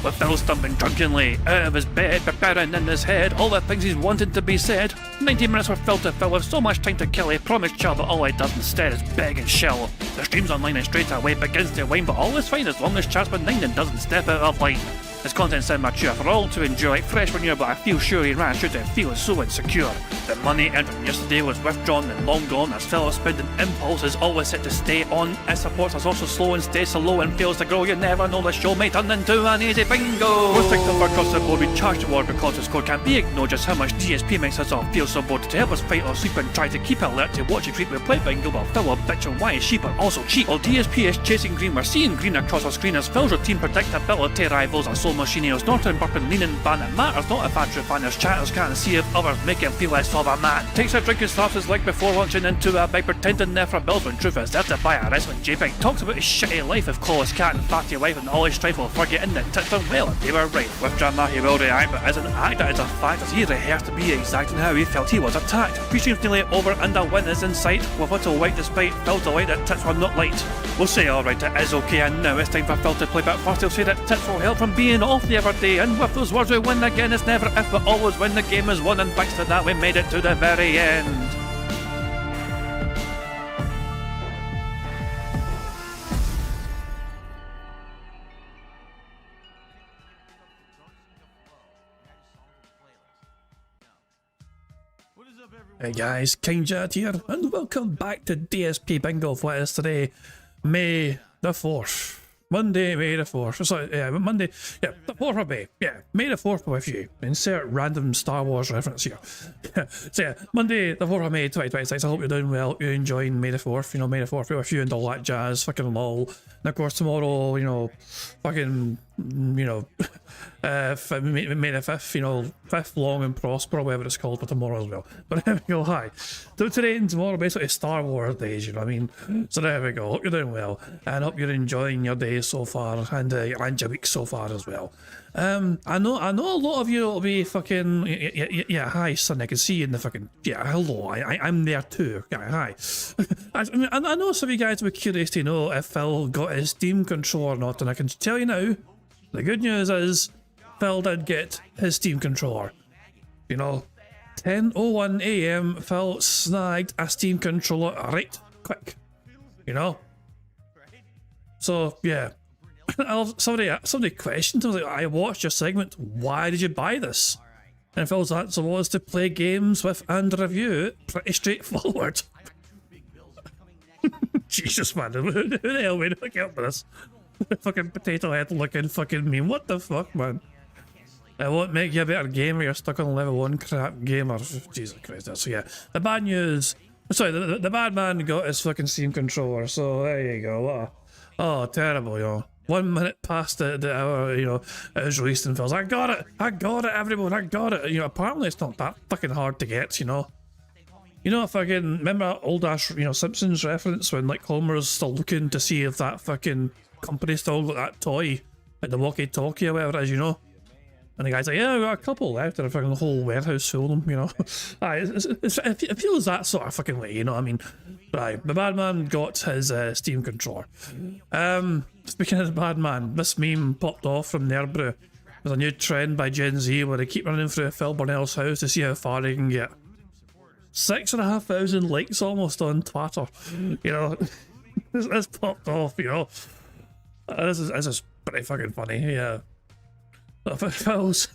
with Phil stumbling drunkenly out of his bed, preparing in his head all the things he's wanted to be said. 90 minutes with Phil to fill with so much time to kill, he promised chill, but all he does instead is beg and shill. The stream's online and straight away begins to wane, but all is fine as long as Chasman 9 doesn't step out of line. His content's immature for all to enjoy, fresh when you're, but I feel sure he ran through to feel so insecure. The money earned from yesterday was withdrawn and long gone, as Phil's spending impulse is always set to stay on. His supports is also slow and stays so low and fails to grow. You never know, the show may turn into an easy bingo. Most victims across the board we charge the war because the score can't be ignored. Just how much DSP makes us all feel so bored. To help us fight or sleep and try to keep alert to watch a creep, we play bingo while Phil will bitch on why is she but also cheap. While DSP is chasing green, we're seeing green across our screen as Phil's routine predictability rivals our soul machine. He's Norton burping leaning ban. It matters not if Andrew fan his chatters can't see if others make him feel less of a man. Takes a drink and slaps his leg before launching into a bike, pretending there for bills when truth is there to buy a wrestling JPEG. Talks about his shitty life with Clawless Cat and fatty wife and all his strife while forgetting that tits done well and they were right. With drama he will react, but as an actor it's a fact as he rehearsed to be exact in how he felt he was attacked. 3 streams nearly over and a win is in sight, with little white despite Phil's delight that tits were not light. We'll say alright, it is okay, and now it's time for Phil to play, but first he'll say that tits will help from being off the other day, and with those words we win again. It's never if but always when the game is won, and thanks to that we made it to the very end. Hey guys, Kindjad here, and welcome back to DSP Bingo for what is today, May the 4th. Monday, May the 4th. Sorry, yeah, Monday, yeah, the 4th of May. Yeah, May the 4th with you. Insert random Star Wars reference here. So yeah, Monday, the 4th of May 2026. I hope you're doing well, you're enjoying May the 4th. You know, May the 4th, with you and all that jazz, fucking lol. And of course tomorrow, you know, fucking, you know, May the 5th, you know, 5th long and prosper, whatever it's called for tomorrow as well. But there we go, hi. So today and tomorrow basically Star Wars days, you know what I mean? So there we go, hope you're doing well, and hope you're enjoying your day so far, and your week so far as well. I know a lot of you will be fucking, yeah, hi son, I can see you in the fucking, yeah, hello, I'm there too, yeah, hi. I know some of you guys were curious to know if Phil got his Steam controller or not, and I can tell you now, the good news is, Phil did get his Steam controller. You know, 10:01 AM, Phil snagged a Steam controller right quick. You know? So, yeah. Somebody questioned him, like, I watched your segment, why did you buy this? And Phil's answer was to play games with and review it. Pretty straightforward. Jesus, man, who the hell made me up with this? Fucking potato head looking fucking meme. What the fuck, man? It won't make you a better gamer, you're stuck on level 1 crap gamer. Jesus Christ. So yeah, the bad news. Sorry, the bad man got his fucking Steam controller, so there you go. Oh, terrible, you know. 1 minute past the hour, you know, it was released and feels, I got it, everyone, I got it. You know, apparently it's not that fucking hard to get, you know. You know, fucking, remember that old ass, you know, Simpsons reference when, like, Homer's still looking to see if that fucking company still got that toy, like the walkie-talkie or whatever it is, you know? And the guy's like, yeah, we got a couple left, and a fucking whole warehouse full of them, you know? It feels that sort of fucking way, you know what I mean? Right, the bad man got his Steam controller. Speaking of the bad man, this meme popped off from Nerbrew. There's a new trend by Gen Z where they keep running through Phil Burnell's house to see how far they can get. 6,500 likes almost on Twitter, you know? This popped off, you know? This is pretty fucking funny, yeah. Phil's,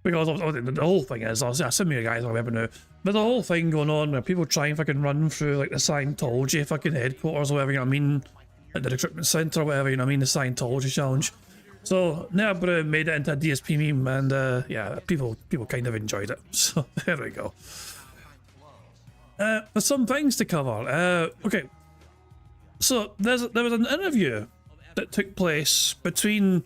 because the whole thing is, I assume you guys will ever know, but the whole thing going on where people try and fucking run through like the Scientology fucking headquarters or whatever, you know what I mean, at the recruitment centre or whatever, you know what I mean, the Scientology challenge. So Nerbrew made it into a DSP meme, and yeah, people kind of enjoyed it. So there we go. There's some things to cover. Okay, so there was an interview that took place between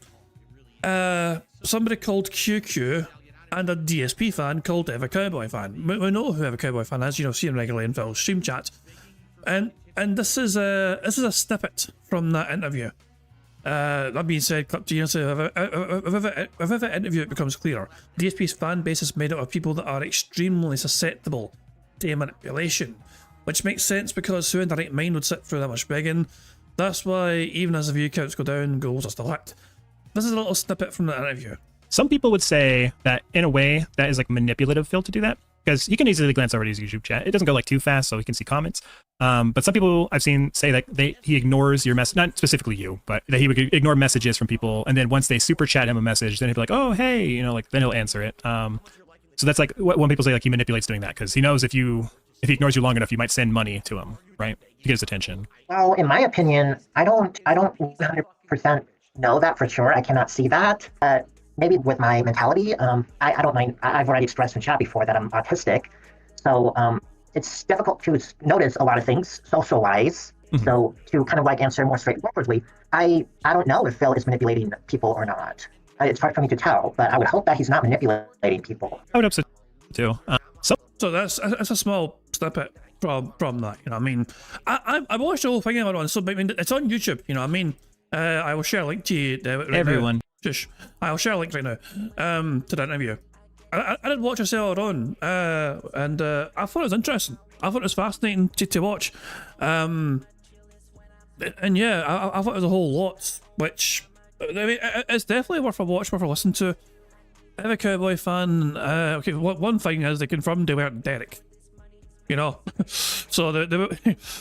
somebody called QQ and a DSP fan called Ever Cowboy Fan. We know who Ever Cowboy Fan is, you know, see him regularly in Phil's stream chat. And this is a snippet from that interview. That being said, clip to you, so if every interview it becomes clearer, DSP's fan base is made up of people that are extremely susceptible to manipulation, which makes sense because who in the right mind would sit through that much begging? That's why even as the view counts go down, goals are still hit. This is a little snippet from the interview. Some people would say that in a way that is like manipulative Phil to do that, because he can easily glance over his YouTube chat. It doesn't go like too fast, so he can see comments. But some people I've seen say that he ignores your message, not specifically you, but that he would ignore messages from people, and then once they super chat him a message, then he'd be like, "Oh, hey," you know, like then he'll answer it. So that's like when people say like he manipulates doing that, because he knows if he ignores you long enough, you might send money to him, right, to get his attention. Well, in my opinion, I don't 100% know that for sure. I cannot see that. Maybe with my mentality, I don't mind. I've already expressed in chat before that I'm autistic, so it's difficult to notice a lot of things social-wise. Mm-hmm. So to kind of like answer more straightforwardly, I don't know if Phil is manipulating people or not. It's hard for me to tell, but I would hope that he's not manipulating people. I would hope so too. So that's a small snippet from that. You know, I mean, I watched the whole thing on so I mean, it's on YouTube. You know, I mean, I will share a link to you. Right everyone. Now. Shush. I'll share a link right now to that interview. I did watch this earlier on, and I thought it was interesting. I thought it was fascinating to watch. And yeah, I thought it was a whole lot, which, I mean, it's definitely worth a watch, worth a listen to. If a Cowboy fan, okay, one thing is they confirmed they weren't Derek. You know, so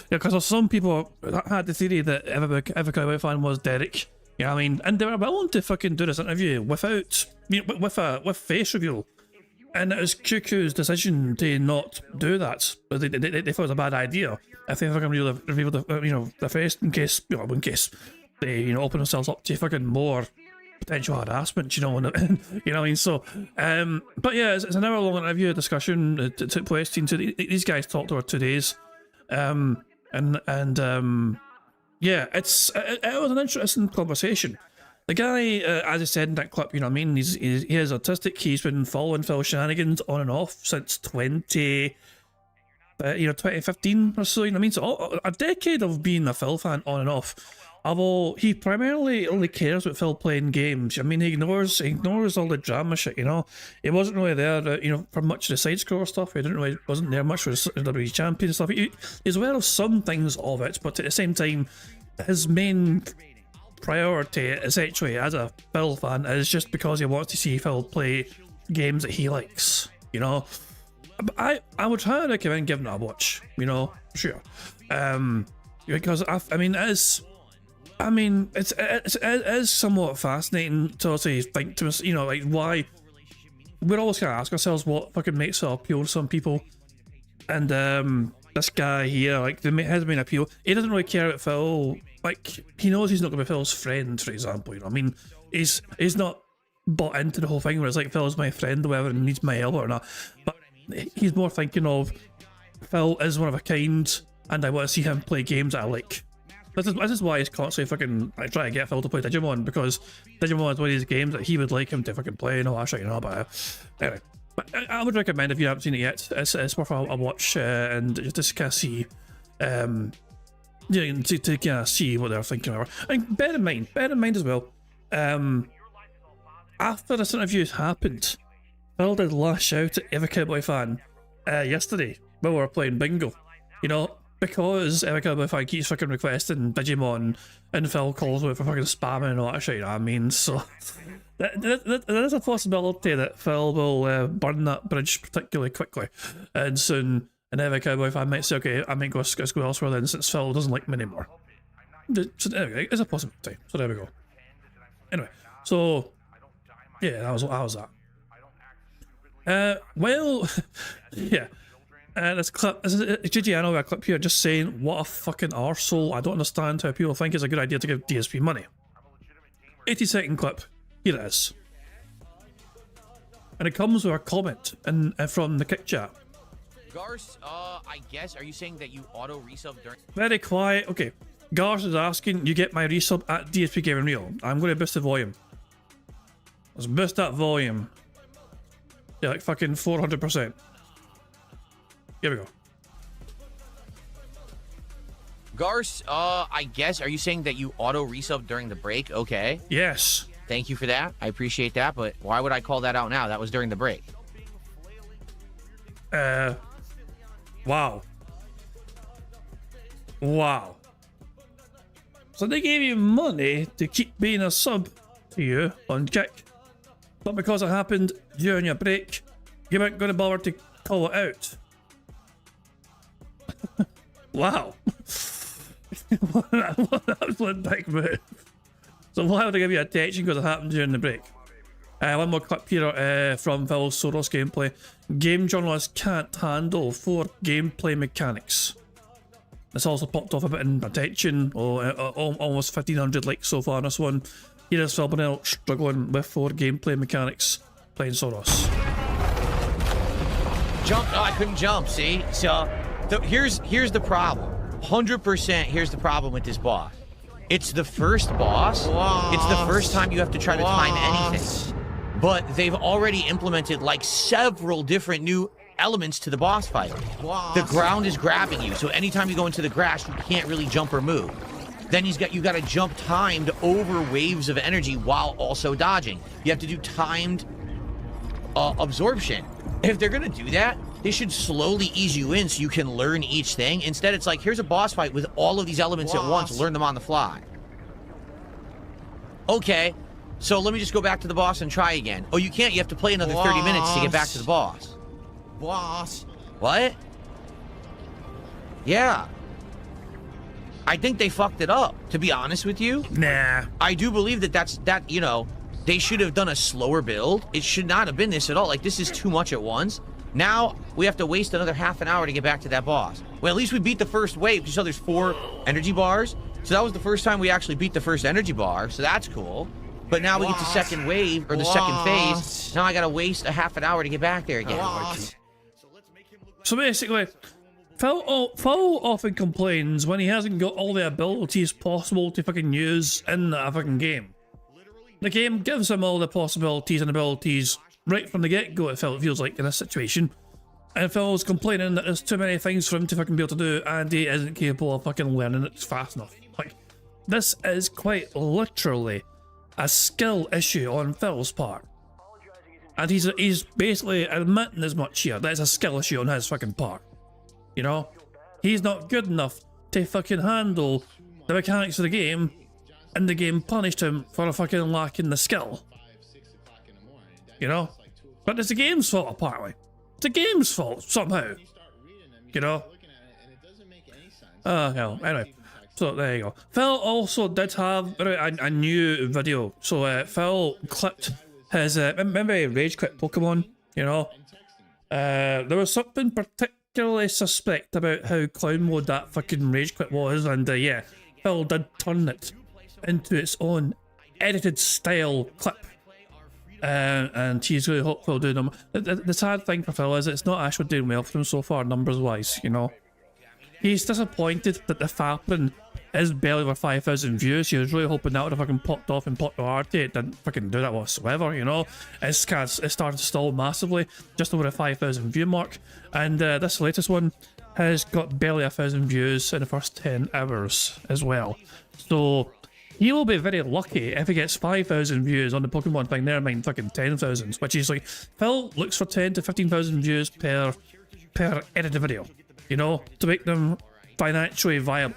because some people had the theory that if a Cowboy fan was Derek. You know what I mean? And they were willing to fucking do this interview without, you know, with face reveal. And it was QQ's decision to not do that. But they thought it was a bad idea. If they fucking reveal the face in case they, you know, open themselves up to fucking more potential harassment, you know, you know what I mean? So, but yeah, it's an hour-long interview discussion. It took place. These guys talked over 2 days. Yeah, it was an interesting conversation. The guy, as I said in that clip, you know what I mean, he is autistic. He's been following Phil shenanigans on and off since 2015 or so, you know what I mean? So a decade of being a Phil fan on and off. Although he primarily only cares about Phil playing games. I mean, he ignores all the drama shit, you know? He wasn't really there, you know, for much of the side-scroller stuff. He wasn't there much for the WWE Champion stuff. He's aware of some things of it, but at the same time, his main priority, essentially, as a Phil fan, is just because he wants to see Phil play games that he likes, you know? I would highly recommend giving it a watch, you know, sure. Because, I mean, it is somewhat fascinating to also think to us, you know, like why we're always gonna ask ourselves what fucking makes it appeal to some people, and this guy here, like, has been appeal. He doesn't really care about Phil. Like, he knows he's not gonna be Phil's friend, for example. You know, I mean, he's not bought into the whole thing where it's like Phil's my friend or whatever and needs my help or not. But he's more thinking of Phil is one of a kind, and I want to see him play games that I like. This is why he's constantly fucking like trying to get Phil to play Digimon, because Digimon is one of these games that he would like him to fucking play and all that shit, you know. But anyway, I would recommend, if you haven't seen it yet, it's worth a watch, and just kind of see, to kind of see what they're thinking about. And bear in mind as well, after this interview happened, Phil did lash out at every Cowboy fan yesterday when we were playing bingo, you know. Because every Cowboy fan keeps fucking requesting Digimon, and Phil calls me for fucking spamming and all that shit, you know what I mean? So, there is a possibility that Phil will burn that bridge particularly quickly and soon, and every Cowboy fan might say, okay, I might go elsewhere then, since Phil doesn't like me anymore. So, anyway, it's a possibility. So, there we go. Anyway, so, yeah, that was that. Well, yeah. This clip, this is GGNO, a clip here just saying, what a fucking arsehole. I don't understand how people think it's a good idea to give DSP money. 80-second clip. Here it is. And it comes with a comment from the kick chat. Garce, I guess, are you saying that you auto-resub during... Very quiet. Okay. Garce is asking, you get my resub at DSP Gaming Real. I'm going to boost the volume. Let's boost that volume. Yeah, like fucking 400%. Here we go. Garce, I guess, are you saying that you auto-resub during the break? Okay. Yes. Thank you for that. I appreciate that, but why would I call that out now? That was during the break. Wow. Wow. So they gave you money to keep being a sub to you on Kick. But because it happened during your break, you weren't going to bother to call it out. Wow. What an absolute big move. So why would I give you attention because it happened during the break? One more clip here from Phil Soros gameplay. Game journalists can't handle 4 gameplay mechanics. This also popped off a bit in attention. Almost 1,500 likes so far on this one. Here is Phil Burnell struggling with 4 gameplay mechanics playing Soros. Jump! Oh, I couldn't jump. See, so here's the problem. 100%. Here's the problem with this boss. It's the first boss. It's the first time you have to try to time anything. But they've already implemented like several different new elements to the boss fight. The ground is grabbing you, so anytime you go into the grass, you can't really jump or move. Then you got to jump timed over waves of energy while also dodging. You have to do timed absorption. If they're gonna do that, they should slowly ease you in so you can learn each thing. Instead, it's like, here's a boss fight with all of these elements at once. Learn them on the fly. Okay, so let me just go back to the boss and try again. Oh, you can't. You have to play another 30 minutes to get back to the boss. What? Yeah. I think they fucked it up, to be honest with you. Nah. I do believe that you know, they should have done a slower build. It should not have been this at all. Like, this is too much at once. Now, we have to waste another half an hour to get back to that boss. Well, at least we beat the first wave. You saw there's 4 energy bars. So that was the first time we actually beat the first energy bar. So that's cool. But now we get to second wave, or the second phase. Now I gotta waste a half an hour to get back there again. So basically, Phil often complains when he hasn't got all the abilities possible to fucking use in that fucking game. The game gives him all the possibilities and abilities right from the get-go, it feels like, in this situation. And Phil's complaining that there's too many things for him to fucking be able to do, and he isn't capable of fucking learning it fast enough. Like, this is quite literally a skill issue on Phil's part. And he's basically admitting as much here, that it's a skill issue on his fucking part. You know? He's not good enough to fucking handle the mechanics of the game, and the game punished him for fucking lacking the skill. You know? But it's the game's fault, apparently. It's the game's fault, somehow. You know? Oh, hell. Anyway. So, there you go. Phil also did have a new video. So, Phil clipped his... remember Rage Quit Pokemon? You know? There was something particularly suspect about how clown mode that fucking Rage Quit was. And, yeah, Phil did turn it into its own edited style clip. And he's really hopeful doing them. The sad thing for Phil is it's not actually doing well for him so far, numbers wise, you know. He's disappointed that the Faprin is barely over 5,000 views. He was really hoping that would have fucking popped off in popularity. It didn't fucking do that whatsoever, you know. It started to stall massively, just over the 5,000 view mark. And this latest one has got barely 1,000 views in the first 10 hours as well. So he will be very lucky if he gets 5,000 views on the Pokemon thing, never mind fucking 10,000, which is like, Phil looks for 10 to 15,000 views per edited video, you know, to make them financially viable.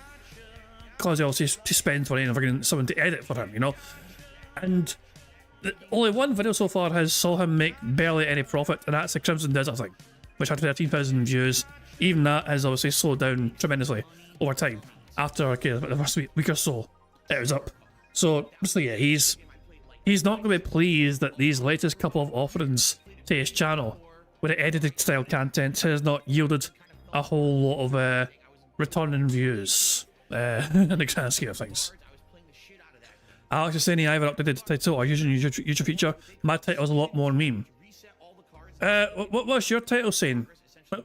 Because he also spends money on fucking someone to edit for him, you know. And only one video so far has saw him make barely any profit, and that's the Crimson Desert thing, which had 13,000 views. Even that has obviously slowed down tremendously over time. After the first week or so, it was up. So yeah, he's not going to be pleased that these latest couple of offerings to his channel with the edited style content has not yielded a whole lot of returning views in the grand scheme of things. Alex is saying he either updated the title or using YouTube feature. My title's a lot more meme. What's your title saying?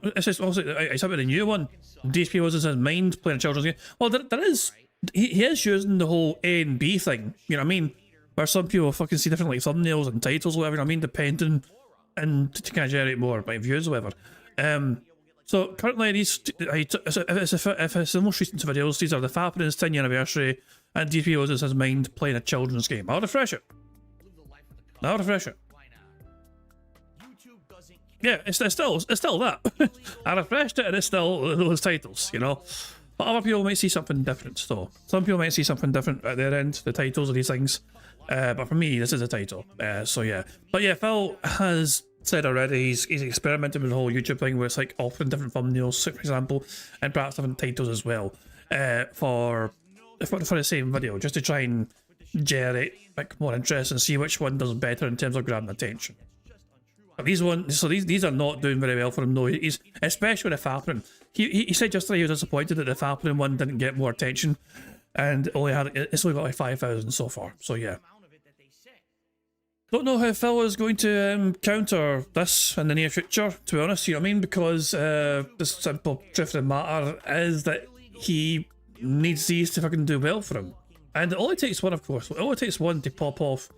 It's just also it's about the new one. DSP was in his mind playing a children's game. Well, there is. He is using the whole A and B thing, you know what I mean? Where some people fucking see different like thumbnails and titles or whatever, you know what I mean? Depending, and to kind of generate more like views or whatever. So currently if it's the most recent videos, these are the Faprin's 10th anniversary, and DP was in his mind playing a children's game. I'll refresh it. Yeah, it's still that. I refreshed it and it's still those titles, you know? But other people might see something different, so some people might see something different at their end, the titles of these things. But for me, this is a title. So yeah. But yeah, Phil has said already he's experimenting with the whole YouTube thing where it's like offering different thumbnails, for example, and perhaps different titles as well for the same video, just to try and generate like more interest and see which one does better in terms of grabbing attention. But these are not doing very well for him though. He's especially with the Faprin. He said yesterday he was disappointed that the Faprin one didn't get more attention, and it's only got like 5,000 so far. So yeah. Don't know how Phil is going to counter this in the near future, to be honest, you know what I mean? Because the simple truth of the matter is that he needs these to fucking do well for him. And it only takes one, of course. It only takes one to pop off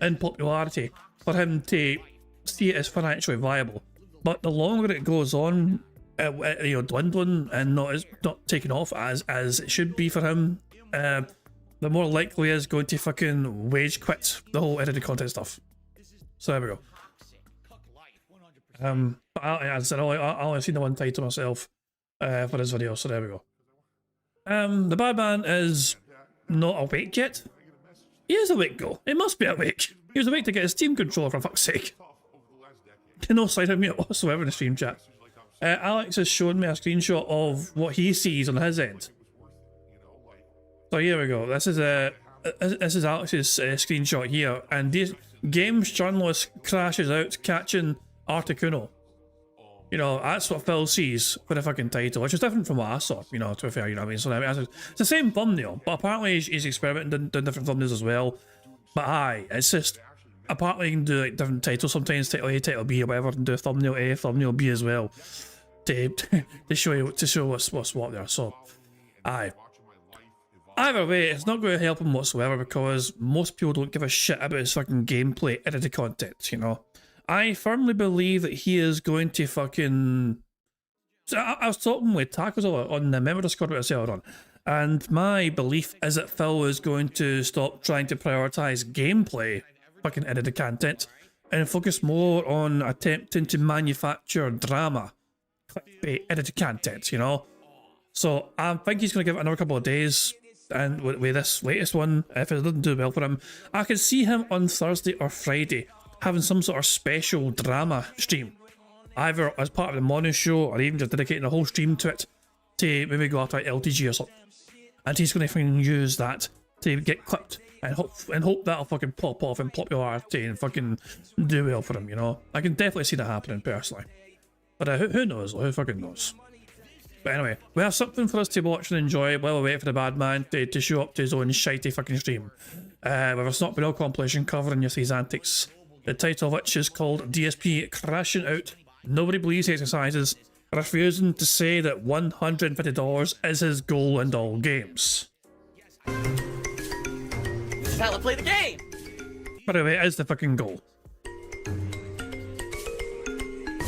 in popularity for him to see it as financially viable. But the longer it goes on, dwindling and not taking off as it should be for him, the more likely is going to fucking wage quit the whole edited content stuff. So there we go. But as I said, I only seen the one title myself for this video, so there we go. The bad man is not awake yet. He is awake though. He must be awake. He was awake to get his Steam controller, for fuck's sake. No sign of mute whatsoever in the stream chat. Alex has shown me a screenshot of what he sees on his end. So here we go. This is Alex's screenshot here, and this games journalist crashes out catching Articuno. You know, that's what Phil sees for the fucking title, which is different from what I saw. You know, to be fair, you know what I mean. So I mean, it's the same thumbnail, but apparently he's experimenting doing different thumbnails as well. But aye, it's just apparently you can do like different titles sometimes, title A, title B, or whatever, and do thumbnail A, thumbnail B as well to show what's what there. So aye. Either way, it's not going to help him whatsoever because most people don't give a shit about his fucking gameplay edited content, you know. I firmly believe that he is going to fucking... So I was talking with Tacos on the member Discord with a on, and my belief is that Phil is going to stop trying to prioritise gameplay fucking edited content and focus more on attempting to manufacture drama, clickbait edited content, you know. So I think he's going to give it another couple of days. And with this latest one, if it doesn't do well for him, I could see him on Thursday or Friday having some sort of special drama stream, either as part of the morning show or even just dedicating a whole stream to it to maybe go after LTG or something. And he's going to fucking use that to get clipped and hope that'll fucking pop off in popularity and fucking do well for him, you know. I can definitely see that happening personally. But who knows? Who fucking knows? But anyway, we have something for us to watch and enjoy while we wait for the bad man to show up to his own shitey fucking stream. With a Snot Below compilation covering his antics. The title of which is called DSP Crashing Out. Nobody believes he exercises, refusing to say that $150 is his goal in all games. This is how to play the game! By the way, it is the fucking goal.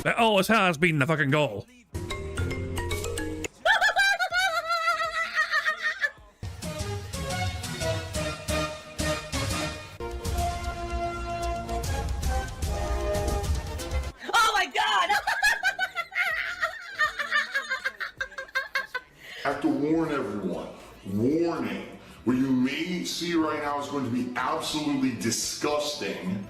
It always has been the fucking goal. I have to warn everyone. Warning. What you may see right now is going to be absolutely disgusting.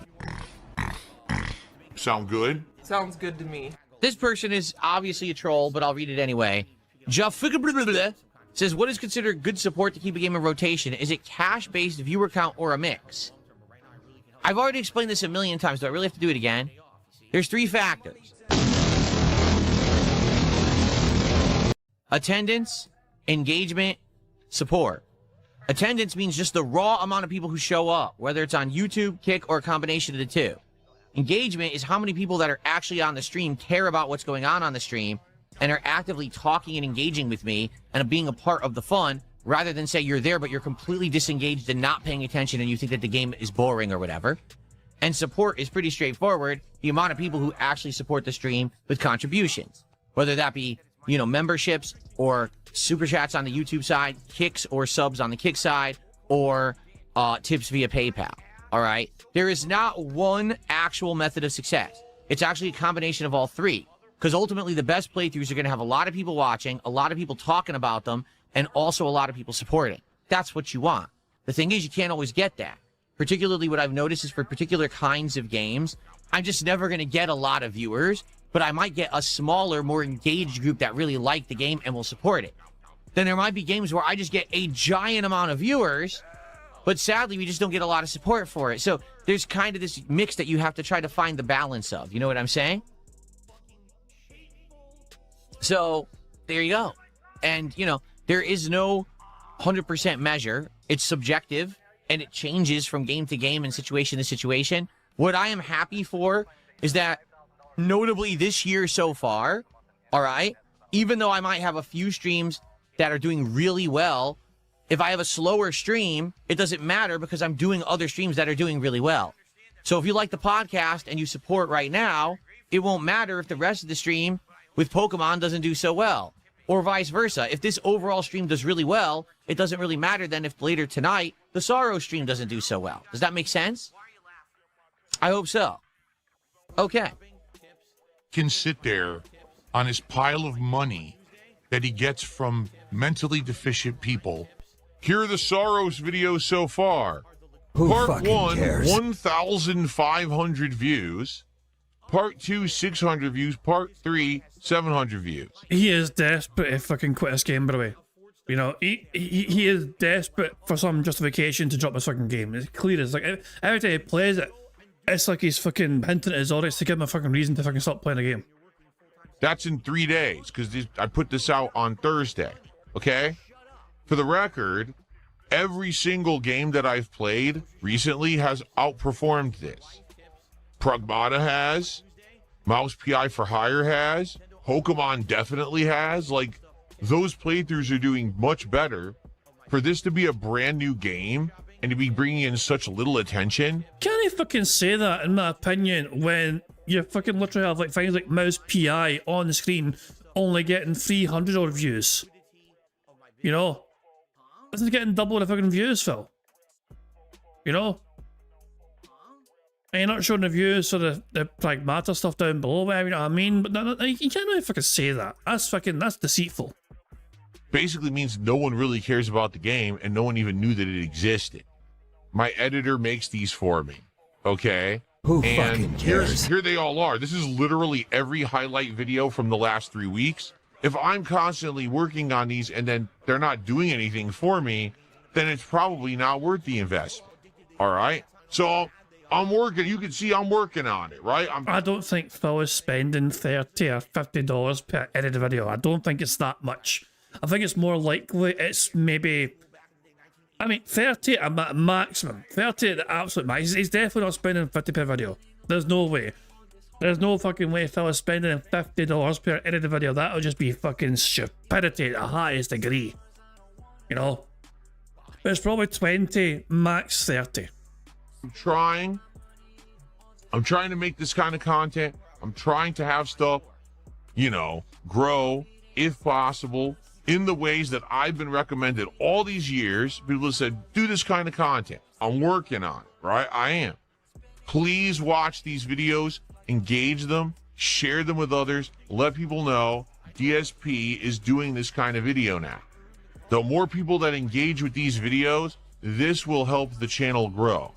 Sound good? Sounds good to me. This person is obviously a troll, but I'll read it anyway. Says, what is considered good support to keep a game in rotation? Is it cash-based, viewer count, or a mix? I've already explained this a million times. Do I really have to do it again? There's 3 factors. Attendance, engagement, support. Attendance means just the raw amount of people who show up, whether it's on YouTube, Kick, or a combination of the two. Engagement is how many people that are actually on the stream care about what's going on the stream and are actively talking and engaging with me and being a part of the fun, rather than say you're there but you're completely disengaged and not paying attention and you think that the game is boring or whatever. And support is pretty straightforward. The amount of people who actually support the stream with contributions, whether that be, you know, memberships or super chats on the YouTube side, kicks or subs on the Kick side, or tips via PayPal. All right. There is not one actual method of success. It's actually a combination of all 3. Because ultimately, the best playthroughs are going to have a lot of people watching, a lot of people talking about them, and also a lot of people supporting. That's what you want. The thing is, you can't always get that. Particularly what I've noticed is for particular kinds of games, I'm just never going to get a lot of viewers, but I might get a smaller, more engaged group that really like the game and will support it. Then there might be games where I just get a giant amount of viewers, but sadly, we just don't get a lot of support for it. So there's kind of this mix that you have to try to find the balance of. You know what I'm saying? So there you go. And, you know, there is no 100% measure. It's subjective, and it changes from game to game and situation to situation. What I am happy for is that, notably this year so far, all right, even though I might have a few streams that are doing really well, if I have a slower stream, it doesn't matter because I'm doing other streams that are doing really well. So if you like the podcast and you support right now, it won't matter if the rest of the stream with Pokemon doesn't do so well, or vice versa. If this overall stream does really well, it doesn't really matter then if later tonight the Sorrow stream doesn't do so well. Does that make sense? I hope so. Okay. Can sit there on his pile of money that he gets from mentally deficient people. Here are the Sorrows videos so far. Part 1, 1,500 views. Part 2, 600 views. Part 3, 700 views. He is desperate to fucking quit this game, by the way. You know, he is desperate for some justification to drop this fucking game. It's clear. It's like every time he plays it, it's like he's fucking hinting at his audience to give him a fucking reason to fucking stop playing the game. That's in 3 days, because I put this out on Thursday, okay? For the record, every single game that I've played recently has outperformed this. Pragmata has, Mouse PI for Hire has, Pokemon definitely has. Like, those playthroughs are doing much better. For this to be a brand new game and to be bringing in such little attention. Can't you fucking say that, in my opinion, when you fucking literally have like things like Mouse PI on the screen only getting 300 odd views? You know? This is getting double the fucking views, Phil. You know? And you're not showing the views for the Pragmata stuff down below, you know what I mean? But you can't really fucking say that. That's deceitful. Basically means no one really cares about the game and no one even knew that it existed. My editor makes these for me, okay? Who and fucking cares? Here they all are. This is literally every highlight video from the last 3 weeks. If I'm constantly working on these and then they're not doing anything for me, then it's probably not worth the investment. All right? So I'm working. You can see I'm working on it, right? I don't think Phil is spending $30 or $50 per edited video. I don't think it's that much. I think it's more likely it's maybe, I mean, 30 at maximum. 30 at the absolute max. He's definitely not spending 50 per video. There's no way. There's no fucking way Phil is spending $50 per edited video. That would just be fucking stupidity at the highest degree. You know? But it's probably 20, max 30. I'm trying to make this kind of content. I'm trying to have stuff, you know, grow, if possible, in the ways that I've been recommended all these years. People have said, do this kind of content. I'm working on it, right? I am. Please watch these videos, engage them, share them with others, let people know DSP is doing this kind of video now. The more people that engage with these videos, this will help the channel grow.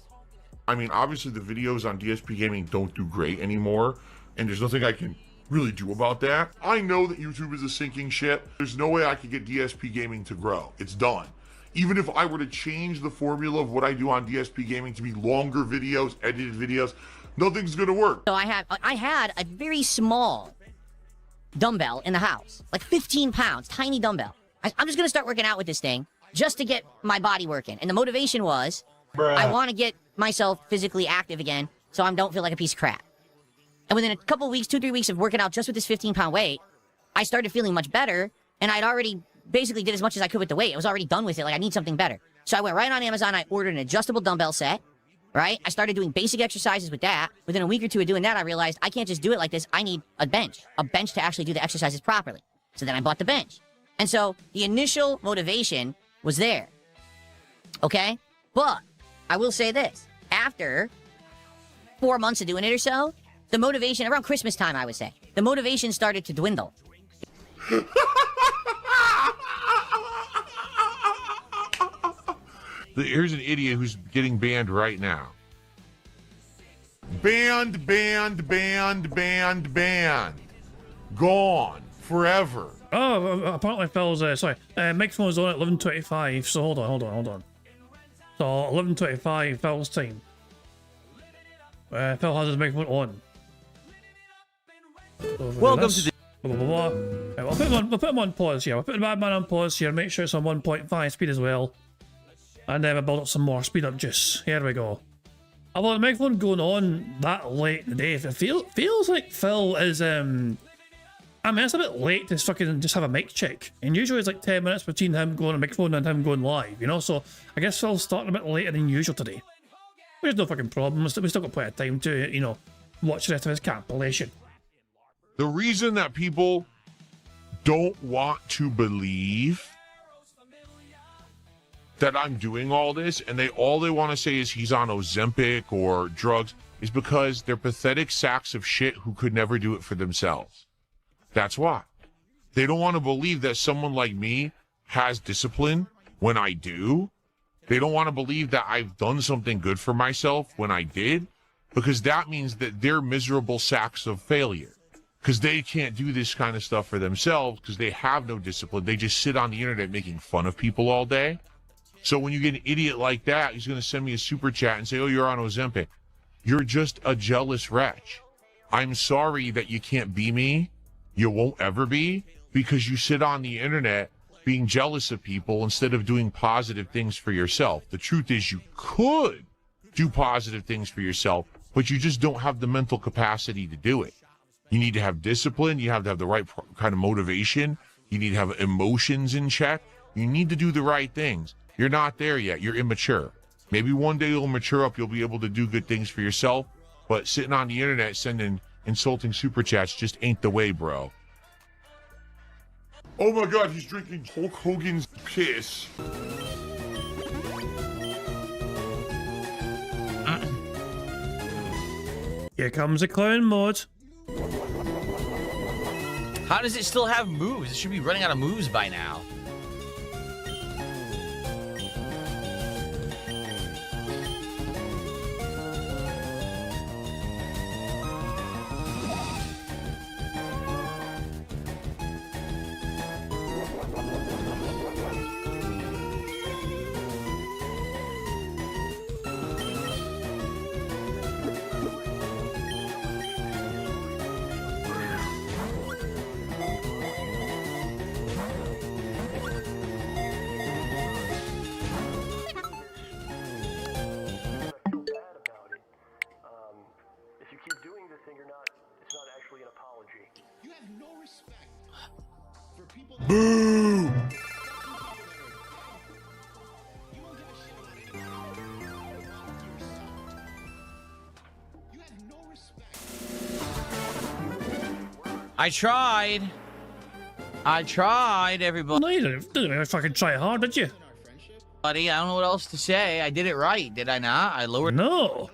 I mean, obviously the videos on DSP Gaming don't do great anymore, and there's nothing I can really do about that. I know that YouTube is a sinking ship. There's no way I could get DSP Gaming to grow. It's done. Even if I were to change the formula of what I do on DSP Gaming to be longer videos, edited videos, nothing's gonna work. So I had a very small dumbbell in the house, like 15 pounds, tiny dumbbell. I'm just gonna start working out with this thing just to get my body working. And the motivation was, I want to get myself physically active again so I don't feel like a piece of crap. And within a couple of weeks, 2-3 weeks of working out just with this 15-pound weight, I started feeling much better, and I'd already basically did as much as I could with the weight. I was already done with it. Like, I need something better. So I went right on Amazon. I ordered an adjustable dumbbell set, right? I started doing basic exercises with that. Within a week or two of doing that, I realized I can't just do it like this. I need a bench to actually do the exercises properly. So then I bought the bench. And so the initial motivation was there, okay? But I will say this. After 4 months of doing it or so, the motivation, around Christmas time, I would say, the motivation started to dwindle. Here's an idiot who's getting banned right now. Banned, banned, banned, banned, banned. Gone forever. Oh, apparently Phil's, sorry, microphone's on at 11:25, so hold on. So 11:25 Phil's time. Phil has his microphone on. Welcome to the Blah, blah, blah, blah. We'll put him on pause here. We'll put the bad man on pause here. Make sure it's on 1.5 speed as well. And then we'll build up some more speed up juice. Here we go. Although the microphone going on that late today, it feels like Phil is I mean, it's a bit late to fucking just have a mic check. And usually it's like 10 minutes between him going on a microphone and him going live, you know? So I guess Phil's starting a bit later than usual today. There's no fucking problem. We still got plenty of time to, you know, watch the rest of his compilation. The reason that people don't want to believe that I'm doing all this and all they want to say is he's on Ozempic or drugs is because they're pathetic sacks of shit who could never do it for themselves. That's why. They don't want to believe that someone like me has discipline when I do. They don't want to believe that I've done something good for myself when I did, because that means that they're miserable sacks of failure. Because they can't do this kind of stuff for themselves because they have no discipline. They just sit on the internet making fun of people all day. So when you get an idiot like that, he's going to send me a super chat and say, oh, you're on Ozempic. You're just a jealous wretch. I'm sorry that you can't be me. You won't ever be, because you sit on the internet being jealous of people instead of doing positive things for yourself. The truth is you could do positive things for yourself, but you just don't have the mental capacity to do it. You need to have discipline. You have to have the right kind of motivation. You need to have emotions in check. You need to do the right things. You're not there yet. You're immature. Maybe one day you'll mature up. You'll be able to do good things for yourself. But sitting on the internet sending insulting super chats just ain't the way, bro. Oh my God, he's drinking Hulk Hogan's piss. Here comes the clown mode. How does it still have moves? It should be running out of moves by now. Boo! I tried, everybody. No, you didn't even fucking try hard, did you? I don't know what else to say. I did it right, did I not? I lowered No.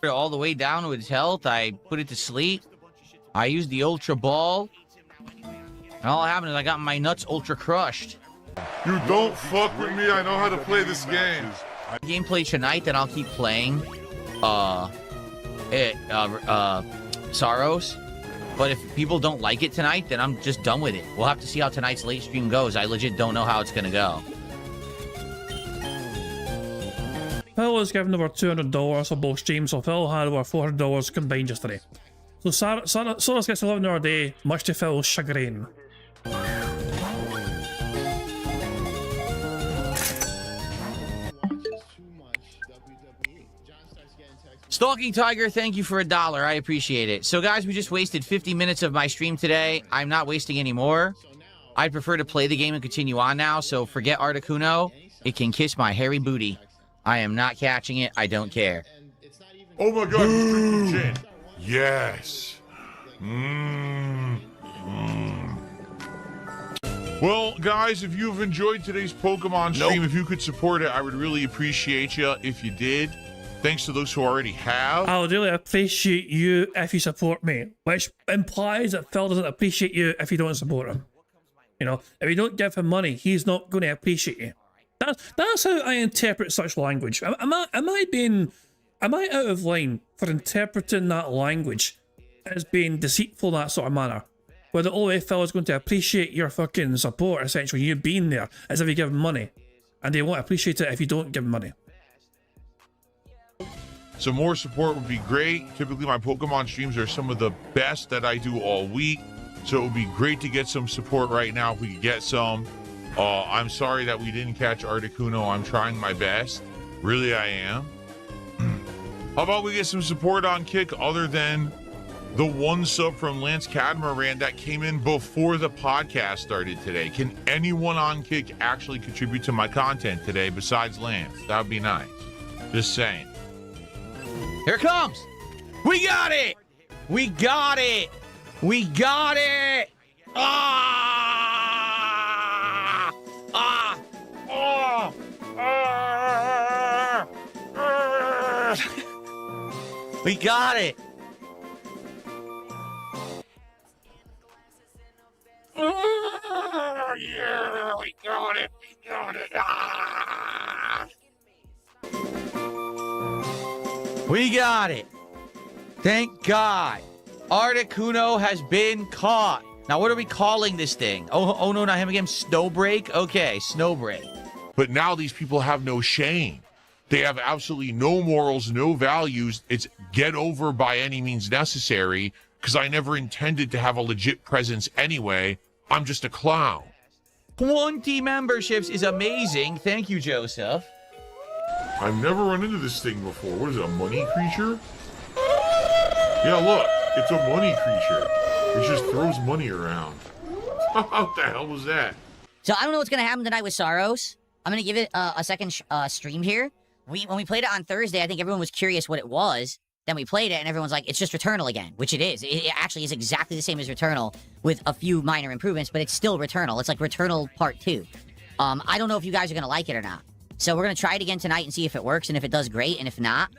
it all the way down to its health. I put it to sleep. I used the Ultra Ball. And all that happened is I got my nuts ultra crushed. You don't fuck with me. I know how to play this game. Gameplay tonight, then I'll keep playing Sorrows. But if people don't like it tonight, then I'm just done with it. We'll have to see how tonight's late stream goes. I legit don't know how it's gonna go. Phil was given over $200 for both streams, so Phil had over $400 combined yesterday. So Soros gets 11 hour a day, much to Phil's chagrin. Stalking Tiger, thank you for $1. I appreciate it. So guys, we just wasted 50 minutes of my stream today. I'm not wasting any more. I'd prefer to play the game and continue on now, so forget Articuno. It can kiss my hairy booty. I am not catching it. I don't care. Oh my God, he's drinking gin. Yes. Well, guys, if you've enjoyed today's Pokemon stream, if you could support it, I would really appreciate you if you did. Thanks to those who already have. I would really appreciate you if you support me, which implies that Phil doesn't appreciate you if you don't support him. You know, if you don't give him money, he's not going to appreciate you. That's how I interpret such language. Am I out of line for interpreting that language as being deceitful in that sort of manner? Where the OFL is going to appreciate your fucking support, essentially, you being there, as if you give them money. And they won't appreciate it if you don't give them money. Some more support would be great. Typically, my Pokemon streams are some of the best that I do all week. So it would be great to get some support right now if we could get some. I'm sorry that we didn't catch Articuno. I'm trying my best. Really, I am. How about we get some support on Kick other than the one sub from Lance Catamaran that came in before the podcast started today? Can anyone on Kick actually contribute to my content today besides Lance? That would be nice. Just saying. Here it comes. We got it. We got it. We got it. Ah! Ah! Ah! Ah! Ah! We got it. Oh, yeah, we got it. We got it. Ah! We got it. Thank God. Articuno has been caught. Now, what are we calling this thing? Oh no, not him again. Snowbreak? Okay, Snowbreak. But now these people have no shame. They have absolutely no morals, no values. It's get over by any means necessary, because I never intended to have a legit presence anyway. I'm just a clown. 20 memberships is amazing. Thank you, Joseph. I've never run into this thing before. What is it, a money creature? Yeah, look, it's a money creature. It just throws money around. What the hell was that? So I don't know what's going to happen tonight with Saros. I'm going to give it a second stream here. When we played it on Thursday, I think everyone was curious what it was. Then we played it, and everyone's like, it's just Returnal again, which it is. It actually is exactly the same as Returnal with a few minor improvements, but it's still Returnal. It's like Returnal Part 2. I don't know if you guys are going to like it or not. So we're going to try it again tonight and see if it works, and if it does, great. And if not,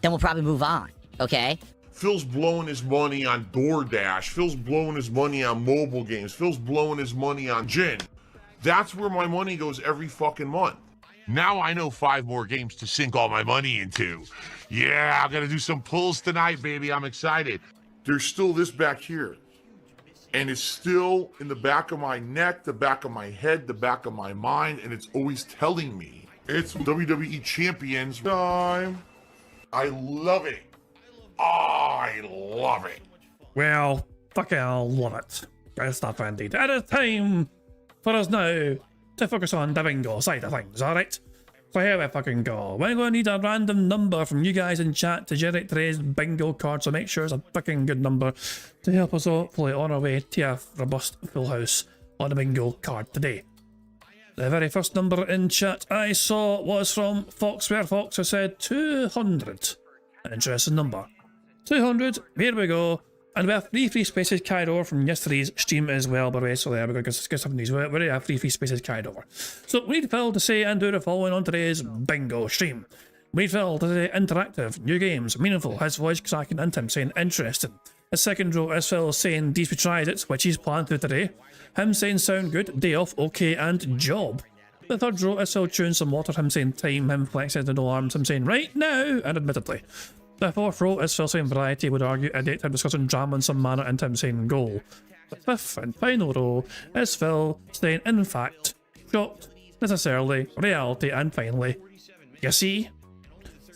then we'll probably move on, okay? Phil's blowing his money on DoorDash. Phil's blowing his money on mobile games. Phil's blowing his money on gin. That's where my money goes every fucking month. Now I know 5 more games to sink all my money into. Yeah, I'm gonna do some pulls tonight, baby. I'm excited. There's still this back here. And it's still in the back of my neck, the back of my head, the back of my mind, and it's always telling me it's WWE Champions time. I love it. I love it. Well, fucking I'll love it. Great stuff indeed. It is time for us now to focus on the bingo side of things, alright? So here we fucking go. We're going to need a random number from you guys in chat to generate today's bingo card, so make sure it's a fucking good number to help us hopefully on our way to a robust full house on the bingo card today. The very first number in chat I saw was from Foxware Fox, who said 200. An interesting number. 200, here we go. And we have free spaces carried over from yesterday's stream as well, by the way, so there we go, get some of these. We already have free spaces carried over. So we need Phil to say and do the following on today's bingo stream. We need Phil to say interactive, new games, meaningful, his voice cracking, and Tim saying interesting. The second row is Phil saying DSP tried it, which he's planned to today. Him saying sound good, day off, okay, and job. The third row is Phil chewing some water, him saying time, him flexing the no arms, him saying right now, and admittedly. The fourth row is Phil saying variety, would argue, idiot, and discussing drama in some manner, and Tim saying goal. The fifth and final row is Phil saying in fact, shocked, necessarily, reality, and finally, you see?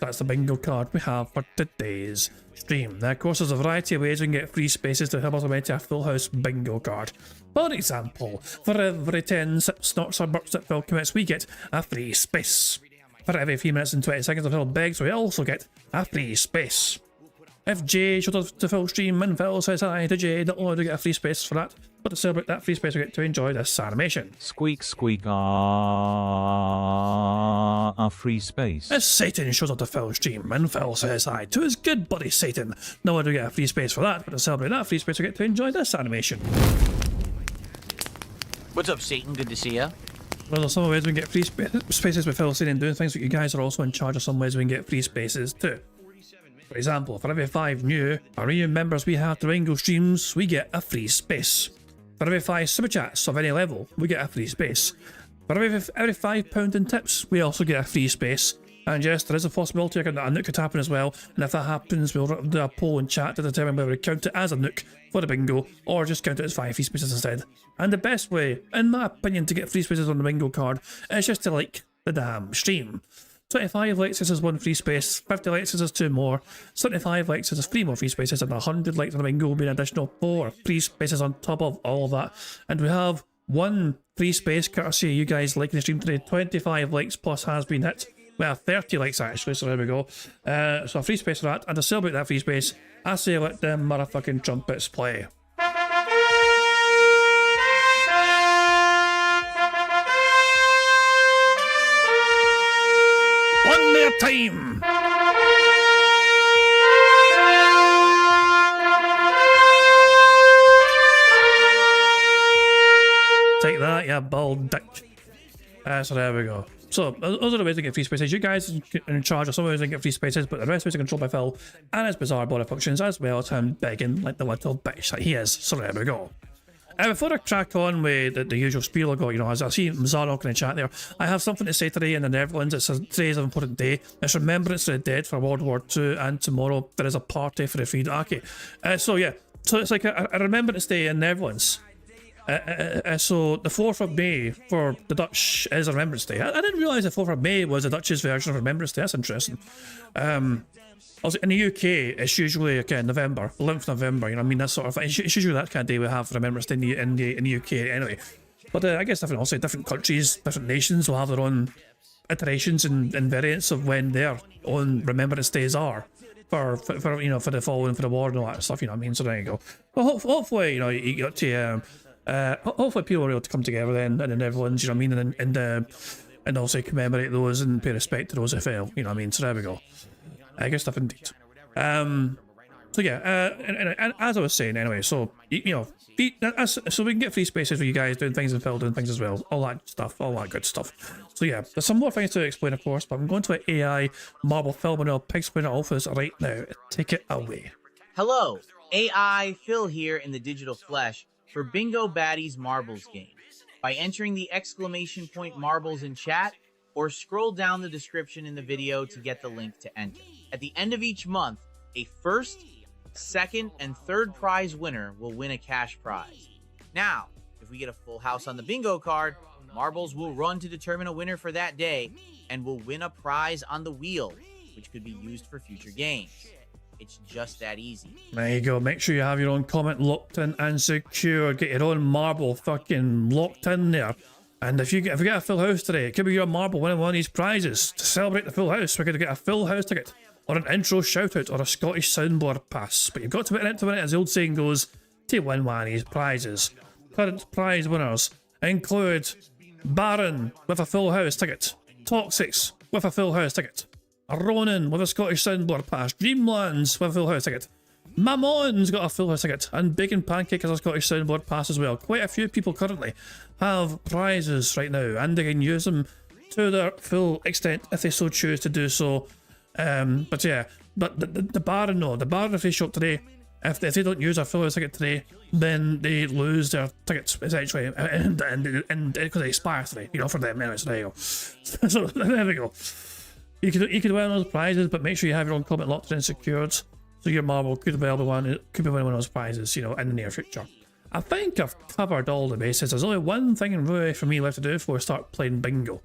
That's the bingo card we have for today's stream. Now, of course, there's a variety of ways we can get free spaces to help us away to a full house bingo card. For example, for every 10 snorts or burps that Phil commits, we get a free space. For every 3 minutes and 20 seconds of Phil begs, we also get a free space. If Jay showed up to Phil stream and Phil says hi to Jay, not only do we get a free space for that, but to celebrate that free space we get to enjoy this animation. Squeak squeak a free space. If Satan shows up to Phil's stream and Phil says hi to his good buddy Satan, not only do we get a free space for that, but to celebrate that free space we get to enjoy this animation. What's up, Satan? Good to see ya. Well, there's some ways we can get free spaces with Phil Satan doing things, but you guys are also in charge of some ways we can get free spaces too. For example, for every 5 new or renewed members we have to bingo streams, we get a free space. For every 5 super chats of any level, we get a free space. For every £5 in tips, we also get a free space. And yes, there is a possibility a nuke could happen as well. And if that happens, we'll do a poll in chat to determine whether we count it as a nuke for the bingo or just count it as 5 free spaces instead. And the best way, in my opinion, to get free spaces on the bingo card is just to like the damn stream. 25 likes is 1 free space, 50 likes is 2 more, 75 likes is 3 more free spaces, and 100 likes on the bingo will be an additional 4 free spaces on top of all of that. And we have 1 free space courtesy of you guys liking the stream today. 25 likes plus has been hit. We have 30 likes actually, so there we go. So a free space for that, and to celebrate that free space, I say let them motherfucking trumpets play. One more time! Take that, you bald dick. So there we go. So those are the ways to get free spaces. You guys are in charge of some ways to get free spaces, but the rest of it is controlled by Phil and his bizarre body functions, as well as him begging like the little bitch that he is. So there we go. Before I crack on with the usual spiel I got, you know, as I see Zarok in the chat there, I have something to say today in the Netherlands. Today is an important day. It's Remembrance of the Dead for World War II, and tomorrow there is a party for the Freed Aki. So yeah, so it's like a Remembrance Day in the Netherlands. So the 4th of May for the Dutch is a Remembrance Day. I didn't realise the 4th of May was the Dutch's version of Remembrance Day. That's interesting. Also in the UK, it's usually November, 11th November. You know, what I mean, that's sort of it's usually that kind of day we have for Remembrance Day in the UK anyway. But I guess different countries, different nations will have their own iterations and variants of when their own Remembrance Days are. For you know, for the fallen, for the war and all that stuff. You know what I mean? So there you go. Well, hopefully, you know, you got to. Hopefully people are able to come together then in the Netherlands, you know what I mean, and also commemorate those and pay respect to those who fell, you know what I mean, so there we go. Good stuff indeed. So yeah, and as I was saying anyway, so, you know, so we can get free spaces for you guys doing things and Phil doing things as well, all that stuff, all that good stuff. So yeah, there's some more things to explain of course, but I'm going to an AI marble film and I'll explain it all for us right now. Take it away. Hello, AI Phil here in the digital flesh for Bingo Baddies Marbles game by entering the ! marbles in chat or scroll down the description in the video to get the link to enter. At the end of each month, a first, second, and third prize winner will win a cash prize. Now, if we get a full house on the bingo card, marbles will run to determine a winner for that day and will win a prize on the wheel, which could be used for future games. It's just that easy. There you go. Make sure you have your own comment locked in and secure. Get your own marble fucking locked in there. And if you get a full house today, it could be your marble winning one of these prizes. To celebrate the full house, we're going to get a full house ticket, or an intro shout out, or a Scottish soundboard pass. But you've got to win it, as the old saying goes, to win one of these prizes. Current prize winners include Baron with a full house ticket, Toxics with a full house ticket, Ronan with a Scottish soundboard pass, Dreamlands with a full house ticket, Mammon's got a full house ticket, and Bacon Pancake has a Scottish soundboard pass as well. Quite a few people currently have prizes right now, and they can use them to their full extent if they so choose to do so. But yeah, but the Baron, no, the Baron, if they show up today, if they don't use their full house ticket today, then they lose their tickets essentially, and because they expire today, you know, for them anyway. So there you go. So there we go. You could win those prizes, but make sure you have your own comment locked in and secured, so your marble could well be winning one of those prizes, you know, in the near future. I think I've covered all the bases. There's only one thing really for me left to do before we start playing bingo,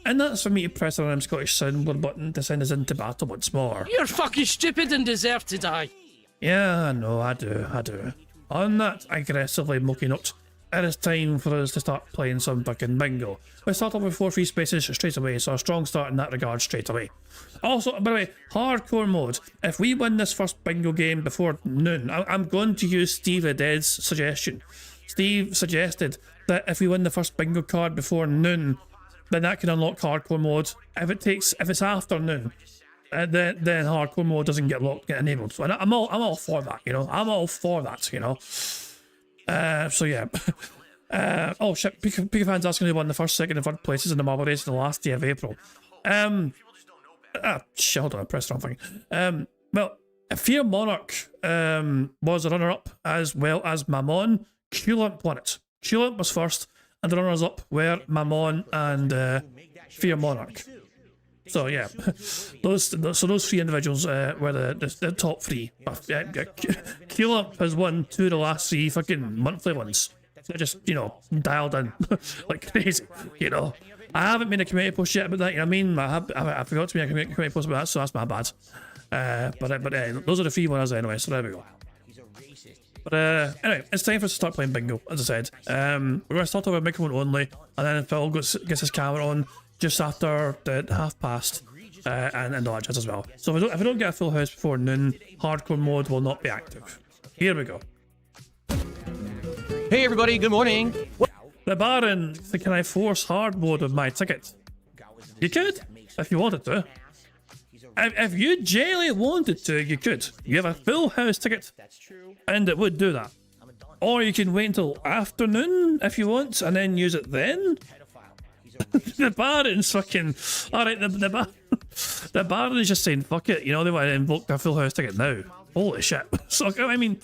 and that's for me to press the Scottish soundboard button to send us into battle once more. You're fucking stupid and deserve to die. Yeah, I know, I do. On that aggressively mucky note, it is time for us to start playing some fucking bingo. We start off with 4 free spaces straight away, so a strong start in that regard straight away. Also, by the way, hardcore mode. If we win this first bingo game before noon, I'm going to use Steve the Dead's suggestion. Steve suggested that if we win the first bingo card before noon, then that can unlock hardcore mode. If it's after noon, then hardcore mode doesn't get enabled. So I'm all for that, you know. I'm all for that, you know. So yeah. Oh shit, Pika fans asking who won the first, second and third places in the marble race on the last day of April. Shit, hold on, I pressed the wrong thing. Well, Fear Monarch was a runner-up, as well as Mammon. Q-Limp won it. Q-Limp was first, and the runners-up were Mammon and Fear Monarch. So yeah, those three individuals were the top three. Keeler has won 2 of the last 3 fucking monthly ones. They're just, you know, dialed in like crazy, you know. I haven't made a community post yet about that, you know what I mean? I forgot to make a community post about that, so that's my bad. But those are the 3 winners anyway, so there we go. But anyway, it's time for us to start playing bingo, as I said. We're going to start off with microphone only, and then Phil gets his camera on just after the 1:30, and all that jazz as well. So if we don't get a full house before noon, hardcore mode will not be active. Here we go. Hey everybody, good morning. The Baron, can I force hard mode with my ticket? You could, if you wanted to. If you genuinely wanted to, you could. You have a full house ticket, and it would do that. Or you can wait until afternoon if you want, and then use it then. The Baron's fucking... Alright, the Baron is just saying, fuck it, you know, they want to invoke their full house ticket now. Holy shit. So, I mean,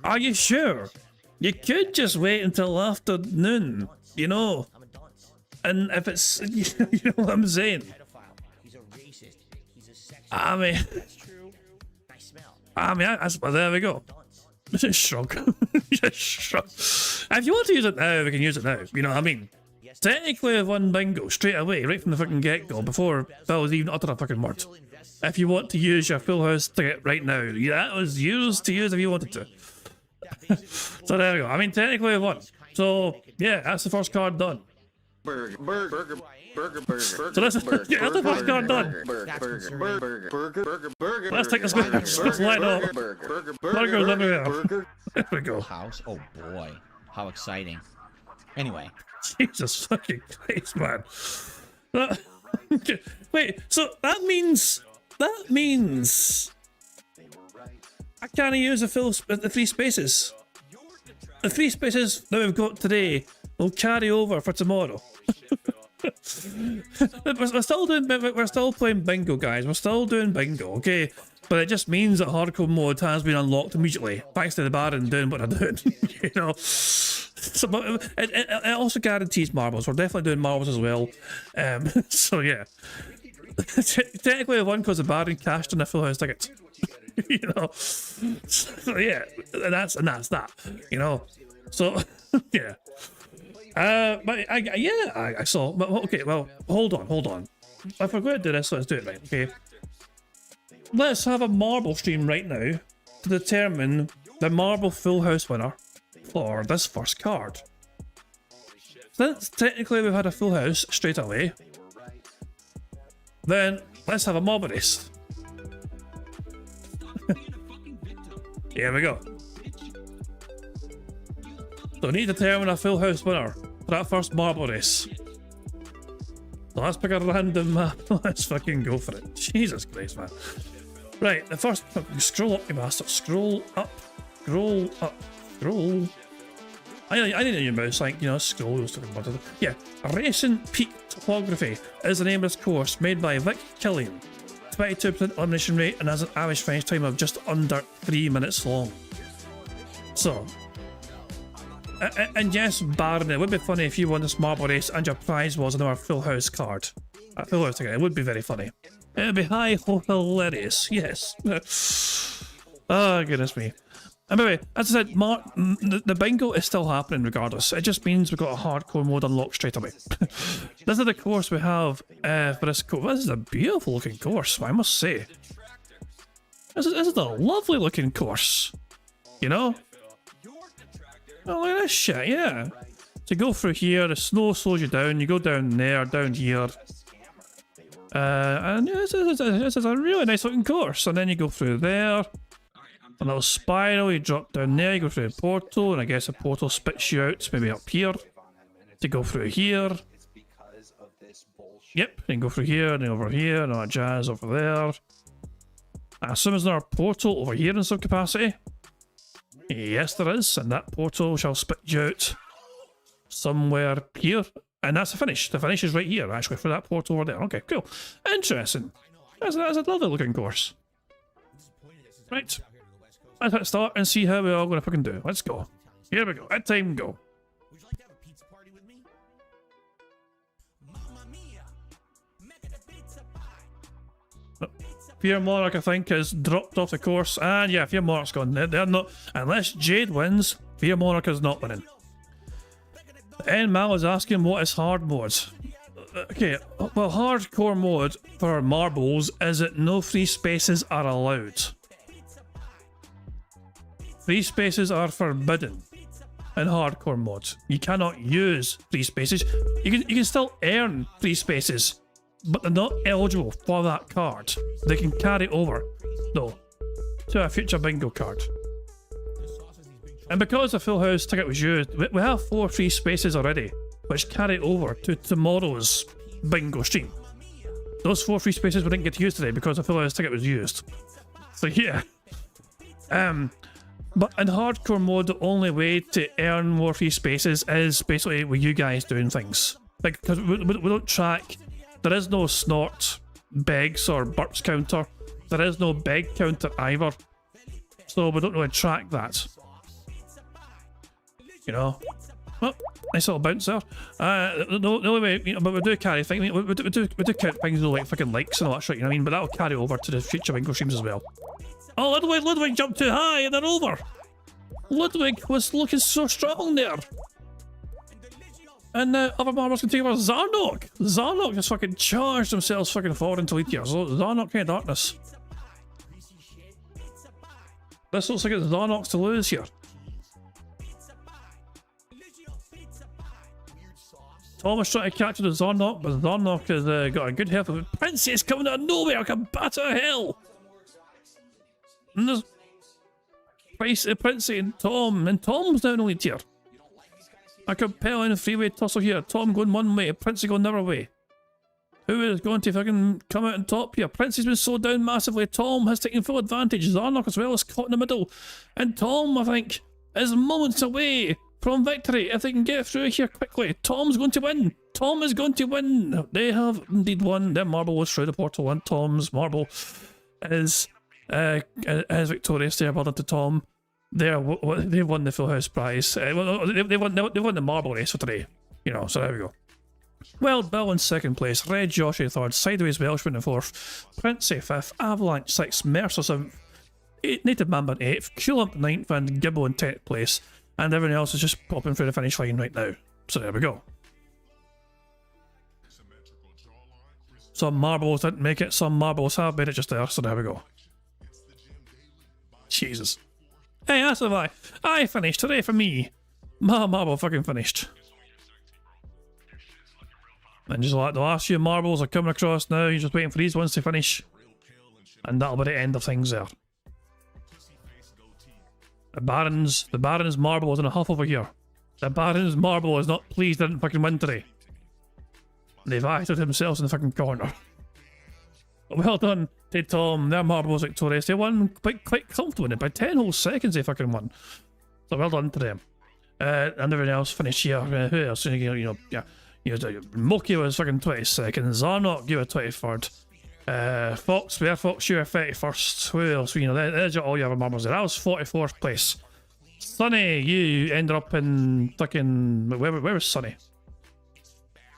are you sure? You could just wait until afternoon, you know? And if it's... You know what I'm saying? I mean, well, there we go. Just shrug. Just shrug. If you want to use it now, we can use it now. You know what I mean? Technically, I've won bingo straight away, right from the fucking get-go, before Phil's even uttered a fucking word. If you want to use your full house ticket right now, yeah, that was yours to use if you wanted to. So there we go. I mean, technically, I've won. So, yeah, that's the first card done. So that's the first card done. Let's take this. Let's light up. Burgers everywhere. There we go. House? Oh boy, how exciting. Anyway. Jesus fucking Christ, man. Wait, so that means I can't use the 3 spaces. The 3 spaces that we've got today will carry over for tomorrow. We're still playing bingo, guys. We're still doing bingo, okay? But it just means that hardcore mode has been unlocked immediately, thanks to the Baron doing what they're doing. You know, so it also guarantees marbles. We're definitely doing marbles as well. So yeah, technically I won because the Baron cashed in a full house ticket. You know, so yeah, and that's that. You know, so yeah. But I saw. But okay, well, hold on. If we're going to do this, let's do it right. Okay, let's have a marble stream right now to determine the marble full house winner for this first card. Since technically we've had a full house straight away, then let's have a mob race. Here we go. So we need to determine a full house winner for that first marble race. So let's pick a random map. Let's fucking go for it. Jesus Christ, man. Right, the first... Scroll up, you bastard. Scroll up. Scroll up. Scroll. I need a new mouse, like, you know, scroll. Yeah. Racing Peak Topography is the name of this course, made by Vic Killian. 22% elimination rate and has an average finish time of just under 3 minutes long. So... And yes, Baron, it would be funny if you won this marble race and your prize was another full house card. A full house ticket. It would be very funny. It would be hilarious. Yes. Oh, goodness me. Anyway, as I said, the bingo is still happening regardless. It just means we've got a hardcore mode unlocked straight away. This is the course we have for this course. This is a beautiful looking course, I must say. This is a lovely looking course. You know? Oh, look at this shit, yeah. So you go through here, the snow slows you down, you go down there, down here. And this is a really nice looking course. And then you go through there. A little spiral, you drop down there, you go through a portal, and I guess a portal spits you out maybe up here. To go through here. Yep, then go through here, and then over here, and all that jazz over there. I assume there's another portal over here in some capacity. Yes, there is, and that portal shall spit you out somewhere here. And that's the finish. The finish is right here, actually, for that portal over there. Okay, cool. Interesting. That's a lovely looking course. Right. Let's start and see how we're all going to fucking do. Let's go. Here we go. At time, go. Fear Monarch, I think, has dropped off the course. And yeah, Fear Monarch's gone. They're not... Unless Jade wins, Fear Monarch is not winning. N Mal is asking what is hard mode. Okay, well, hardcore mode for marbles is that no free spaces are allowed. Free spaces are forbidden in hardcore mode. You cannot use free spaces. You can still earn free spaces, but they're not eligible for that card. They can carry over, though, to a future bingo card. And because the full house ticket was used, we have 4 free spaces already, which carry over to tomorrow's bingo stream. Those 4 free spaces we didn't get to use today because the full house ticket was used. So yeah. But in hardcore mode, the only way to earn more free spaces is basically with you guys doing things. Like, because we don't track, there is no snort, begs, or burps counter. There is no beg counter either. So we don't really track that. You know? Well, nice little bounce there. The only way, you know, but we do carry things, we do count things like fucking likes and all that shit, you know what I mean? But that'll carry over to the future bingo streams as well. Oh, Ludwig jumped too high and they're over. Ludwig was looking so strong there. And other marbles can take over Zarnok. Zarnok just fucking charged themselves fucking forward into lead here. So Zarnok kind of darkness. This looks like it's Zarnok's to lose here. Thomas trying to capture the Zarnok, but Zarnok has got a good health. Princess coming out of nowhere like a bat out of hell. And there's Princey and Tom's down the lead here. A compelling freeway tussle here. Tom going one way, Princey going another way. Who is going to fucking come out on top here? Princey's been slowed down massively. Tom has taken full advantage. Zarnok as well is caught in the middle. And Tom, I think, is moments away from victory if they can get through here quickly. Tom's going to win. Tom is going to win. They have indeed won. Their marble was through the portal and Tom's marble is victorious there. Well done to Tom. They won the full house prize. They won the marble race for today. You know, so there we go. Well, Bill in 2nd place, Red Josh in 3rd, Sideways Welshman in 4th, Princey 5th, Avalanche 6th, Mercer 7th, Native Mamba in 8th, Coolump 9th, and Gibbo in 10th place. And everyone else is just popping through the finish line right now. So there we go. Some marbles didn't make it, some marbles have made it just there, so there we go. Jesus. Hey, that's a lie. I finished today for me. My marble fucking finished. And just like the last few marbles are coming across now, you're just waiting for these ones to finish. And that'll be the end of things there. The Baron's marble is in a huff over here. The Baron's marble is not pleased they didn't fucking win today. They've acted themselves in the fucking corner. Well done to Tom. Their marble was victorious. They won quite comfortably by 10 whole seconds. They fucking won. So well done to them. And everyone else finished here. Who else? Moki was fucking 22nd. Zarnok, you were 23rd. Fox, you were 31st. Who else? You know, there's all your other marbles there. That was 44th place. Sunny, you ended up in fucking... Where was Sunny?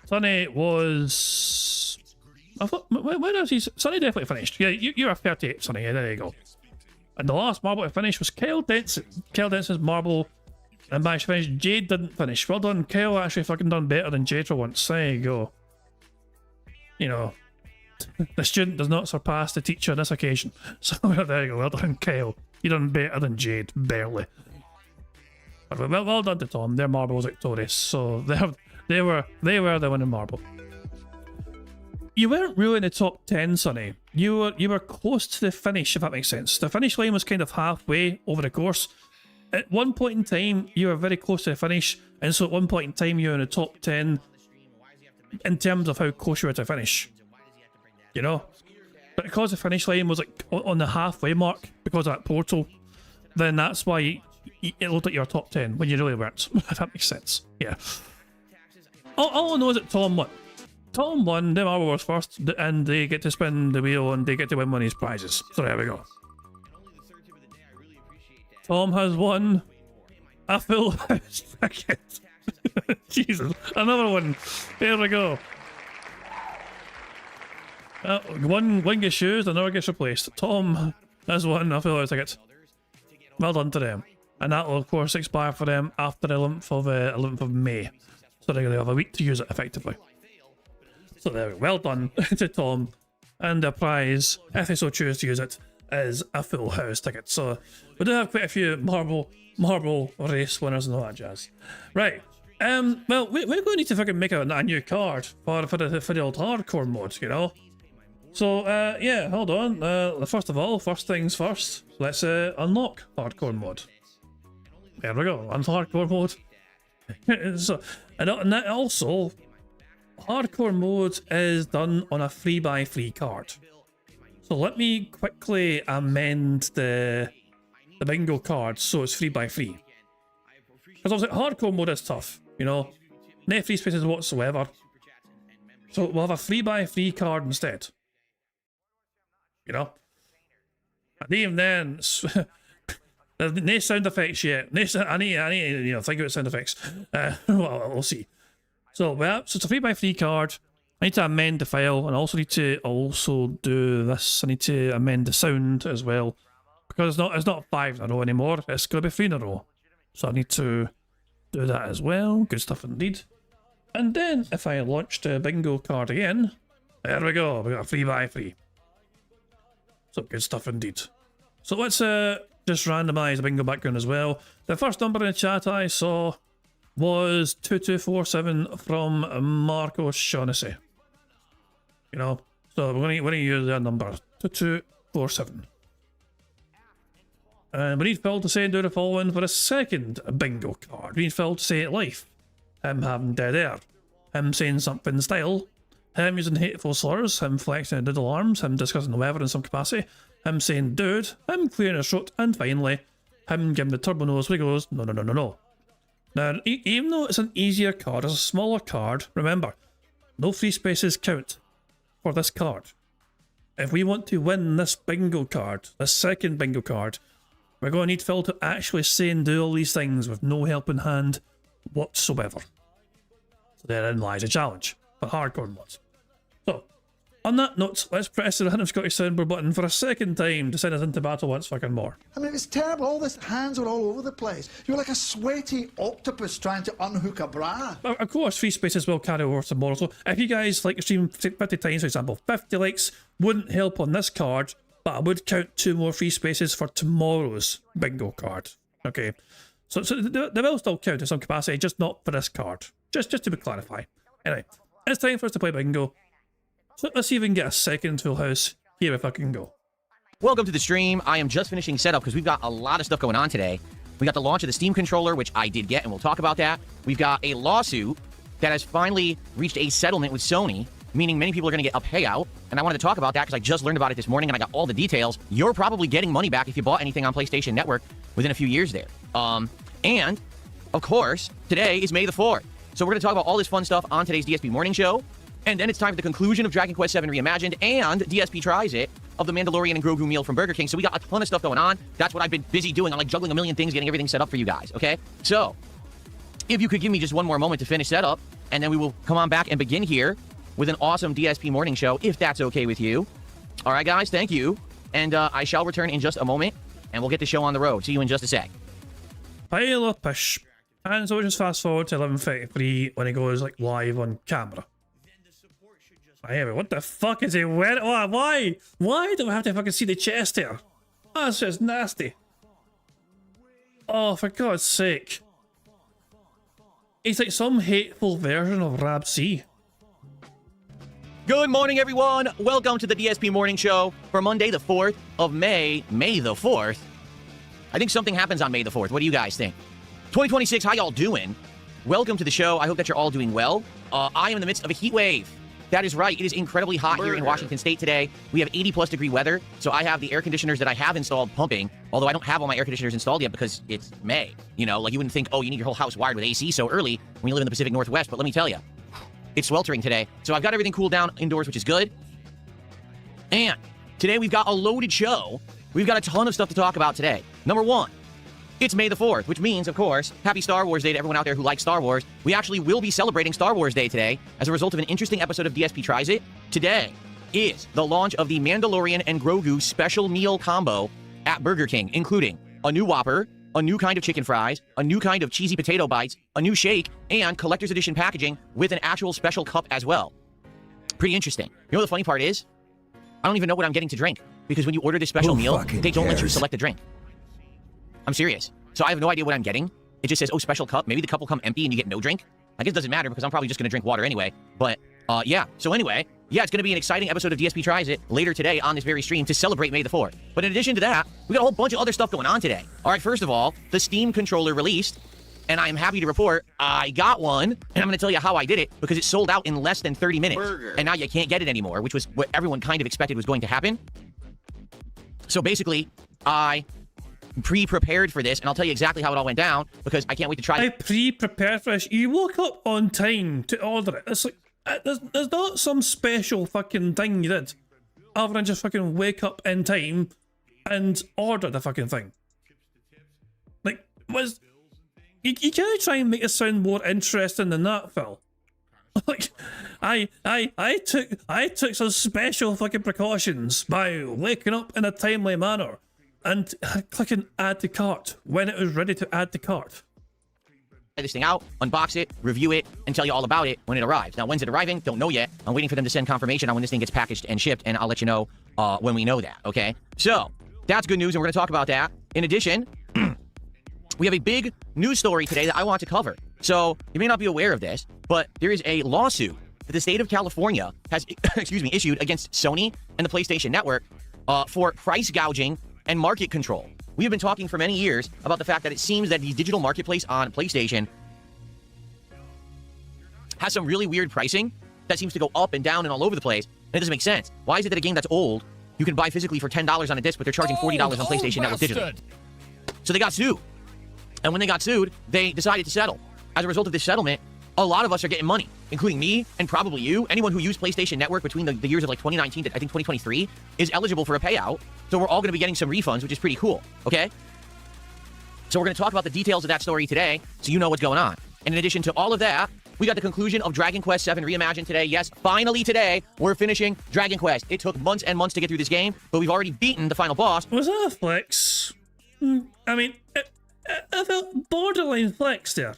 Sunny was... I thought... Where was he? Sunny definitely finished. Yeah, you were 38th, Sunny. Yeah, there you go. And the last marble to finish was Kyle Denson. Kyle Denson's marble and managed to finish. Jade didn't finish. Well done. Kyle actually fucking done better than Jade for once. There you go. You know... The student does not surpass the teacher on this occasion. So there you go, well done Kyle. You done better than Jade, barely. But well done to Tom, their marble was victorious. So they were the winning marble. You weren't really in the top 10, Sonny. You were close to the finish, if that makes sense. The finish line was kind of halfway over the course. At one point in time, you were very close to the finish, and so at one point in time you were in the top 10 in terms of how close you were to finish. You know, but because the finish line was like on the halfway mark because of that portal, then that's why it looked like your top 10 when you really weren't. If that makes sense. Yeah. All I know is that Tom won. Tom won, the marble was first, and they get to spin the wheel and they get to win one of these prizes. So there we go. Tom has won a full house ticket. Jesus, another one. There we go. One gets used, another gets replaced. Tom has won a full ticket. Well done to them. And that will, of course, expire for them after the 11th of May. So they're going to have a week to use it effectively. So there we go. Well done to Tom. And the prize, if they so choose to use it, is a full house ticket. So we do have quite a few marble race winners and all that jazz. Right. Well, we're going to need to fucking make a new card for the old hardcore mode, you know? So, yeah, hold on. First of all, first things first, let's unlock hardcore mode. There we go, unlock hardcore mode. So, and that also, hardcore mode is done on a 3x3 card. So let me quickly amend the bingo card so it's 3x3. Because obviously hardcore mode is tough, you know, no free spaces whatsoever. So we'll have a 3x3 card instead. You know? And even then, there's no sound effects yet. I need to think about sound effects. Well, we'll see. So, so it's a 3x3 card. I need to amend the file, and I also need to do this. I need to amend the sound as well. Because it's not 5 in a row anymore, it's going to be 3 in a row. So I need to do that as well. Good stuff indeed. And then, if I launch the bingo card again, there we go, we got a 3x3. So good stuff indeed. So let's just randomise the bingo background as well. The first number in the chat I saw was 2247 from Marco Shaughnessy. You know, so we're going to use that number, 2247. And we need Phil to say and do the following for a second bingo card. We need Phil to say life, him having dead air, him saying something in style, him using hateful slurs, him flexing the diddle arms, him discussing the weather in some capacity, him saying dude, him clearing his throat, and finally, him giving the turbo nose where he goes, no, no, no, no, no. Now, even though it's an easier card, it's a smaller card, remember, no free spaces count for this card. If we want to win this bingo card, this second bingo card, we're going to need Phil to actually say and do all these things with no helping hand whatsoever. So therein lies a challenge for hardcore mods. So, on that note, let's press the random Scottish soundboard button for a second time to send us into battle once fucking more. I mean, it's terrible. All this hands are all over the place. You're like a sweaty octopus trying to unhook a bra. Of course, free spaces will carry over tomorrow. So if you guys like to stream 50 times, for example, 50 likes wouldn't help on this card, but I would count 2 more free spaces for tomorrow's bingo card. Okay, so they will still count in some capacity, just not for this card. Just to be clarified. Anyway, it's time for us to play bingo. So let's see if we can get a second full house. Here if I can go. Welcome to the stream. I am just finishing setup because we've got a lot of stuff going on today. We got the launch of the Steam controller, which I did get, and we'll talk about that. We've got a lawsuit that has finally reached a settlement with Sony, meaning many people are going to get a payout. And I wanted to talk about that because I just learned about it this morning and I got all the details. You're probably getting money back if you bought anything on PlayStation Network within a few years there. And, of course, today is May the 4th. So we're going to talk about all this fun stuff on today's DSP Morning Show. And then it's time for the conclusion of Dragon Quest VII Reimagined and DSP Tries It of the Mandalorian and Grogu meal from Burger King. So we got a ton of stuff going on. That's what I've been busy doing. I'm like juggling a million things, getting everything set up for you guys, okay? So, if you could give me just one more moment to finish setup, and then we will come on back and begin here with an awesome DSP Morning Show, if that's okay with you. All right, guys, thank you. And I shall return in just a moment, and we'll get the show on the road. See you in just a sec. Pile of pish. And so we just fast forward to 11:53 when he goes like live on camera. Hey, what the fuck is he wearing? Oh, why? Why do I have to fucking see the chest here? That's just nasty. Oh, for God's sake. He's like some hateful version of Rab C. Good morning, everyone. Welcome to the DSP Morning Show for Monday, the 4th of May. May the 4th? I think something happens on May the 4th. What do you guys think? 2026, how y'all doing? Welcome to the show. I hope that you're all doing well. I am in the midst of a heat wave. That is right. It is incredibly hot here in Washington State today. We have 80+ degree weather, so I have the air conditioners that I have installed pumping, although I don't have all my air conditioners installed yet because it's May. You know, like you wouldn't think, oh, you need your whole house wired with AC so early when you live in the Pacific Northwest, but let me tell you, it's sweltering today. So I've got everything cooled down indoors, which is good. And today we've got a loaded show. We've got a ton of stuff to talk about today. Number one, it's May the 4th, which means, of course, happy Star Wars Day to everyone out there who likes Star Wars. We actually will be celebrating Star Wars Day today as a result of an interesting episode of DSP Tries It. Today, is the launch of the Mandalorian and Grogu special meal combo at Burger King, including a new Whopper, a new kind of chicken fries, a new kind of cheesy potato bites, a new shake, and collector's edition packaging with an actual special cup as well. Pretty interesting. You know what the funny part is? I don't even know what I'm getting to drink, because when you order this special meal, they don't let you select a drink. I'm serious. So I have no idea what I'm getting. It just says, oh, special cup. Maybe the cup will come empty and you get no drink. I guess it doesn't matter because I'm probably just going to drink water anyway. But yeah. So anyway, yeah, it's going to be an exciting episode of DSP Tries It later today on this very stream to celebrate May the 4th. But in addition to that, we got a whole bunch of other stuff going on today. All right, first of all, the Steam controller released. And I am happy to report I got one, and I'm going to tell you how I did it, because it sold out in less than 30 minutes. And now you can't get it anymore, which was what everyone kind of expected was going to happen. So basically, I pre-prepared for this, and I'll tell you exactly how it all went down, because I can't wait to try it. I pre-prepared for this. You woke up on time to order it. It's like, there's not some special fucking thing you did, other than just fucking wake up in time and order the fucking thing. Like, you can't try and make it sound more interesting than that, Phil. Like, I took some special fucking precautions by waking up in a timely manner and clicking add to cart when it was ready to add to cart. Try this thing out, unbox it, review it, and tell you all about it when it arrives. Now, when's it arriving? Don't know yet. I'm waiting for them to send confirmation on when this thing gets packaged and shipped, and I'll let you know when we know that, okay? So, that's good news, and we're going to talk about that. In addition, we have a big news story today that I want to cover. So, you may not be aware of this, but there is a lawsuit that the state of California has, issued against Sony and the PlayStation Network for price gouging and market control. We have been talking for many years about the fact that it seems that the digital marketplace on PlayStation has some really weird pricing that seems to go up and down and all over the place, and it doesn't make sense. Why is it that a game that's old you can buy physically for $10 on a disc, but they're charging $40 on PlayStation Network digitally? So they got sued. And when they got sued, they decided to settle. As a result of this settlement, a lot of us are getting money, including me and probably you. Anyone who used PlayStation Network between the years of like 2019 to I think 2023 is eligible for a payout. So we're all going to be getting some refunds, which is pretty cool, okay? So we're going to talk about the details of that story today so you know what's going on. And in addition to all of that, we got the conclusion of Dragon Quest VII Reimagined today. Yes, finally today, we're finishing Dragon Quest. It took months and months to get through this game, but we've already beaten the final boss. Was that a flex? I mean, I felt borderline flex there.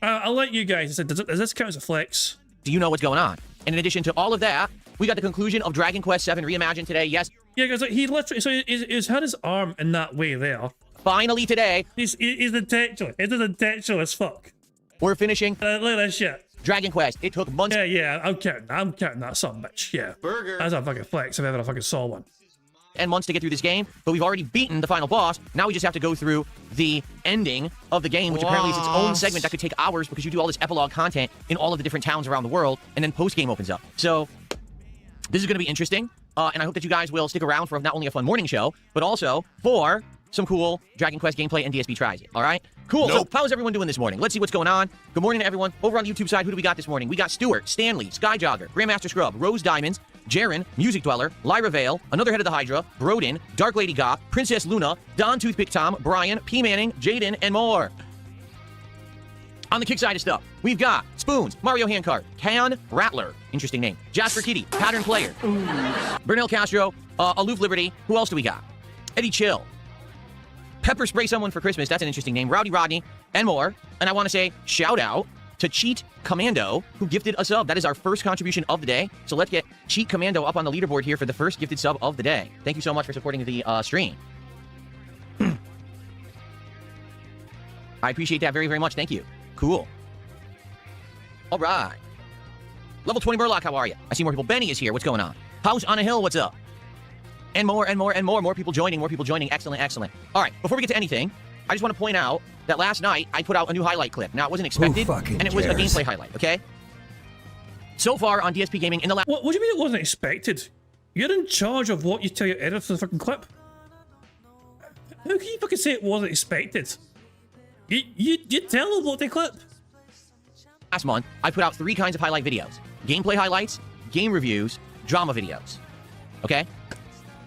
I'll let you guys decide. Does this count as a flex? Do you know what's going on? And in addition to all of that, we got the conclusion of Dragon Quest VII Reimagined today. Yes. Yeah, because he literally, so he's had his arm in that way there. Finally today. He's intentional. It is intentional as fuck. We're finishing. Look at that shit. Dragon Quest. It took months. Yeah, I'm counting that son of a bitch. Yeah. Burger. That's a fucking flex if ever I fucking saw one. And months to get through this game, but we've already beaten the final boss. Now we just have to go through the ending of the game, which apparently is its own segment that could take hours because you do all this epilogue content in all of the different towns around the world, and then post-game opens up. So this is going to be interesting, and I hope that you guys will stick around for not only a fun morning show, but also for some cool Dragon Quest gameplay and DSP Tries It, all right? Cool. Nope. So how's everyone doing this morning? Let's see what's going on. Good morning to everyone. Over on the YouTube side, who do we got this morning? We got Stuart, Stanley, Skyjogger, Grandmaster Scrub, Rose Diamonds, Jaren, Music Dweller, Lyra Vale, Another Head of the Hydra, Broden, Dark Lady Goth, Princess Luna, Don Toothpick Tom, Brian, P. Manning, Jaden, and more. On the kick side of stuff, we've got Spoons, Mario Handcart, Can Rattler, interesting name, Jasper Kitty, Pattern Player, Bernal Castro, Aloof Liberty, who else do we got? Eddie Chill, Pepper Spray Someone for Christmas, that's an interesting name, Rowdy Rodney, and more. And I want to say shout out to Cheat Commando, who gifted a sub. That is our first contribution of the day. So let's get Cheat Commando up on the leaderboard here for the first gifted sub of the day. Thank you so much for supporting the stream. I appreciate that very, very much. Thank you. Cool. All right. Level 20 Murloc, how are you? I see more people. Benny is here. What's going on? House on a Hill, what's up? And more and more and more. More people joining. More people joining. Excellent, excellent. All right. Before we get to anything, I just want to point out that last night I put out a new highlight clip. Now, it wasn't expected, and it was a gameplay highlight, okay? So far on DSP Gaming in the last... What do you mean it wasn't expected? You're in charge of what you tell your editor for the fucking clip. How can you fucking say it wasn't expected? You tell them what they clip. Last month, I put out 3 kinds of highlight videos. Gameplay highlights, game reviews, drama videos. Okay?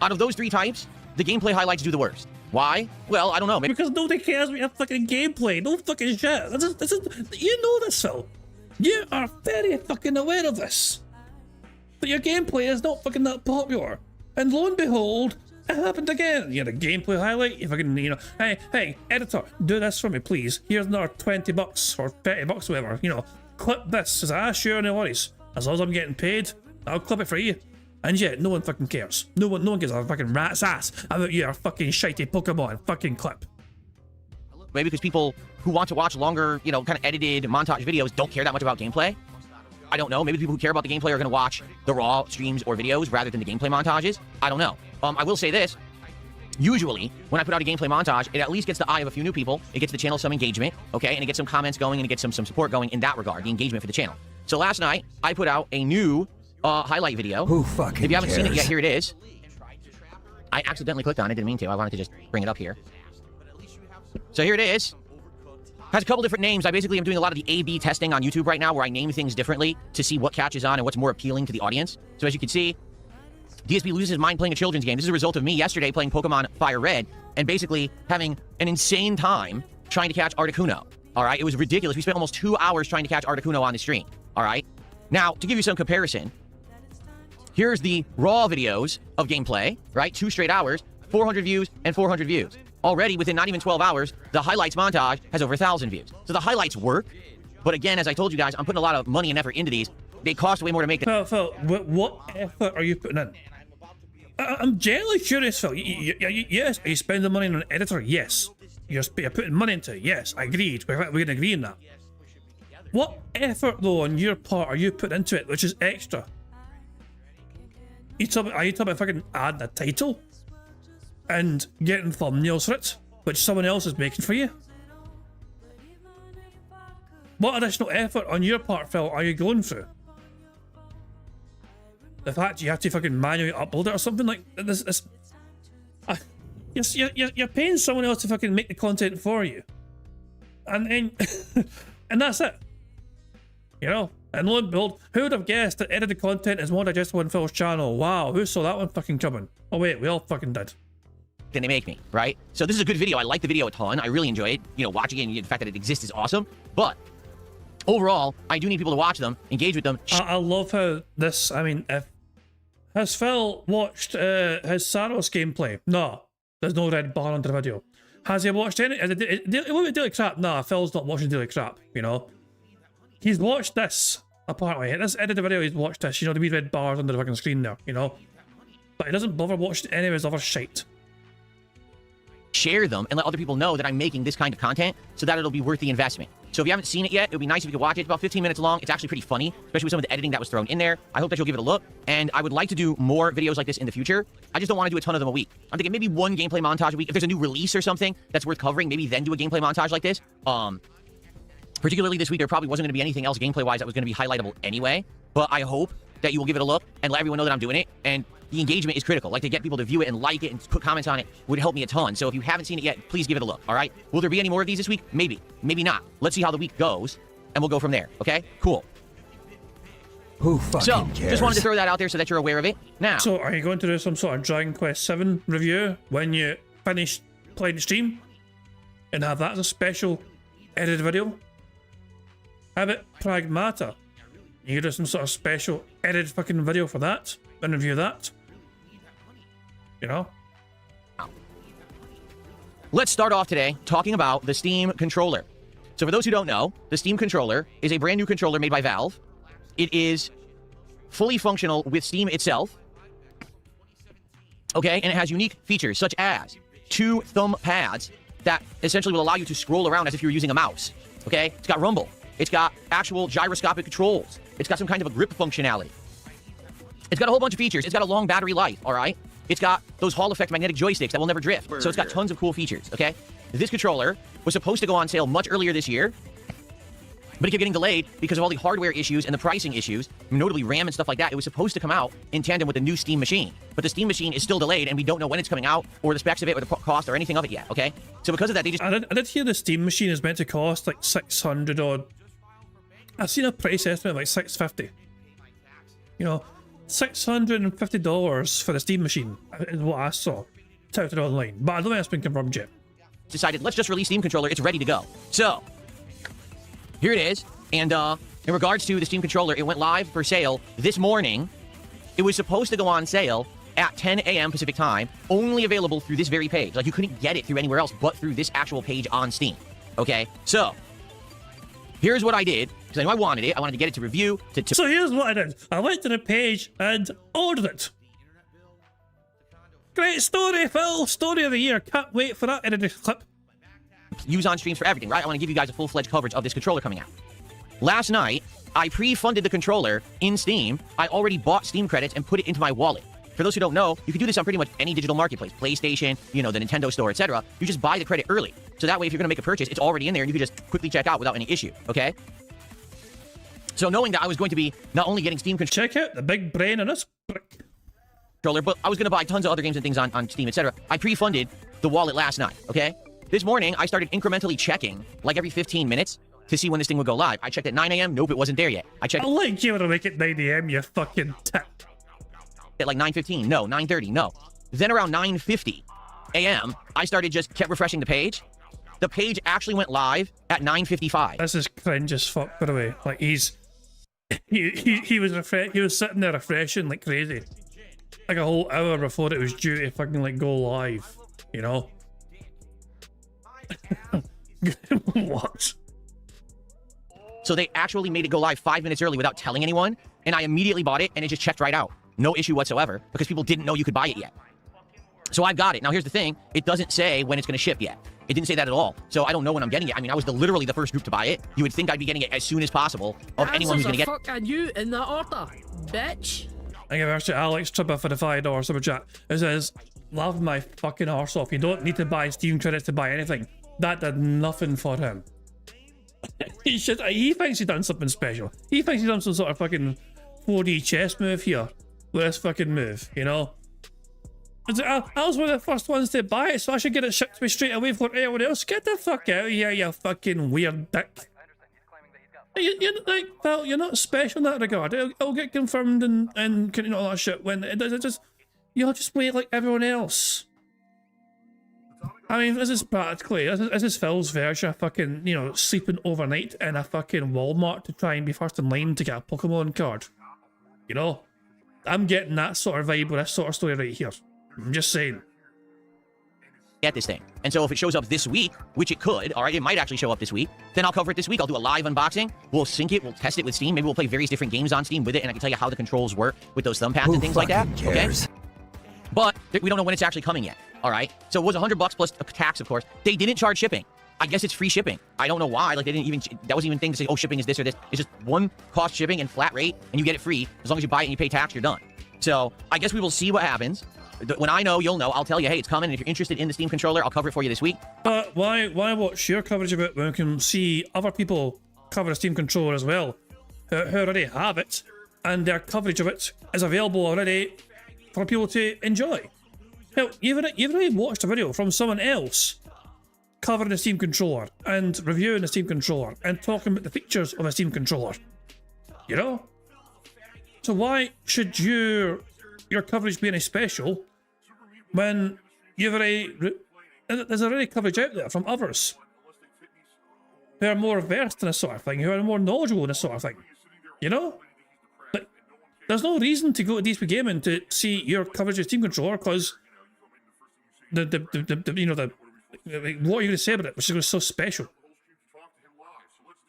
Out of those 3 types, the gameplay highlights do the worst. Why? Well, I don't know. Maybe because nobody cares about your fucking gameplay. No fucking shit. This is, you know this, Phil. You are very fucking aware of this. But your gameplay is not fucking that popular. And lo and behold, it happened again. You had a gameplay highlight, you fucking, you know, hey, editor, do this for me, please. Here's another 20 bucks or 30 bucks, whatever, you know, clip this. Is ah, sure, no worries. As long as I'm getting paid, I'll clip it for you. And yet, no one fucking cares. No one gives a fucking rat's ass about your fucking shitey Pokemon fucking clip. Maybe because people who want to watch longer, you know, kind of edited montage videos don't care that much about gameplay. I don't know. Maybe the people who care about the gameplay are going to watch the raw streams or videos rather than the gameplay montages. I don't know. I will say this. Usually, when I put out a gameplay montage, it at least gets the eye of a few new people. It gets the channel some engagement, okay? And it gets some comments going and it gets some support going in that regard, the engagement for the channel. So last night, I put out a new highlight video. Who fucking If you haven't cares? seen it yet, here it is. I accidentally clicked on it. Didn't mean to. I wanted to just bring it up here. So here it is. Has a couple different names. I basically am doing a lot of the A/B testing on YouTube right now where I name things differently to see what catches on and what's more appealing to the audience. So as you can see, DSP loses his mind playing a children's game. This is a result of me yesterday playing Pokemon Fire Red and basically having an insane time trying to catch Articuno. All right? It was ridiculous. We spent almost 2 hours trying to catch Articuno on the stream. All right? Now, to give you some comparison, here's the raw videos of gameplay, right? 2 straight hours, 400 views and 400 views. Already, within not even 12 hours, the highlights montage has over 1,000 views. So the highlights work. But again, as I told you guys, I'm putting a lot of money and effort into these. They cost way more to make than... Phil, what effort are you putting in? I'm genuinely curious, Phil. Yes, are you spending money on an editor? Yes. You're putting money into it? Yes, I agreed. We're going to agree on that. What effort, though, on your part are you putting into it, which is extra? Are you talking about fucking adding a title? And getting thumbnails for it, which someone else is making for you? What additional effort on your part, Phil, are you going through? The fact you have to fucking manually upload it or something like this. You're paying someone else to fucking make the content for you, and then and that's it. You know. And lo and behold, who would have guessed that edited content is more digestible on Phil's channel? Wow, who saw that one fucking coming? Oh wait, we all fucking did. Than they make me, right? So this is a good video. I like the video a ton. I really enjoy it. You know, watching it and the fact that it exists is awesome. But overall, I do need people to watch them, engage with them. I love how this, I mean, has Phil watched his Saros gameplay? No, there's no red bar under the video. Has he watched any? Daily Crap? Nah, Phil's not watching Daily Crap, you know. He's watched this, apparently. This edited video, he's watched this, you know, the wee red bars under the fucking screen there, you know. But he doesn't bother watching any of his other shite. Share them and let other people know that I'm making this kind of content so that it'll be worth the investment. So if you haven't seen it yet, it would be nice if you could watch it. It's about 15 minutes long. It's actually pretty funny, especially with some of the editing that was thrown in there. I hope that you'll give it a look. And I would like to do more videos like this in the future. I just don't want to do a ton of them a week. I'm thinking maybe one gameplay montage a week. If there's a new release or something that's worth covering, maybe then do a gameplay montage like this. Particularly this week, there probably wasn't going to be anything else gameplay-wise that was going to be highlightable anyway. But I hope that you will give it a look and let everyone know that I'm doing it. And the engagement is critical. Like, to get people to view it and like it and put comments on it would help me a ton. So if you haven't seen it yet, please give it a look, all right? Will there be any more of these this week? Maybe. Maybe not. Let's see how the week goes, and we'll go from there, okay? Cool. Who fucking cares? Just wanted to throw that out there so that you're aware of it. Now, So, are you going to do some sort of Dragon Quest 7 review when you finish playing the stream? And have that as a special edited video? Have it Pragmata. You could do some sort of special edited fucking video for that and review that. You know? let's start off today talking about the Steam controller. So for those who don't know, the Steam controller is a brand new controller made by Valve. It is fully functional with Steam itself. Okay, and it has unique features such as 2 thumb pads that essentially will allow you to scroll around as if you were using a mouse. Okay, it's got rumble. It's got actual gyroscopic controls. It's got some kind of a grip functionality. It's got a whole bunch of features. It's got a long battery life, all right? It's got those Hall effect magnetic joysticks that will never drift. So it's got tons of cool features, okay? This controller was supposed to go on sale much earlier this year, but it kept getting delayed because of all the hardware issues and the pricing issues, notably RAM and stuff like that. It was supposed to come out in tandem with the new Steam machine, but the Steam machine is still delayed, and we don't know when it's coming out, or the specs of it, or the cost, or anything of it yet, okay? So because of that, they just... I did hear the Steam machine is meant to cost like 600 odd. I've seen a price estimate of like 650. You know, $650 for the Steam machine is what I saw touted online, but I don't think that's been confirmed yet. Decided, let's just release Steam controller. It's ready to go. So here it is. And in regards to the Steam controller, it went live for sale this morning. It was supposed to go on sale at 10 a.m. Pacific time, only available through this very page. Like, you couldn't get it through anywhere else but through this actual page on Steam. Okay? So, here's what I did, because I knew I wanted it. I wanted to get it to review. So here's what I did. I went to the page and ordered it. Great story, Phil. Story of the year. Can't wait for that edited clip. Use on streams for everything, right? I want to give you guys a full-fledged coverage of this controller coming out. Last night, I pre-funded the controller in Steam. I already bought Steam credits and put it into my wallet. For those who don't know, you can do this on pretty much any digital marketplace, PlayStation, you know, the Nintendo store, etc. You just buy the credit early. So that way, if you're going to make a purchase, it's already in there and you can just quickly check out without any issue, okay? So knowing that I was going to be not only getting Steam Check out the big brain in this controller, but I was going to buy tons of other games and things on Steam, etc. I pre-funded the wallet last night, okay? This morning, I started incrementally checking, like every 15 minutes, to see when this thing would go live. I checked at 9 a.m. Nope, it wasn't there yet. I checked... I'll let you make it 9 a.m., you fucking tit. At like 9:15, no. 9:30, no. Then around 9:50 a.m., I kept refreshing the page. The page actually went live at 9:55. This is cringe as fuck, by the way. Like, he was sitting there refreshing like crazy. Like a whole hour before it was due to fucking like go live, you know? What? So they actually made it go live 5 minutes early without telling anyone, and I immediately bought it, and it just checked right out. No issue whatsoever, because people didn't know you could buy it yet. So I've got it. Now here's the thing, it doesn't say when it's going to ship yet. It didn't say that at all. So I don't know when I'm getting it. I mean, I was literally the first group to buy it. You would think I'd be getting it as soon as possible of anyone who's going to get it. Fuck you in that order, bitch. I give actually Alex Tribba for the $5 super chat. It says, laugh my fucking arse off. You don't need to buy Steam credits to buy anything. That did nothing for him. He thinks he's done something special. He thinks he's done some sort of fucking 4D chess move here with this fucking move, you know? I was one of the first ones to buy it, so I should get it shipped to me straight away for everyone else. Get the fuck out of here, you fucking weird dick. You're not special in that regard. It'll get confirmed and you know all that shit when it just you'll just wait like everyone else. I mean, this is practically this is Phil's version of fucking, you know, sleeping overnight in a fucking Walmart to try and be first in line to get a Pokemon card. You know, I'm getting that sort of vibe with this sort of story right here. I'm just saying. Get this thing. And so if it shows up this week, which it could, all right, it might actually show up this week, then I'll cover it this week. I'll do a live unboxing. We'll sync it. We'll test it with Steam. Maybe we'll play various different games on Steam with it, and I can tell you how the controls work with those thumb pads and things like that. Cares? Okay? But we don't know when it's actually coming yet. All right. So it was $100 plus tax, of course. They didn't charge shipping. I guess it's free shipping. I don't know why. Like, they didn't even, that wasn't even a thing to say, oh, shipping is this or this. It's just one cost shipping and flat rate, and you get it free. As long as you buy it and you pay tax, you're done. So I guess we will see what happens. When I know, you'll know. I'll tell you, hey, it's coming. And if you're interested in the Steam controller, I'll cover it for you this week. But why watch your coverage of it when we can see other people cover a Steam controller as well, who already have it, and their coverage of it is available already for people to enjoy. Hell, you've already watched a video from someone else covering a Steam controller and reviewing a Steam controller and talking about the features of a Steam controller. You know? So why should your coverage be any special when there's already coverage out there from others who are more versed in this sort of thing, who are more knowledgeable in this sort of thing? You know? But there's no reason to go to DSP Gaming to see your coverage of Steam controller, because what are you going to say about it, which is so special?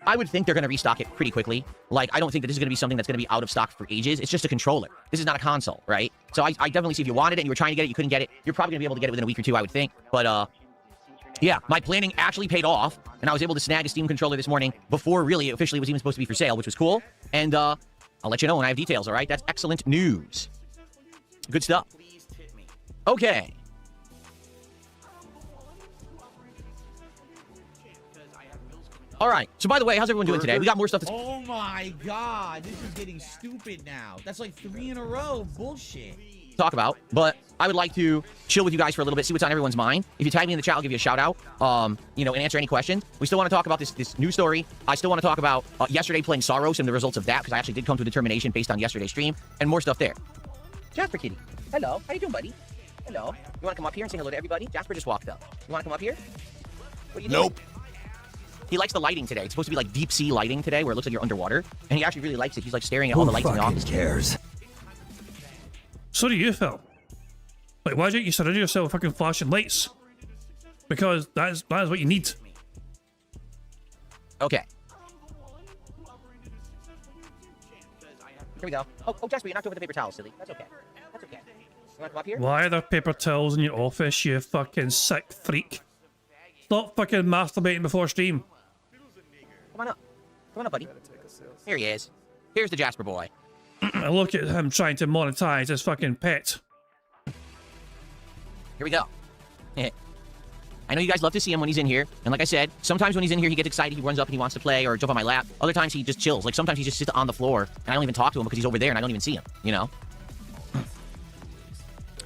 I would think they're going to restock it pretty quickly. Like, I don't think that this is going to be something that's going to be out of stock for ages. It's just a controller. This is not a console, right? So I definitely see if you wanted it and you were trying to get it, you couldn't get it, you're probably going to be able to get it within a week or two, I would think. But, yeah, my planning actually paid off, and I was able to snag a Steam controller this morning before really officially it was even supposed to be for sale, which was cool. And, I'll let you know when I have details, all right? That's excellent news. Good stuff. Okay. All right. So, by the way, how's everyone doing today? We got more stuff. Oh my God, this is getting stupid now. That's like 3 in a row. Bullshit. Talk about, but I would like to chill with you guys for a little bit, see what's on everyone's mind. If you tag me in the chat, I'll give you a shout out. You know, and answer any questions. We still want to talk about this news story. I still want to talk about yesterday playing Soros and the results of that, because I actually did come to a determination based on yesterday's stream, and more stuff there. Jasper Kitty, hello. How you doing, buddy? Hello. You want to come up here and say hello to everybody? Jasper just walked up. You want to come up here? What are you doing? Nope. He likes the lighting today. It's supposed to be like deep sea lighting today, where it looks like you're underwater, and he actually really likes it. He's like staring at all the lights in the office. Who cares? So do you, Phil. Like, why don't you surround yourself with fucking flashing lights? Because that is what you need. Okay. Here we go. Oh, Jasper, you're knocked over the paper towel, silly. That's okay. That's okay. You want to come up here? Why are there paper towels in your office, you fucking sick freak? Stop fucking masturbating before stream. Come on up. Come on up, buddy. Here he is. Here's the Jasper boy. I look at him trying to monetize his fucking pet. Here we go. I know you guys love to see him when he's in here, and like I said, sometimes when he's in here, he gets excited, he runs up and he wants to play or jump on my lap. Other times he just chills. Like sometimes he just sits on the floor, and I don't even talk to him because he's over there and I don't even see him, you know?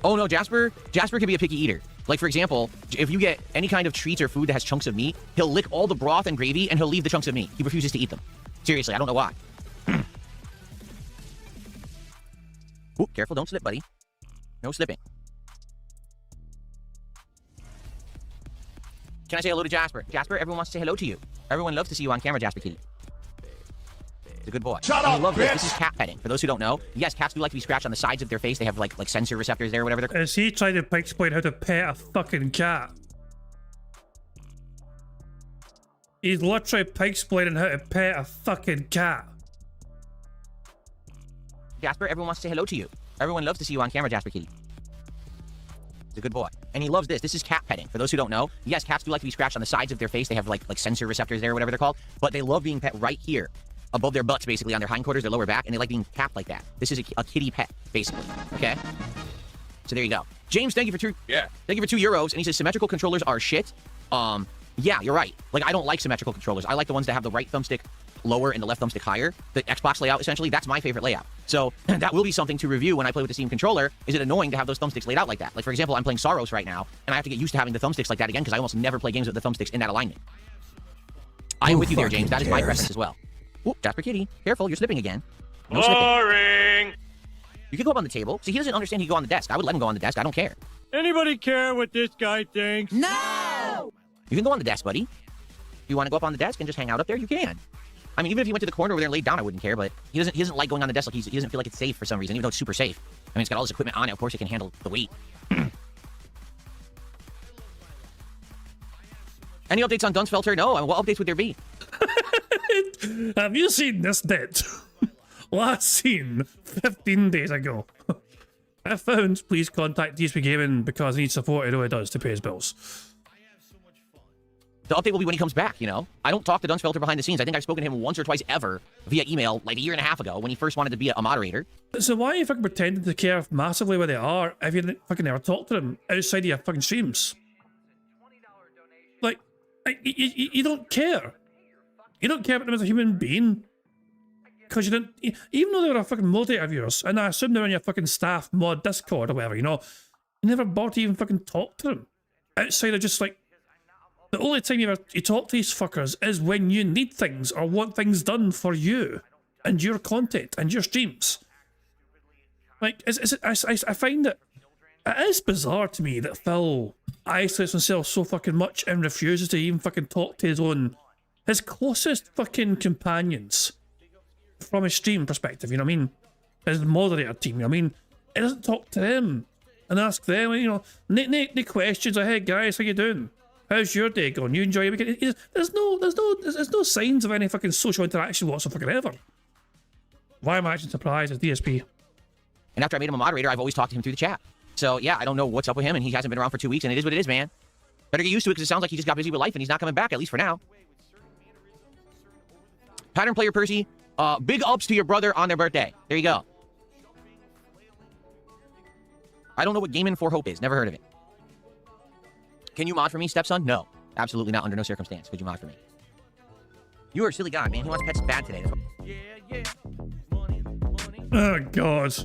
Oh no, Jasper can be a picky eater. Like for example, if you get any kind of treats or food that has chunks of meat, he'll lick all the broth and gravy and he'll leave the chunks of meat. He refuses to eat them. Seriously, I don't know why. Ooh, careful, don't slip, buddy. No slipping. Can I say hello to Jasper? Jasper, everyone wants to say hello to you. Everyone loves to see you on camera, Jasper Kitty. He's a good boy. Shut and up, I love bitch! This is cat petting. For those who don't know, yes, cats do like to be scratched on the sides of their face. They have like sensor receptors there, whatever they're called. Is he trying to explain how to pet a fucking cat? He's literally explaining how to pet a fucking cat. Jasper, everyone wants to say hello to you. Everyone loves to see you on camera, Jasper Kitty. He's a good boy. And he loves this. This is cat petting. For those who don't know, yes, cats do like to be scratched on the sides of their face. They have like sensor receptors there, whatever they're called. But they love being pet right here, above their butts, basically, on their hindquarters, their lower back, and they like being tapped like that. This is a kitty pet, basically. Okay? So there you go. James, thank you for thank you for €2. And he says symmetrical controllers are shit. Yeah, you're right. Like, I don't like symmetrical controllers. I like the ones that have the right thumbstick lower and the left thumbstick higher. The Xbox layout, essentially, that's my favorite layout. So that will be something to review when I play with the Steam controller. Is it annoying to have those thumbsticks laid out like that? Like, for example, I'm playing Saros right now, and I have to get used to having the thumbsticks like that again because I almost never play games with the thumbsticks in that alignment. I am with you there, James. That is my preference as well. Ooh, Jasper Kitty. Careful, you're slipping again. No slipping. You can go up on the table. See, he doesn't understand he can go on the desk. I would let him go on the desk. I don't care. Anybody care what this guy thinks? No! You can go on the desk, buddy. If you want to go up on the desk and just hang out up there, you can. I mean, even if he went to the corner over there and laid down, I wouldn't care, but he doesn't like going on the desk. Like he doesn't feel like it's safe for some reason, even though it's super safe. I mean, it's got all this equipment on it. Of course, it can handle the weight. Any updates on Dunsfelter? No. I mean, what updates would there be? Have you seen this debt? Last seen 15 days ago. If found, please contact DSP Gaming because he needs support. I know he does to pay his bills. The update will be when he comes back, you know? I don't talk to Dunsfelter behind the scenes. I think I've spoken to him once or twice ever via email like a year and a half ago when he first wanted to be a moderator. So why are you fucking pretending to care massively where they are if you fucking never talk to them outside of your fucking streams? Like, you don't care. You don't care about them as a human being. Because you didn't, even though they were a fucking moderator of yours, and I assume they're on your fucking staff mod Discord or whatever, you know, you never bothered to even fucking talk to them. Outside of just like, the only time you talk to these fuckers is when you need things or want things done for you and your content and your streams. Like, I find that it is bizarre to me that Phil isolates himself so fucking much and refuses to even fucking talk to his closest fucking companions from a stream perspective, you know what I mean? His moderator team, you know what I mean? He doesn't talk to them and ask them, you know, the questions like, hey guys, how you doing? How's your day going? You enjoy your weekend? There's no signs of any fucking social interaction whatsoever. Why am I actually surprised as DSP? And after I made him a moderator, I've always talked to him through the chat. So yeah, I don't know what's up with him, and he hasn't been around for 2 weeks, and it is what it is, man. Better get used to it because it sounds like he just got busy with life and he's not coming back, at least for now. Pattern player Percy, big ups to your brother on their birthday. There you go. I don't know what Gaming for Hope is. Never heard of it. Can you mod for me, stepson? No. Absolutely not. Under no circumstance could you mod for me. You are a silly guy, man. He wants pets bad today. Oh, God.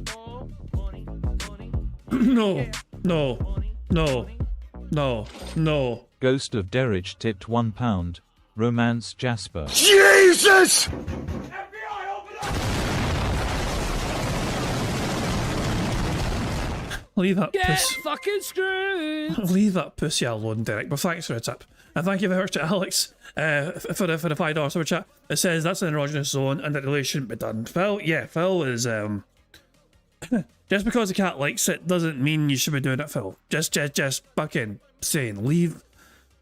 No. Ghost of Derridge tipped £1. Romance Jasper. Jesus! Leave that fucking screwed. Leave that pussy alone, Derek. But thanks for the tip. And thank you very much to Alex for the $5 super chat. It says that's an erogenous zone and that really shouldn't be done. Phil is Just because the cat likes it doesn't mean you should be doing it, Phil. Just fucking saying, leave.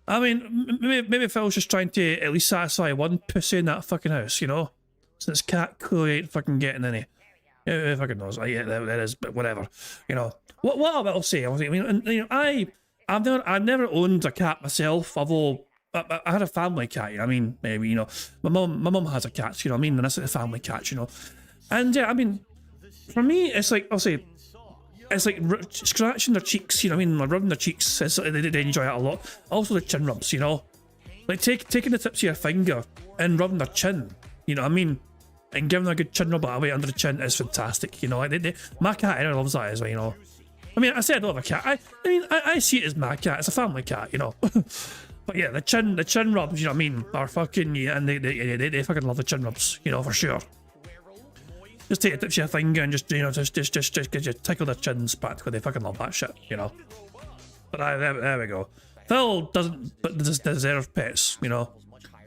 I mean, maybe Phil's just trying to at least satisfy one pussy in that fucking house, you know? Since cat clearly ain't fucking getting any. Who fucking knows? Yeah, that is, but whatever. You know. What I'll say, I mean, you know, I've never owned a cat myself, although I had a family cat, you know. I mean, maybe, you know, my mum has a cat, you know what I mean? And that's a family cat, you know. And yeah, I mean, for me, it's like, I'll say, it's like scratching their cheeks, you know what I mean? Like rubbing their cheeks, they enjoy that a lot. Also the chin rubs, you know? Like taking the tips of your finger and rubbing their chin, you know what I mean? And giving them a good chin rub away under the chin is fantastic, you know? My cat anyway loves that as well, you know? I mean, I say I don't have a cat. I mean, I see it as my cat. It's a family cat, you know? But yeah, the chin rubs, you know what I mean, are fucking, yeah, and they fucking love the chin rubs, you know, for sure. Just take the tips of your finger and just, you know, just tickle their chins practically. They fucking love that shit, you know. But there we go. Phil doesn't deserve pets, you know.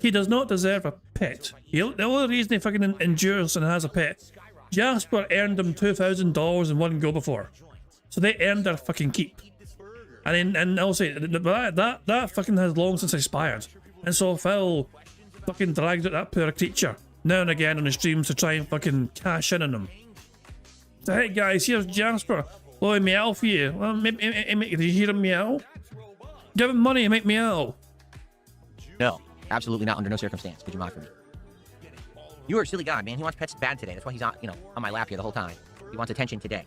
He does not deserve a pet. The only reason he fucking endures and has a pet, Jasper earned him $2,000 in one go before. So they earned their fucking keep. And I'll say, that fucking has long since expired. And so Phil fucking dragged out that poor creature now and again on the streams to try and fucking cash in on them. So hey guys, here's Jasper. Oh, he meow for you. Well, did you hear him meow? Give him money and make meow. No, absolutely not. Under no circumstance could you mod for me. You are a silly guy, man. He wants pets bad today. That's why he's on, you know, on my lap here the whole time. He wants attention today.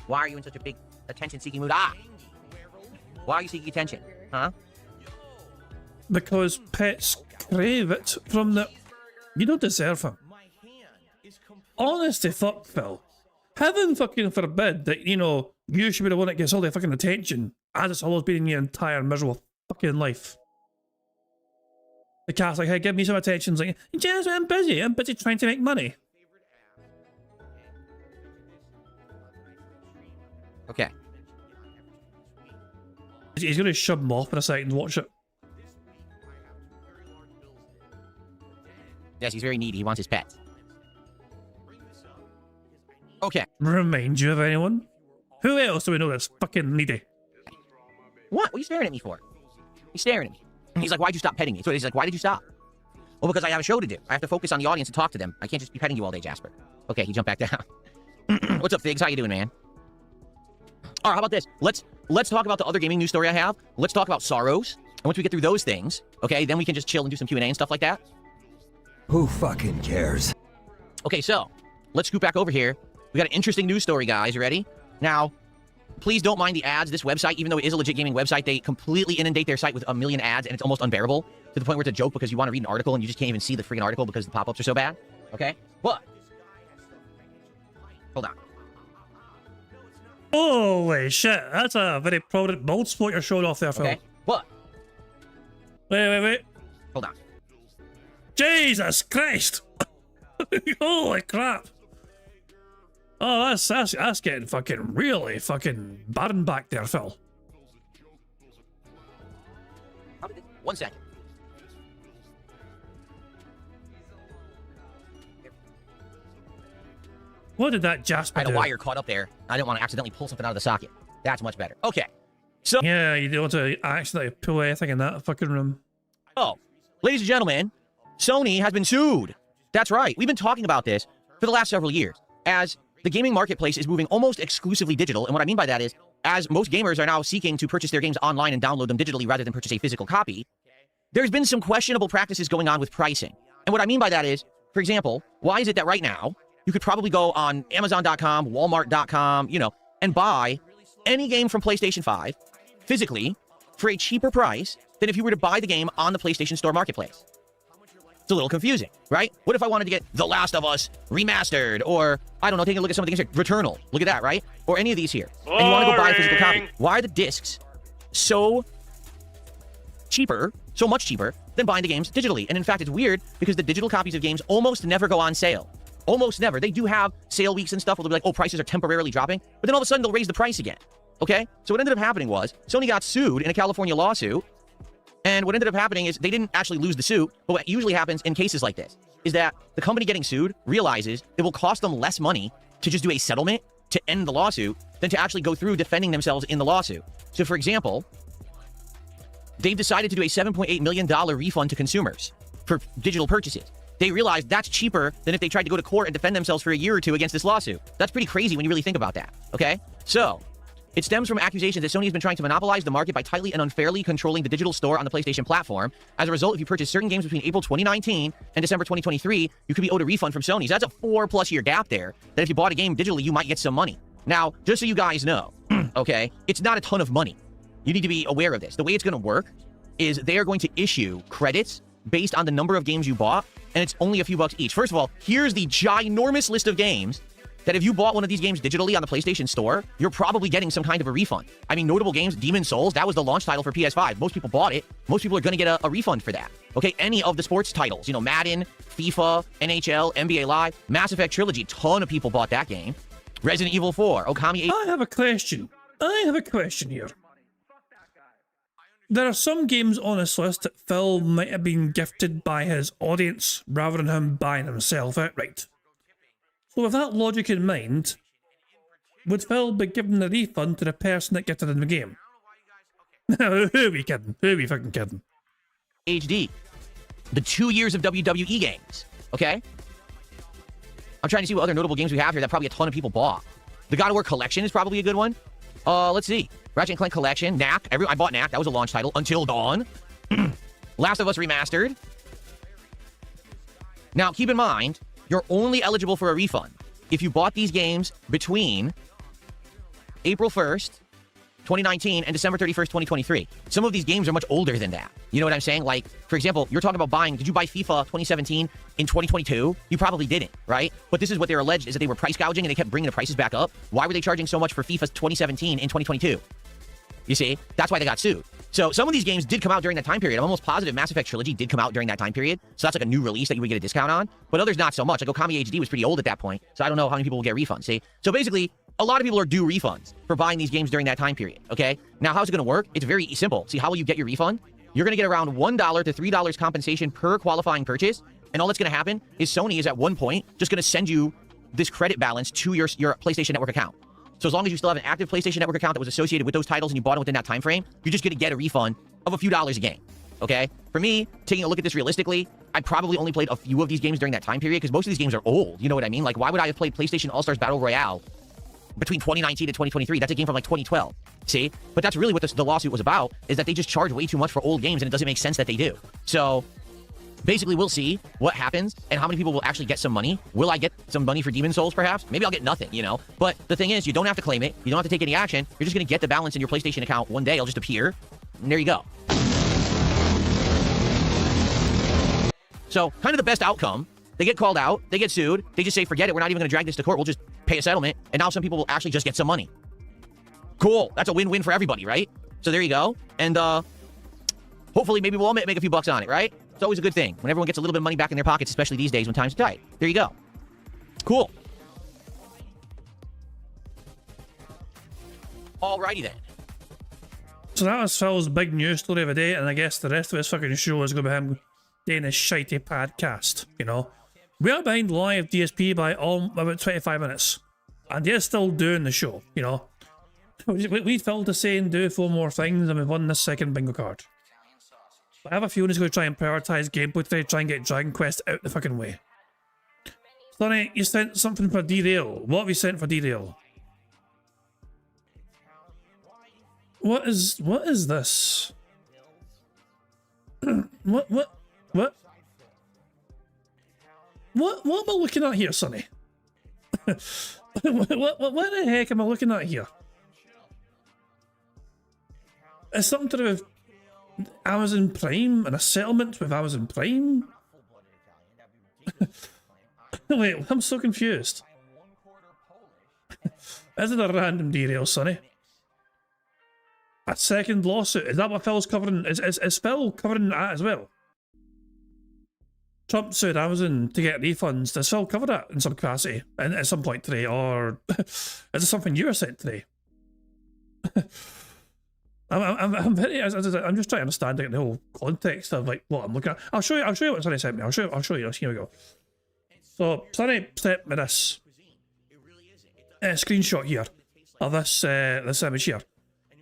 Why are you in such a big attention-seeking mood? Why are you seeking attention? Huh? Because pets crave it from the... You don't deserve him. Honestly, fuck, Phil. Heaven fucking forbid that, you know, you should be the one that gets all the fucking attention, as it's always been in your entire miserable fucking life. The cat's like, hey, give me some attention. It's like, Jasper, I'm busy trying to make money. Okay. He's gonna shove him off in a second, watch it. Yes, he's very needy. He wants his pet. Okay. Remind you of anyone? Who else do we know that's fucking needy? What? What are you staring at me for? He's staring at me. He's like, why'd you stop petting me? So he's like, why did you stop? Well, because I have a show to do. I have to focus on the audience and talk to them. I can't just be petting you all day, Jasper. Okay, he jumped back down. What's up, Figs? How you doing, man? All right, how about this? Let's talk about the other gaming news story I have. Let's talk about Sorrows. And once we get through those things, okay, then we can just chill and do some Q&A and stuff like that. Who fucking cares? Okay, so let's scoot back over here. We got an interesting news story, guys. You ready? Now, please don't mind the ads. This website, even though it is a legit gaming website, they completely inundate their site with a million ads, and it's almost unbearable to the point where it's a joke because you want to read an article and you just can't even see the freaking article because the pop-ups are so bad. Okay? But hold on. Holy shit, that's a very prominent bald spot you're showing off there, Phil. Okay, what? Wait. Hold on. Jesus Christ! Holy crap! Oh, that's getting fucking really fucking barren back there, Phil. 1 second. What did that Jasper I had do? a wire caught up there. I didn't want to accidentally pull something out of the socket. That's much better. Okay. So yeah, you don't want to accidentally pull anything in that fucking room. Oh, ladies and gentlemen, Sony has been sued. That's right. We've been talking about this for the last several years as the gaming marketplace is moving almost exclusively digital. And what I mean by that is, as most gamers are now seeking to purchase their games online and download them digitally rather than purchase a physical copy, there's been some questionable practices going on with pricing. And what I mean by that is, for example, why is it that right now you could probably go on Amazon.com, Walmart.com, you know, and buy any game from PlayStation 5 physically for a cheaper price than if you were to buy the game on the PlayStation Store Marketplace? It's a little confusing, right? What if I wanted to get The Last of Us remastered, or, I don't know, taking a look at some of the games here, Returnal, look at that, right? Or any of these here. And you want to go buy a physical copy. Why are the discs so much cheaper than buying the games digitally? And in fact, it's weird because the digital copies of games almost never go on sale. Almost never. They do have sale weeks and stuff where they'll be like, oh, prices are temporarily dropping, but then all of a sudden they'll raise the price again. Okay? So what ended up happening was Sony got sued in a California lawsuit. And what ended up happening is they didn't actually lose the suit, but what usually happens in cases like this is that the company getting sued realizes it will cost them less money to just do a settlement to end the lawsuit than to actually go through defending themselves in the lawsuit. So, for example, they've decided to do a $7.8 million refund to consumers for digital purchases. They realized that's cheaper than if they tried to go to court and defend themselves for a year or two against this lawsuit. That's pretty crazy when you really think about that, okay? So, it stems from accusations that Sony has been trying to monopolize the market by tightly and unfairly controlling the digital store on the PlayStation platform. As a result, if you purchase certain games between April 2019 and December 2023, you could be owed a refund from Sony. So that's a 4+ year gap there, that if you bought a game digitally, you might get some money. Now, just so you guys know, okay, it's not a ton of money. You need to be aware of this. The way it's going to work is they are going to issue credits based on the number of games you bought, and it's only a few bucks each. First of all, here's the ginormous list of games that if you bought one of these games digitally on the PlayStation Store, you're probably getting some kind of a refund. I mean, notable games, Demon's Souls, that was the launch title for PS5. Most people bought it. Most people are going to get a refund for that. Okay, any of the sports titles, you know, Madden, FIFA, NHL, NBA Live, Mass Effect Trilogy, ton of people bought that game. Resident Evil 4, Okami 8. I have a question here. There are some games on this list that Phil might have been gifted by his audience rather than him buying himself outright. So with that logic in mind, would Phil be giving the refund to the person that gifted in the game? Who are we kidding? Who are we fucking kidding? HD. The 2 years of WWE games, okay? I'm trying to see what other notable games we have here that probably a ton of people bought. The God of War Collection is probably a good one. Let's see. Ratchet & Clank Collection, Knack. I bought Knack. That was a launch title. Until Dawn. Last of Us Remastered. Now, keep in mind, you're only eligible for a refund if you bought these games between April 1st, 2019 and December 31st, 2023. Some of these games are much older than that. You know what I'm saying? Like, for example, you're talking about buying, did you buy FIFA 2017 in 2022? You probably didn't, right? But this is what they're alleged, is that they were price gouging and they kept bringing the prices back up. Why were they charging so much for FIFA 2017 in 2022? You see? That's why they got sued. So some of these games did come out during that time period. I'm almost positive Mass Effect Trilogy did come out during that time period. So that's like a new release that you would get a discount on. But others not so much. Like Okami HD was pretty old at that point. So I don't know how many people will get refunds, see? So basically, a lot of people are due refunds for buying these games during that time period, okay? Now, how's it going to work? It's very simple. See, how will you get your refund? You're going to get around $1 to $3 compensation per qualifying purchase. And all that's going to happen is Sony is at one point just going to send you this credit balance to your PlayStation Network account. So as long as you still have an active PlayStation Network account that was associated with those titles and you bought them within that time frame, you're just going to get a refund of a few dollars a game, okay? For me, taking a look at this realistically, I probably only played a few of these games during that time period because most of these games are old. You know what I mean? Like, why would I have played PlayStation All-Stars Battle Royale between 2019 and 2023? That's a game from like 2012. See? But that's really what the lawsuit was about, is that they just charge way too much for old games and it doesn't make sense that they do. So basically, we'll see what happens and how many people will actually get some money. Will I get some money for Demon's Souls, perhaps? Maybe I'll get nothing, you know? But the thing is, you don't have to claim it. You don't have to take any action. You're just going to get the balance in your PlayStation account one day. It'll just appear. And there you go. So, kind of the best outcome. They get called out. They get sued. They just say, forget it. We're not even going to drag this to court. We'll just pay a settlement. And now some people will actually just get some money. Cool. That's a win-win for everybody, right? So there you go. And hopefully maybe we'll all make a few bucks on it, right? It's always a good thing when everyone gets a little bit of money back in their pockets, especially these days when times are tight. There you go. Cool. Alrighty then. So that was Phil's big news story of the day, and I guess the rest of his fucking show is going to be him doing his shitey podcast, you know. We are behind live DSP by about 25 minutes, and he's still doing the show, you know. We Phil to say and do 4 more things, and we've won this second bingo card. I have a feeling he's going to try and prioritize gameplay today, try and get Dragon Quest out the fucking way. Sonny, you sent something for Derail. What have you sent for Derail? What is this? What am I looking at here, Sonny? what the heck am I looking at here? It's something to do with Amazon Prime and a settlement with Amazon Prime? Wait, I'm so confused. Is it a random derail, Sonny? A second lawsuit? Is that what Phil's covering? Is Phil covering that as well? Trump sued Amazon to get refunds. Does Phil cover that in some capacity at some point today? Or is it something you were sent today? I'm just trying to understand the whole context of like what I'm looking at. I'll show you what Sonny sent me. I'll show you. Here we go. So Sonny sent me this. screenshot here of this image here.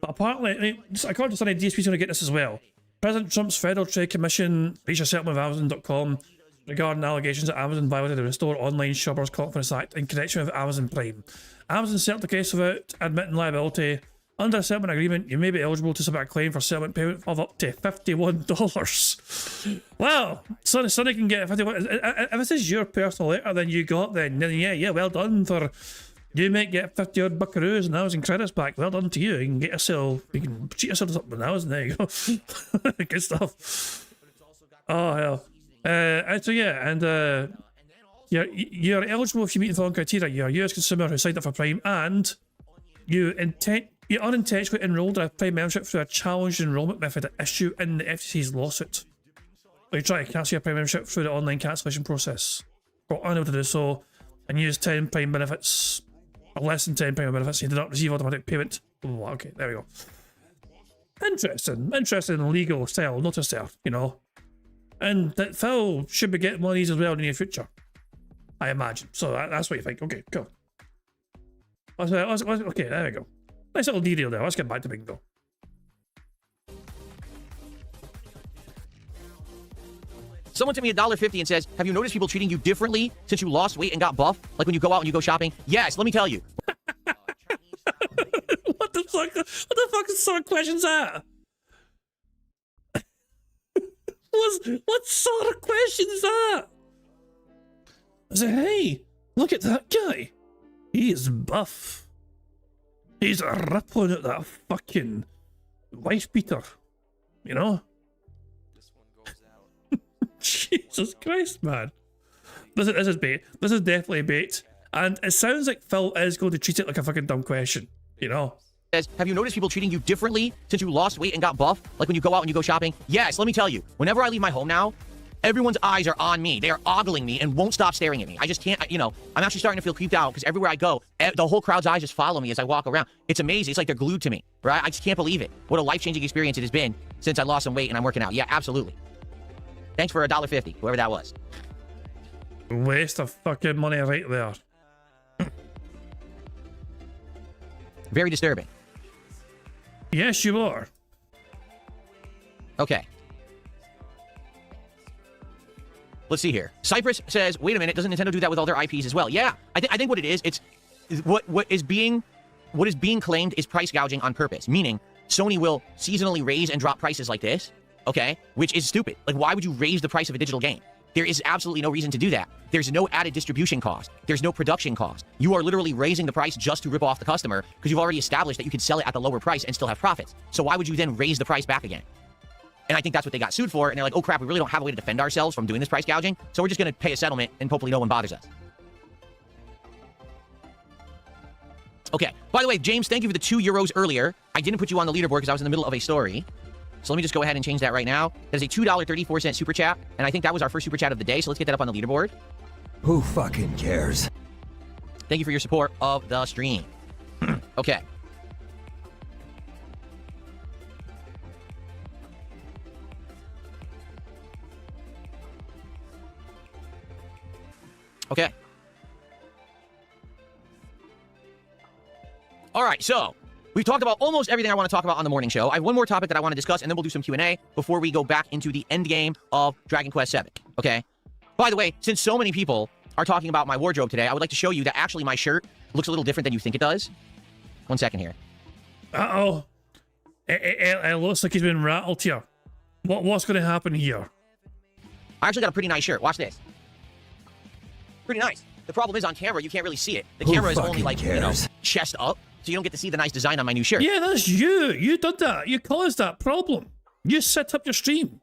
But apparently, according to Sunday, DSP's going to get this as well. President Trump's Federal Trade Commission reached a settlement with Amazon.com regarding allegations that Amazon violated the Restore Online Shoppers Confidence Act in connection with Amazon Prime. Amazon settled the case without admitting liability. Under a settlement agreement, you may be eligible to submit a claim for settlement payment of up to $51. Wow, Sonny can get 51. If this is your personal letter, then yeah, well done for. You might get 50 odd buckaroos and Amazon credits back. Well done to you. You can get yourself, you can cheat yourself to something now, and there you go. Good stuff. Oh hell. And so yeah, and you're eligible if you meet the following criteria. You're a US consumer who signed up for Prime, and you unintentionally enrolled in a Prime membership through a challenged enrollment method at issue in the FTC's lawsuit. Or you try to cancel your Prime membership through the online cancellation process, or unable to do so, and use 10 Prime benefits, or less than 10 Prime benefits, you do not receive automatic payment. Oh, okay, there we go. Interesting legal style notice there, you know. And that Phil should be getting one of these as well in the near future, I imagine. So that's what you think. Okay, cool. Okay, there we go. Nice little detail there. Let's get back to Bingo. Someone sent me $1.50 and says, have you noticed people treating you differently since you lost weight and got buff? Like when you go out and you go shopping? Yes, let me tell you. What the fuck sort of question's that? What sort of question is that? I say, hey, look at that guy. He is buff. He's rippling at that fucking wife beater. You know? Jesus Christ, man. This is bait. This is definitely bait. And it sounds like Phil is going to treat it like a fucking dumb question. You know? Have you noticed people treating you differently since you lost weight and got buff? Like when you go out and you go shopping? Yes, let me tell you. Whenever I leave my home now, everyone's eyes are on me. They are ogling me and won't stop staring at me. I just can't, you know, I'm actually starting to feel creeped out because everywhere I go, the whole crowd's eyes just follow me as I walk around. It's amazing. It's like they're glued to me, right? I just can't believe it. What a life-changing experience it has been since I lost some weight and I'm working out. Yeah, absolutely. Thanks for $1.50, whoever that was. Waste of fucking money right there. Very disturbing. Yes, you are. Okay. Let's see here. Cypress says, wait a minute, doesn't Nintendo do that with all their IPs as well? Yeah, I think what it is, it's what is being claimed is price gouging on purpose, meaning Sony will seasonally raise and drop prices like this, okay, which is stupid. Like, why would you raise the price of a digital game? There is absolutely no reason to do that. There's no added distribution cost. There's no production cost. You are literally raising the price just to rip off the customer because you've already established that you can sell it at the lower price and still have profits. So why would you then raise the price back again? And I think that's what they got sued for. And they're like, oh crap, we really don't have a way to defend ourselves from doing this price gouging. So we're just going to pay a settlement and hopefully no one bothers us. Okay. By the way, James, thank you for the €2 earlier. I didn't put you on the leaderboard because I was in the middle of a story. So let me just go ahead and change that right now. That is a $2.34 super chat. And I think that was our first super chat of the day. So let's get that up on the leaderboard. Who fucking cares? Thank you for your support of the stream. Okay. Okay. All right, so we've talked about almost everything I want to talk about on the morning show. I have one more topic that I want to discuss, and then we'll do some Q&A before we go back into the end game of Dragon Quest VII, okay? By the way, since so many people are talking about my wardrobe today, I would like to show you that actually my shirt looks a little different than you think it does. 1 second here. Uh-oh. It looks like he's been rattled here. What's going to happen here? I actually got a pretty nice shirt. Watch this. Pretty nice. The problem is on camera, you can't really see it. The camera is only like, you know, chest up, so you don't get to see the nice design on my new shirt. Yeah, that's you. You did that. You caused that problem. You set up your stream.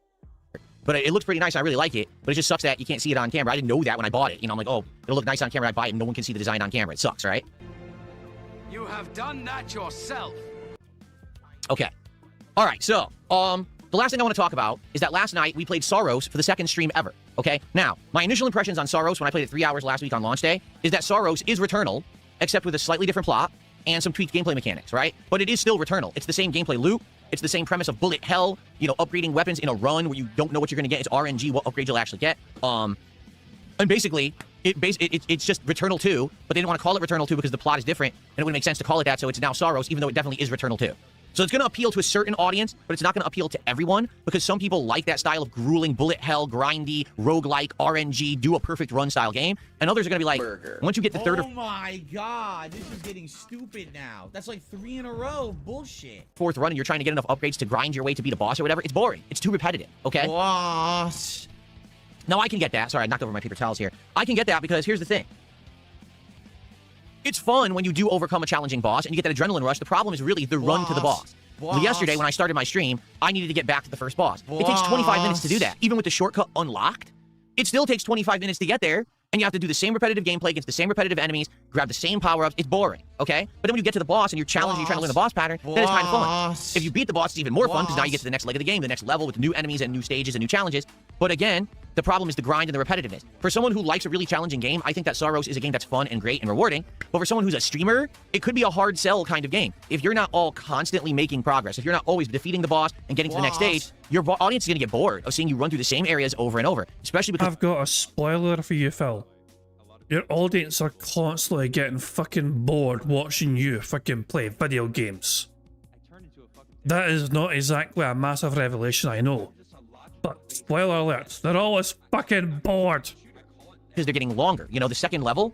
But it looks pretty nice. I really like it. But it just sucks that you can't see it on camera. I didn't know that when I bought it. You know, I'm like, oh, it'll look nice on camera. I buy it and no one can see the design on camera. It sucks, right? You have done that yourself. Okay. All right. So, the last thing I want to talk about is that last night we played Soros for the second stream ever. Okay. Now, my initial impressions on Soros when I played it 3 hours last week on launch day is that Soros is Returnal, except with a slightly different plot and some tweaked gameplay mechanics, right? But it is still Returnal. It's the same gameplay loop. It's the same premise of bullet hell, you know, upgrading weapons in a run where you don't know what you're going to get. It's RNG, what upgrade you'll actually get. And basically, it's just Returnal 2, but they didn't want to call it Returnal 2 because the plot is different, and it wouldn't make sense to call it that, so it's now Sorrows, even though it definitely is Returnal 2. So it's going to appeal to a certain audience, but it's not going to appeal to everyone, because some people like that style of grueling, bullet hell, grindy, roguelike, RNG, do a perfect run style game, and others are going to be like, once you get the third or... Oh my god, this is getting stupid now. That's like 3 in a row. Bullshit. ...fourth run and you're trying to get enough upgrades to grind your way to beat a boss or whatever, it's boring. It's too repetitive, okay? Boss. Now, I can get that. Sorry, I knocked over my paper towels here. I can get that because here's the thing. It's fun when you do overcome a challenging boss and you get that adrenaline rush. The problem is really the run to the boss. Yesterday, when I started my stream, I needed to get back to the first boss. It takes 25 minutes to do that. Even with the shortcut unlocked, it still takes 25 minutes to get there, and you have to do the same repetitive gameplay against the same repetitive enemies, grab the same power-ups. It's boring, okay? But then when you get to the boss and you're challenged, you're trying to learn the boss pattern, then it's kind of fun. If you beat the boss, it's even more fun, because now you get to the next leg of the game, the next level with new enemies and new stages and new challenges. But again, the problem is the grind and the repetitiveness. For someone who likes a really challenging game, I think that Sorrows is a game that's fun and great and rewarding. But for someone who's a streamer, it could be a hard sell kind of game. If you're not all constantly making progress, if you're not always defeating the boss and getting to the next stage, your audience is going to get bored of seeing you run through the same areas over and over. Especially because... I've got a spoiler for you, Phil. Your audience are constantly getting fucking bored watching you fucking play video games. That is not exactly a massive revelation, I know. But, spoiler alert, they're always fucking bored. Because they're getting longer. You know, the second level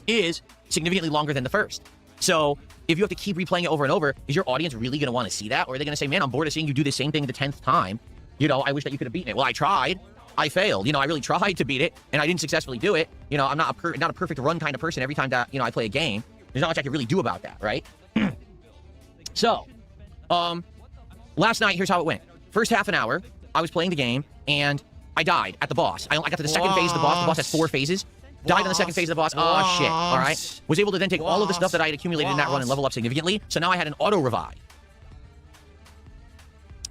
is significantly longer than the first. So, if you have to keep replaying it over and over, is your audience really going to want to see that? Or are they going to say, man, I'm bored of seeing you do the same thing the 10th time. You know, I wish that you could have beaten it. Well, I tried. I failed. You know, I really tried to beat it, and I didn't successfully do it. You know, I'm not a perfect run kind of person every time that, you know, I play a game. There's not much I can really do about that, right? So, last night, here's how it went. First half an hour, I was playing the game, and I died at the boss. I got to the second phase of the boss. The boss has 4 phases. Died in the second phase of the boss. Oh, shit. All right. Was able to then take all of the stuff that I had accumulated in that run and level up significantly. So now I had an auto-revive.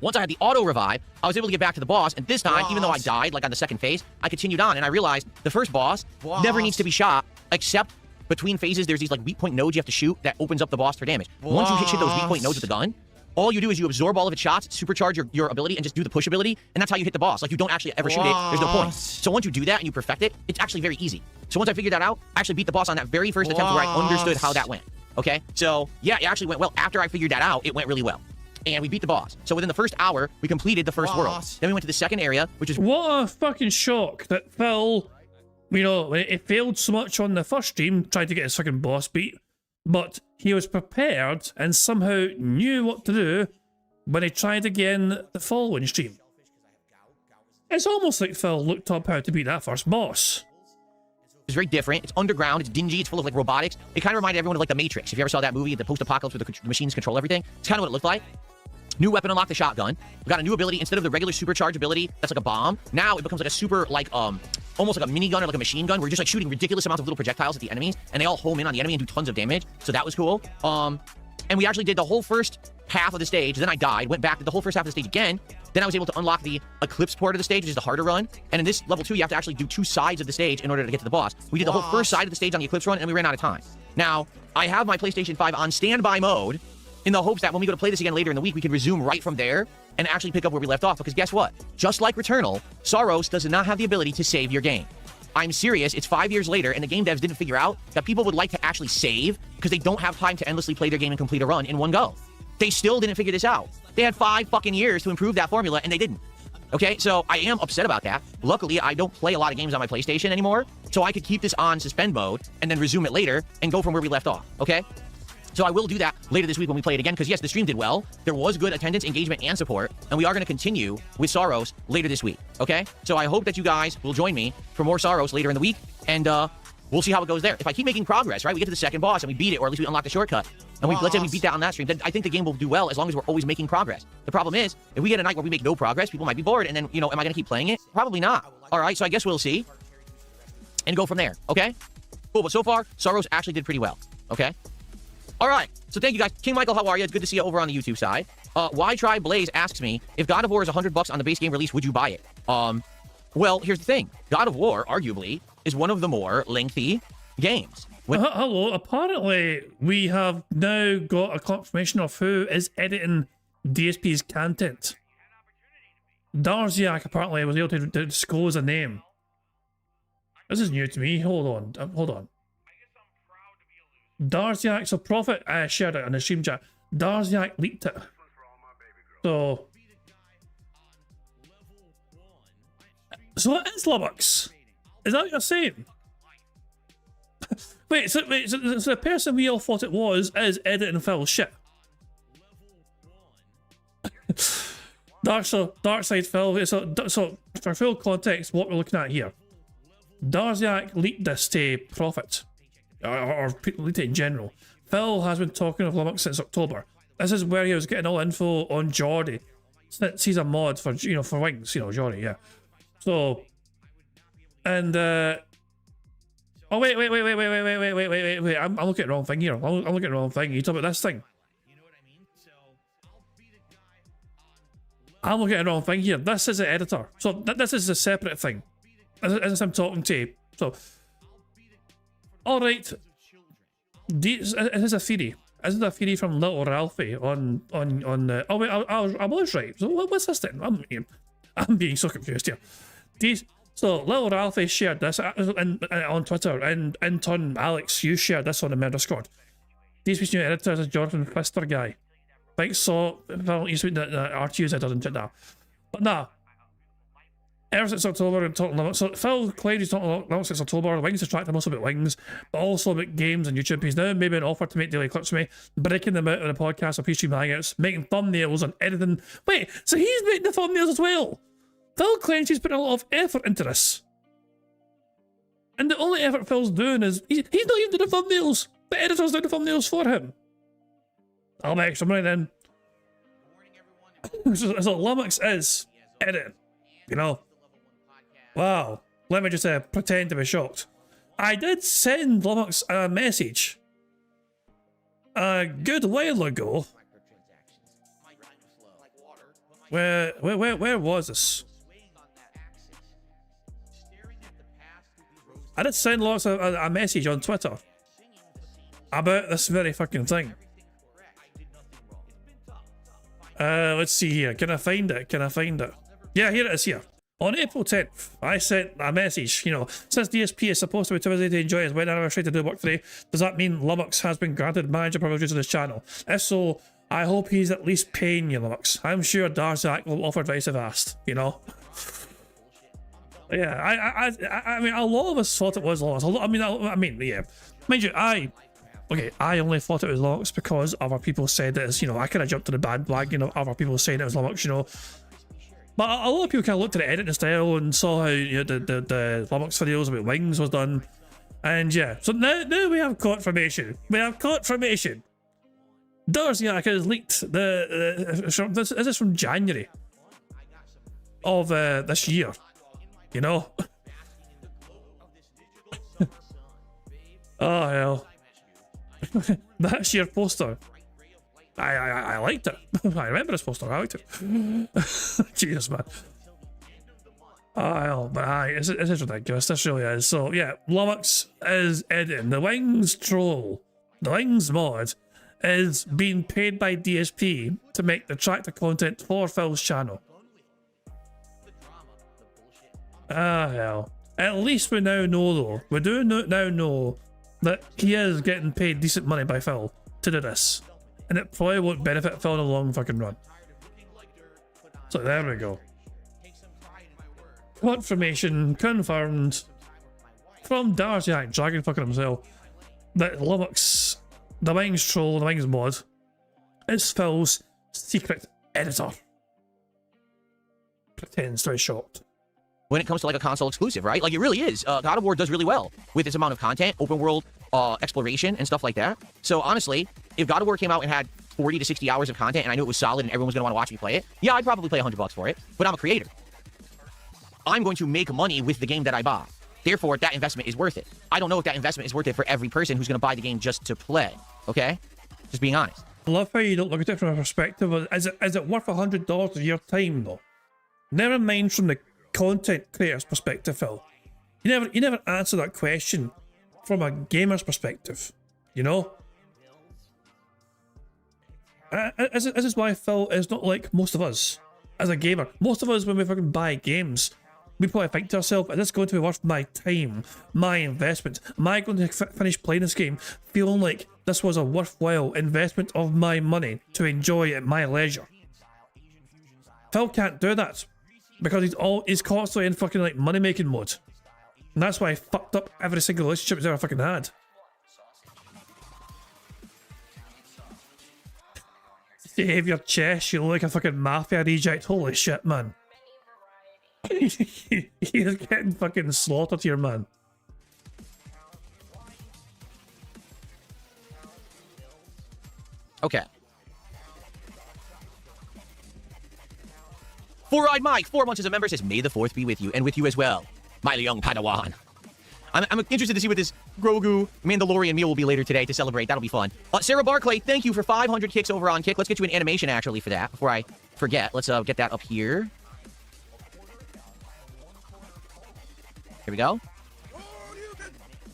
Once I had the auto-revive, I was able to get back to the boss, and this time, even though I died, like on the second phase, I continued on, and I realized the first boss never needs to be shot, except between phases, there's these, like, weak point nodes you have to shoot that opens up the boss for damage. Once you hit those weak point nodes with the gun, all you do is you absorb all of its shots, supercharge your ability, and just do the push ability, and that's how you hit the boss. Like, you don't actually ever shoot it. There's no point. So once you do that and you perfect it, it's actually very easy. So once I figured that out, I actually beat the boss on that very first attempt where I understood how that went. Okay? So, yeah, it actually went well. After I figured that out, it went really well. And we beat the boss. So within the first hour, we completed the first world. Then we went to the second area, which is... What a fucking shock that Phil, you know, it failed so much on the first stream, trying to get his fucking boss beat, but he was prepared and somehow knew what to do when he tried again the following stream. It's almost like Phil looked up how to beat that first boss. It's very different. It's underground. It's dingy. It's full of, like, robotics. It kind of reminded everyone of, like, The Matrix. If you ever saw that movie, the post-apocalypse where the machines control everything, it's kind of what it looked like. New weapon unlocked, the shotgun. We got a new ability. Instead of the regular supercharge ability, that's like a bomb, now it becomes like a super, like, almost like a minigun or like a machine gun, where you're just, like, shooting ridiculous amounts of little projectiles at the enemies, and they all home in on the enemy and do tons of damage. So that was cool. And we actually did the whole first half of the stage. Then I died, went back, did the whole first half of the stage again. Then I was able to unlock the Eclipse part of the stage, which is the harder run. And in this level 2, you have to actually do 2 sides of the stage in order to get to the boss. We did the whole first side of the stage on the Eclipse run, and we ran out of time. Now, I have my PlayStation 5 on standby mode in the hopes that when we go to play this again later in the week, we can resume right from there and actually pick up where we left off. Because guess what? Just like Returnal, Sorrows does not have the ability to save your game. I'm serious, it's 5 years later, and the game devs didn't figure out that people would like to actually save because they don't have time to endlessly play their game and complete a run in one go. They still didn't figure this out. They had 5 fucking years to improve that formula, and they didn't. Okay, so I am upset about that. Luckily, I don't play a lot of games on my PlayStation anymore, so I could keep this on suspend mode and then resume it later and go from where we left off, okay? So I will do that later this week when we play it again, because yes, the stream did well. There was good attendance, engagement, and support, and we are going to continue with Sorrows later this week, okay? So I hope that you guys will join me for more Sorrows later in the week, and we'll see how it goes there. If I keep making progress, right, we get to the second boss and we beat it, or at least we unlock the shortcut, and let's say we beat that on that stream, then I think the game will do well as long as we're always making progress. The problem is, if we get a night where we make no progress, people might be bored, and then, you know, am I going to keep playing it? Probably not. All right, so I guess we'll see, and go from there, okay? Cool, but so far, Sorrows actually did pretty well, okay? All right, so thank you guys. King Michael, how are you? It's good to see you over on the YouTube side. Why Try Blaze asks me, if God of War is $100 on the base game release, would you buy it? Well, here's the thing. God of War, arguably, is one of the more lengthy games. Hello, apparently we have now got a confirmation of who is editing DSP's content. Darziak apparently was able to disclose a name. This is new to me. Hold on. Darziak, so Prophet shared it on the stream chat. Darziak leaked it. So it is Lubbox. Is that what you're saying? wait, so the person we all thought it was is editing Phil's shit. Dark Side Phil. So for full context, what we're looking at here, Darziak leaked this to Prophet, or leaked it in general. Phil has been talking of Lubbox since October. This is where he was getting all info on Jordy, since he's a mod for for Wings, Jordy, yeah. So, and oh wait, I'm looking at the wrong thing here. I'm looking at the wrong thing. You talk about this thing. I'm looking at the wrong thing here. This is the editor. So this is a separate thing. As I'm talking to you. So, alright. This is a theory. This is a theory from Little Ralphie on oh wait, I was right. So what's this then? I'm being so confused here. So Little Ralphie shared this on Twitter, and in turn, Alex, you shared this on the Murder Squad. DSP's new editor is a Jonathan Pfister guy. Like, so, well, he's been the RTU's editor and that. But nah. Ever since October, and talking about, so Phil claimed he's talking about since October. Wings is tracked him also about Wings, but also about games and YouTube. He's now maybe an offer to make daily clips for me, breaking them out of the podcast or pre-stream hangouts, making thumbnails and editing. Wait, so he's making the thumbnails as well? Phil claims he's putting a lot of effort into this. And the only effort Phil's doing is, he's not even doing the thumbnails. The editor's doing the thumbnails for him. I'll make some money then. So Lummox is editing, Wow. Let me just pretend to be shocked. I did send Lummox a message a good while ago. Where was this? I did send Lummox a message on Twitter about this very fucking thing. Let's see here. Can I find it? Yeah, here it is here. On April 10th, I sent a message, since DSP is supposed to be too busy to enjoy his wedding anniversary to do work today, does that mean Lummox has been granted manager privileges on his channel? If so, I hope he's at least paying you, Lummox. I'm sure Darzak will offer advice if asked, Yeah, I mean, a lot of us thought it was Lummox. Yeah. Mind you, I only thought it was Lummox because other people said it is, I kind of jumped to the bandwagon of other people saying it was Lummox, But a lot of people kind of looked at the editing style and saw how the Lummox videos about Wings was done. And yeah, so now we have confirmation. Darziak has leaked this is from January of this year, Oh hell. That sheer poster. I liked it. I remember this poster. I liked it. Jesus, man. Oh hell, but this is ridiculous. This really is. So yeah, Lummox is editing. The Wings troll, the Wings mod, is being paid by DSP to make the tractor content for Phil's channel. Ah hell. At least we now know though. We do now know that he is getting paid decent money by Phil to do this. And it probably won't benefit Phil in the long fucking run. So there we go. Confirmation confirmed from Darziak, dragon fucking himself, that Lummox, the Wings troll, the Wings mod, is Phil's secret editor. Pretends to be shocked. When it comes to like a console exclusive, right? Like it really is. God of War does really well with its amount of content, open world exploration and stuff like that. So honestly, if God of War came out and had 40 to 60 hours of content and I knew it was solid and everyone was going to want to watch me play it, yeah, I'd probably pay $100 for it. But I'm a creator. I'm going to make money with the game that I buy. Therefore, that investment is worth it. I don't know if that investment is worth it for every person who's going to buy the game just to play. Okay? Just being honest. I love how you don't look at it from a perspective of, is it worth $100 of your time though? Never mind from the content creator's perspective, Phil. You never answer that question from a gamer's perspective, This is why Phil is not like most of us as a gamer. Most of us, when we fucking buy games, we probably think to ourselves, is this going to be worth my time, my investment? Am I going to finish playing this game feeling like this was a worthwhile investment of my money to enjoy at my leisure? Phil can't do that because he's constantly in fucking like money making mode, and that's why I fucked up every single relationship he's ever fucking had. Save your chest, you look like a fucking mafia reject. Holy shit, man. He is getting fucking slaughtered here, man. Okay. Four-Eyed Mike, 4 months as a member, says, May the 4th be with you, and with you as well, my young Padawan. I'm interested to see what this Grogu Mandalorian meal will be later today to celebrate. That'll be fun. Sarah Barclay, thank you for 500 kicks over on Kick. Let's get you an animation, actually, for that, before I forget. Let's get that up here. Here we go.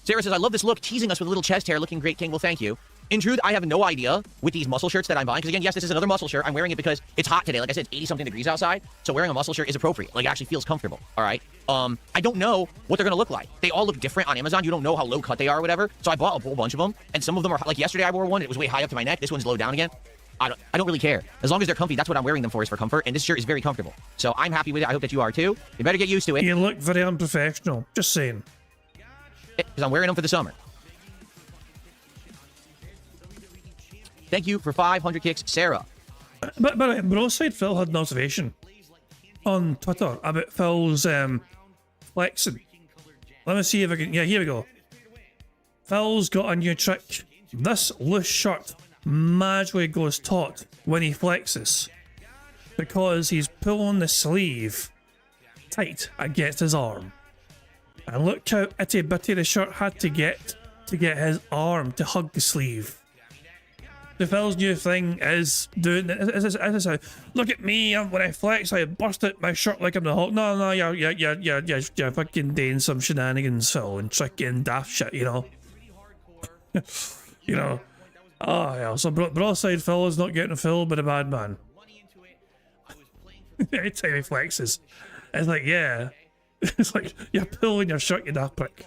Sarah says, I love this look, teasing us with a little chest hair, looking great, King. Well, thank you. In truth, I have no idea with these muscle shirts that I'm buying, because again, yes, this is another muscle shirt. I'm wearing it because it's hot today. Like I said, it's 80-something degrees outside, so wearing a muscle shirt is appropriate. Like, it actually feels comfortable, all right? I don't know what they're going to look like. They all look different on Amazon. You don't know how low cut they are or whatever, so I bought a whole bunch of them, and some of them are, like yesterday I wore one, it was way high up to my neck. This one's low down again. I don't really care. As long as they're comfy, that's what I'm wearing them for, is for comfort, and this shirt is very comfortable. So I'm happy with it. I hope that you are too. You better get used to it. You look very unprofessional. Just saying. Because I'm wearing them for the summer. Thank you for 500 kicks, Sarah. But Broadside Phil had an observation on Twitter about Phil's flexing. Let me see if I can. Yeah, here we go. Phil's got a new trick. This loose shirt magically goes taut when he flexes because he's pulling the sleeve tight against his arm. And look how itty bitty the shirt had to get his arm to hug the sleeve. The Phil's new thing is doing this. Look at me, when I flex, I bust out my shirt like I'm the Hulk. No, you're fucking doing some shenanigans, Phil, and tricky and daft shit, you know. You know. Oh, yeah, so Broadside Phil is not getting filled by the bad man. Every time he flexes. It's like, yeah. It's like, you're pulling your shirt, you daft prick.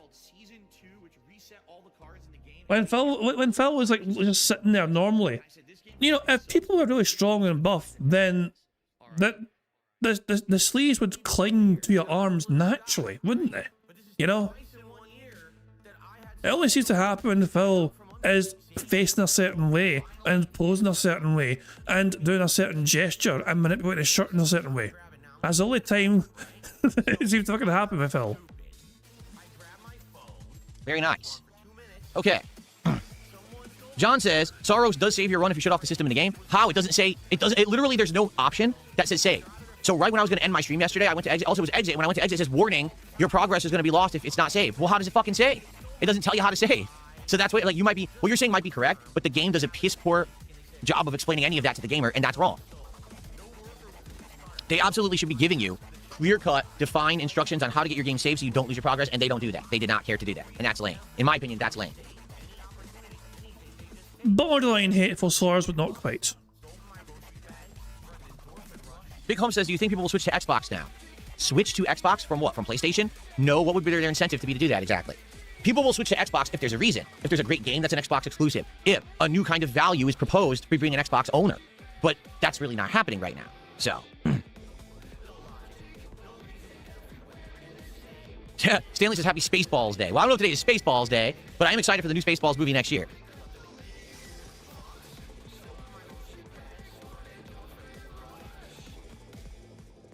When Phil was like just sitting there normally, you know, if people were really strong and buff, then the sleeves would cling to your arms naturally, wouldn't they? You know? It only seems to happen when Phil is facing a certain way and posing a certain way and doing a certain gesture and manipulating his shirt in a certain way. That's the only time it seems to fucking happen with Phil. Very nice. Okay. John says, Soros does save your run if you shut off the system in the game. How? It doesn't say, it literally, there's no option that says save. So right when I was going to end my stream yesterday, I went to exit. Also, it was exit. When I went to exit, it says, warning, your progress is going to be lost if it's not saved. Well, how does it fucking save? It doesn't tell you how to save. So that's what, like, you might be, what you're saying might be correct, but the game does a piss poor job of explaining any of that to the gamer, and that's wrong. They absolutely should be giving you clear-cut, defined instructions on how to get your game saved so you don't lose your progress, and they don't do that. They did not care to do that, and that's lame. In my opinion, that's lame. Borderline hateful slurs, but not quite. Big Home says, do you think people will switch to Xbox now? Switch to Xbox from what? From PlayStation? No, what would be their incentive to be to do that exactly? People will switch to Xbox if there's a reason. If there's a great game that's an Xbox exclusive. If a new kind of value is proposed for being an Xbox owner. But that's really not happening right now. So. Stanley says, happy Spaceballs Day. Well, I don't know if today is Spaceballs Day, but I am excited for the new Spaceballs movie next year.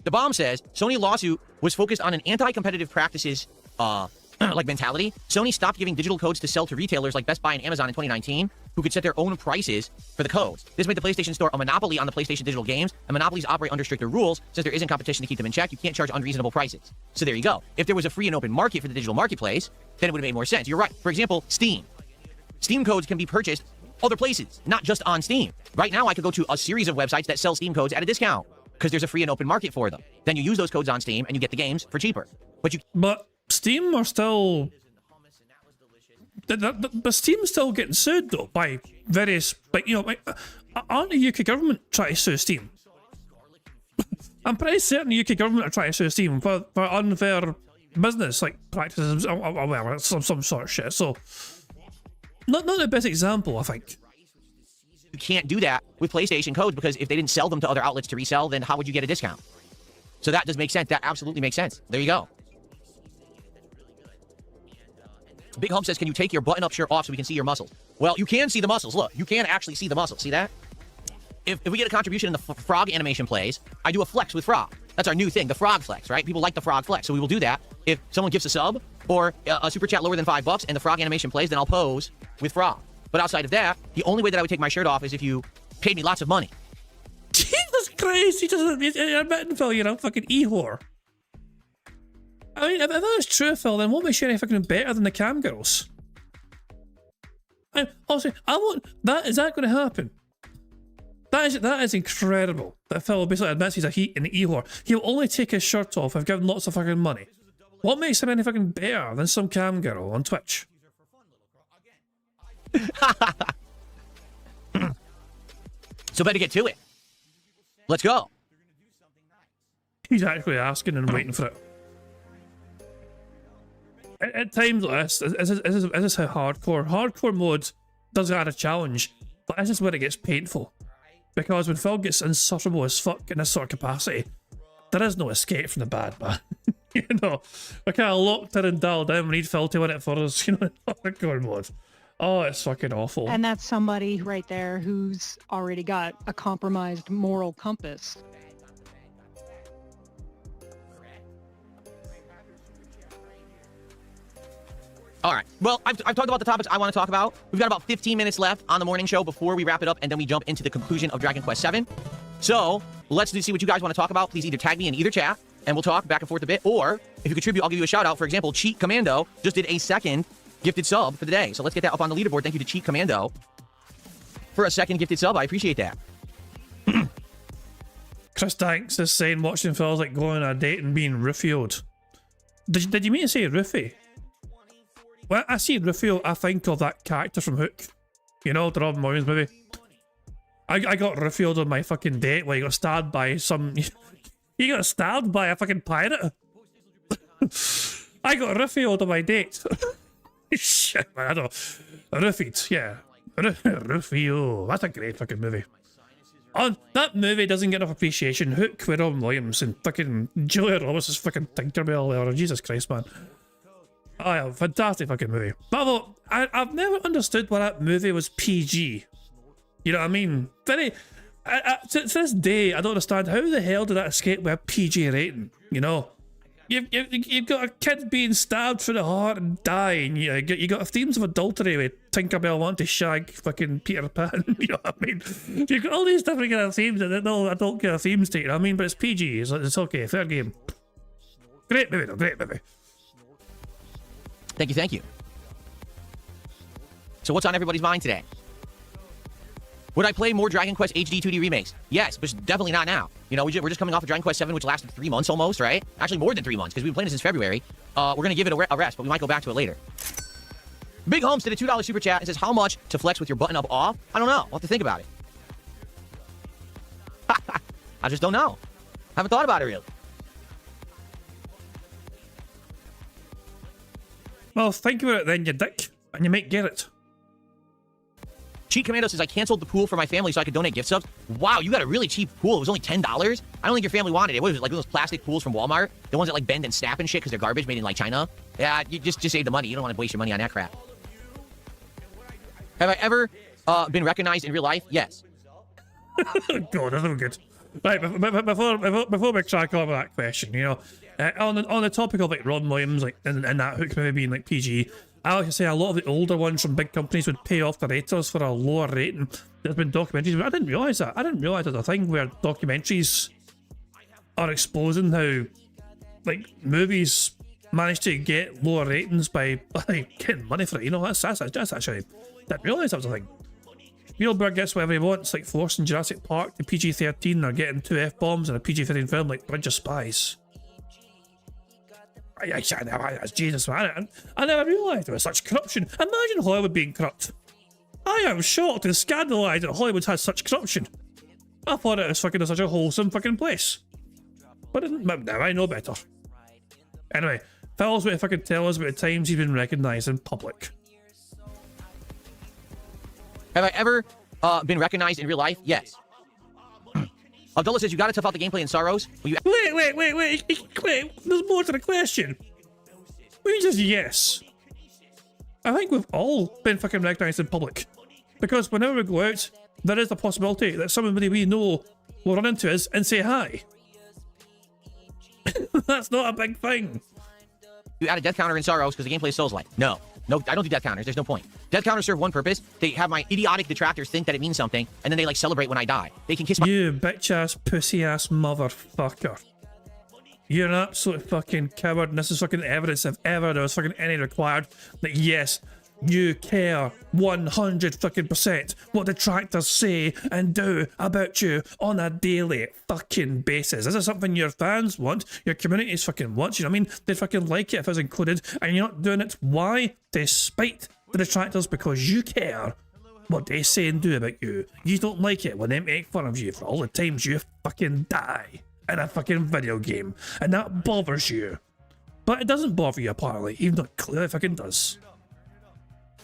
The Bomb says, Sony lawsuit was focused on an anti-competitive practices like mentality. Sony stopped giving digital codes to sell to retailers like Best Buy and Amazon in 2019, who could set their own prices for the codes. This made the PlayStation Store a monopoly on the PlayStation digital games, and monopolies operate under stricter rules. Since there isn't competition to keep them in check, you can't charge unreasonable prices. So there you go. If there was a free and open market for the digital marketplace, then it would have made more sense. You're right. For example, Steam. Steam codes can be purchased other places, not just on Steam. Right now, I could go to a series of websites that sell Steam codes at a discount because there's a free and open market for them. Then you use those codes on Steam and you get the games for cheaper. But Steam are still... But Steam's still getting sued though by various, like, you know, like, aren't the UK government trying to sue Steam? I'm pretty certain the UK government are trying to sue Steven for unfair business like practices or whatever, some sort of shit. So, not the best example, I think. You can't do that with PlayStation codes because if they didn't sell them to other outlets to resell, then how would you get a discount? So that does make sense. That absolutely makes sense. There you go. Big Hump says, can you take your button-up shirt off so we can see your muscles? Well, you can see the muscles. Look, you can actually see the muscles. See that? If we get a contribution and the frog animation plays, I do a flex with frog. That's our new thing, the frog flex, right? People like the frog flex, so we will do that. If someone gives a sub or a super chat lower than $5 and the frog animation plays, then I'll pose with frog. But outside of that, the only way that I would take my shirt off is if you paid me lots of money. Jesus Christ, you're admitting, Phil, you're a fucking e-whore. I mean, if that is true, Phil, then what makes you any fucking better than the cam girls? Honestly, I want that. Is that going to happen? That is incredible. That Phil basically admits he's an e-whore. He'll only take his shirt off if given lots of fucking money. What makes him any fucking better than some cam girl on Twitch? So better get to it. Let's go. He's actually asking and waiting for it. At times like this is how hardcore mode does add a challenge, but this is where it gets painful. Because when Phil gets insufferable as fuck in this sort of capacity, there is no escape from the bad, man. You know, we're kind of locked in and dialed down. We need Phil to win it for us, you know, in hardcore mode. Oh, it's fucking awful. And that's somebody right there who's already got a compromised moral compass. All right. Well, I've talked about the topics I want to talk about. We've got about 15 minutes left on the morning show before we wrap it up, and then we jump into the conclusion of Dragon Quest VII. So let's see what you guys want to talk about. Please either tag me in either chat, and we'll talk back and forth a bit, or if you contribute, I'll give you a shout out. For example, Cheat Commando just did a second gifted sub for the day. So let's get that up on the leaderboard. Thank you to Cheat Commando for a second gifted sub. I appreciate that. Chris Tanks is saying watching Phil's like going on a date and being rufioed. Did you mean to say roofie? When I see Rufio, I think of that character from Hook. You know, the Robin Williams movie. I got Rufioed on my fucking date where he got stabbed by some... He got stabbed by a fucking pirate. I got Rufioed on my date. Shit, man, I don't... Ruffied, yeah. Rufio. That's a great fucking movie. That movie doesn't get enough appreciation. Hook with Robin Williams and fucking Julia Roberts is fucking Tinkerbell there. Jesus Christ, man. Oh yeah, fantastic fucking movie. But although, I've never understood why that movie was PG. You know what I mean? To this day, I don't understand how the hell did that escape with a PG rating, you know? You've got a kid being stabbed through the heart and dying. You got themes of adultery with Tinkerbell wanting to shag fucking Peter Pan. You know what I mean? You've got all these different kind of themes that no adult kind of themes to it. You know what I mean? But it's PG. It's okay. Fair game. Great movie though. Great movie. Thank you, thank you. So what's on everybody's mind today? Would I play more Dragon Quest HD 2D remakes? Yes, but definitely not now. You know, we're just coming off of Dragon Quest VII, which lasted 3 months almost, right? Actually, more than 3 months, because we've been playing it since February. We're going to give it a rest, but we might go back to it later. Big Holmes did a $2 super chat and says, how much to flex with your button up off? I don't know. I'll have to think about it. I just don't know. Haven't thought about it, really. Well, think about it then, you dick, and you might get it. Cheat Commando says, I canceled the pool for my family so I could donate gift subs. Wow, you got a really cheap pool. It was only $10. I don't think your family wanted it. What was it, like those plastic pools from Walmart? The ones that like bend and snap and shit because they're garbage made in like China? Yeah, you just save the money. You don't want to waste your money on that crap. Have I ever been recognized in real life? Yes. God, that's good. Right, before we try to cover that question, you know, on the topic of like Robin Williams, like and that Hook movie being like PG, I like to say a lot of the older ones from big companies would pay off the raters for a lower rating. There's been documentaries, but I didn't realise that. I didn't realise there's a thing where documentaries are exposing how like movies manage to get lower ratings by like, getting money for it. You know, that's actually, didn't realise that was a thing. Spielberg gets whatever he wants, like forcing Jurassic Park to PG-13 or getting 2 F-bombs in a PG-13 film like Bridge of Spies. Jesus, man. I never realised there was such corruption. Imagine Hollywood being corrupt. I am shocked and scandalised that Hollywood has such corruption. I thought it was fucking such a wholesome fucking place. But now I know better. Anyway, Phil's going to fucking tell us about the times he's been recognised in public. Have I ever been recognized in real life? Yes. Abdullah says, you gotta tough out the gameplay in Sorrows. Will you Wait. There's more to the question. We just yes. I think we've all been fucking recognised in public. Because whenever we go out, there is the possibility that somebody we know will run into us and say hi. That's not a big thing. You add a death counter in Sorrows because the gameplay is Souls-like. No, I don't do death counters. There's no point. Death counters serve one purpose. They have my idiotic detractors think that it means something, and then they like celebrate when I die. They can kiss my— You bitch-ass, pussy-ass motherfucker. You're an absolute fucking coward, and this is fucking evidence if ever there was fucking any required that yes, you care 100% what detractors say and do about you on a daily fucking basis. This is something your fans want, your communities fucking want, you know what I mean? They'd fucking like it if it was included, and you're not doing it. Why? Despite the detractors, because you care what they say and do about you. You don't like it when they make fun of you for all the times you fucking die in a fucking video game, and that bothers you. But it doesn't bother you apparently, even though it clearly fucking does.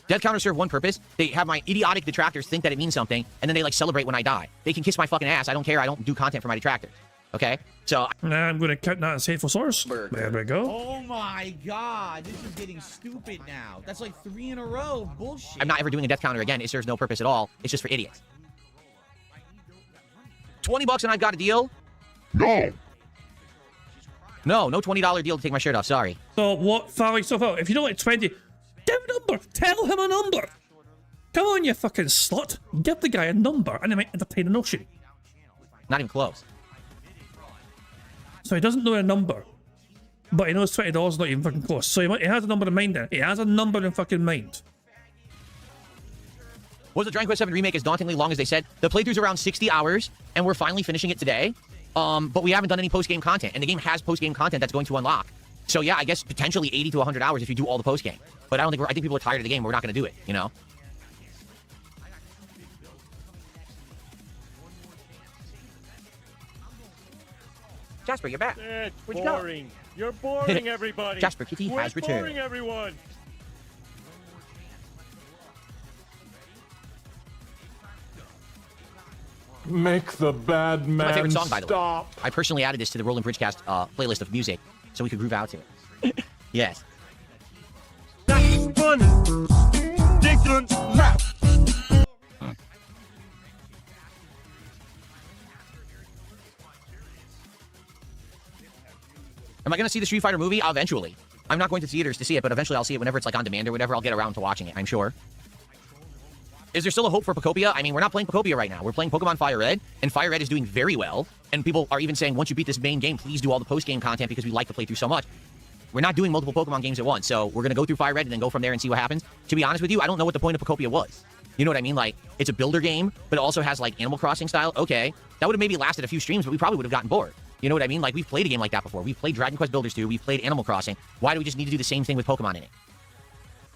Death counters serve one purpose. They have my idiotic detractors think that it means something, and then they like celebrate when I die. They can kiss my fucking ass. I don't care. I don't do content for my detractors. Okay? So I'm going to count that as hateful source. There we go. Oh my god, this is getting stupid now. That's like 3 in a row. Bullshit. I'm not ever doing a death counter again. It serves no purpose at all. It's just for idiots. $20 and I've got a deal? No. No $20 deal to take my shirt off. Sorry. So what, following stuff out? If you don't like 20, give a number. Tell him a number. Come on, you fucking slut. Give the guy a number and he might entertain a notion. Not even close. So he doesn't know a number, but he knows $20 is not even fucking close. So he has a number in mind then. He has a number in fucking mind. Was the Dragon Quest VII Remake as dauntingly long as they said? The playthrough's around 60 hours, and we're finally finishing it today. But we haven't done any post-game content, and the game has post-game content that's going to unlock. So yeah, I guess potentially 80 to 100 hours if you do all the post-game. But I think people are tired of the game. We're not going to do it, you know? Jasper, you're back. It's Where'd you boring. You're boring, everybody. Jasper Kitty has Quit returned. boring, everyone. Make the bad man my favorite song, by the stop. way. I personally added this to the Roland Bridgecast playlist of music so we could groove out to it. Yes. That's funny. Dickens rap. Am I going to see the Street Fighter movie? Eventually. I'm not going to theaters to see it, but eventually I'll see it whenever it's like on demand or whatever. I'll get around to watching it, I'm sure. Is there still a hope for Pocopia? I mean, we're not playing Pocopia right now. We're playing Pokemon Fire Red, and Fire Red is doing very well. And people are even saying, once you beat this main game, please do all the post-game content because we like to play through so much. We're not doing multiple Pokemon games at once, so we're going to go through Fire Red and then go from there and see what happens. To be honest with you, I don't know what the point of Pocopia was. You know what I mean? Like, it's a builder game, but it also has, like, Animal Crossing style. Okay, that would have maybe lasted a few streams, but we probably would have gotten bored. You know what I mean? Like, we've played a game like that before. We've played Dragon Quest Builders 2. We've played Animal Crossing. Why do we just need to do the same thing with Pokemon in it?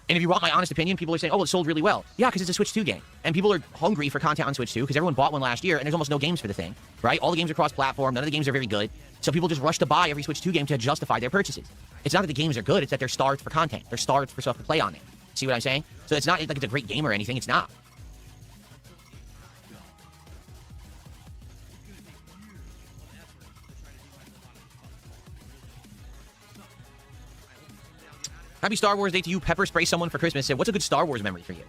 And if you want my honest opinion, people are saying, oh, it sold really well. Yeah, because it's a Switch 2 game. And people are hungry for content on Switch 2 because everyone bought one last year and there's almost no games for the thing, right? All the games are cross-platform. None of the games are very good. So people just rush to buy every Switch 2 game to justify their purchases. It's not that the games are good. It's that they're starved for content. They're starved for stuff to play on it. See what I'm saying? So it's not like it's a great game or anything. It's not. Happy Star Wars Day to you. Pepper spray someone for Christmas. Said, what's a good Star Wars memory for you?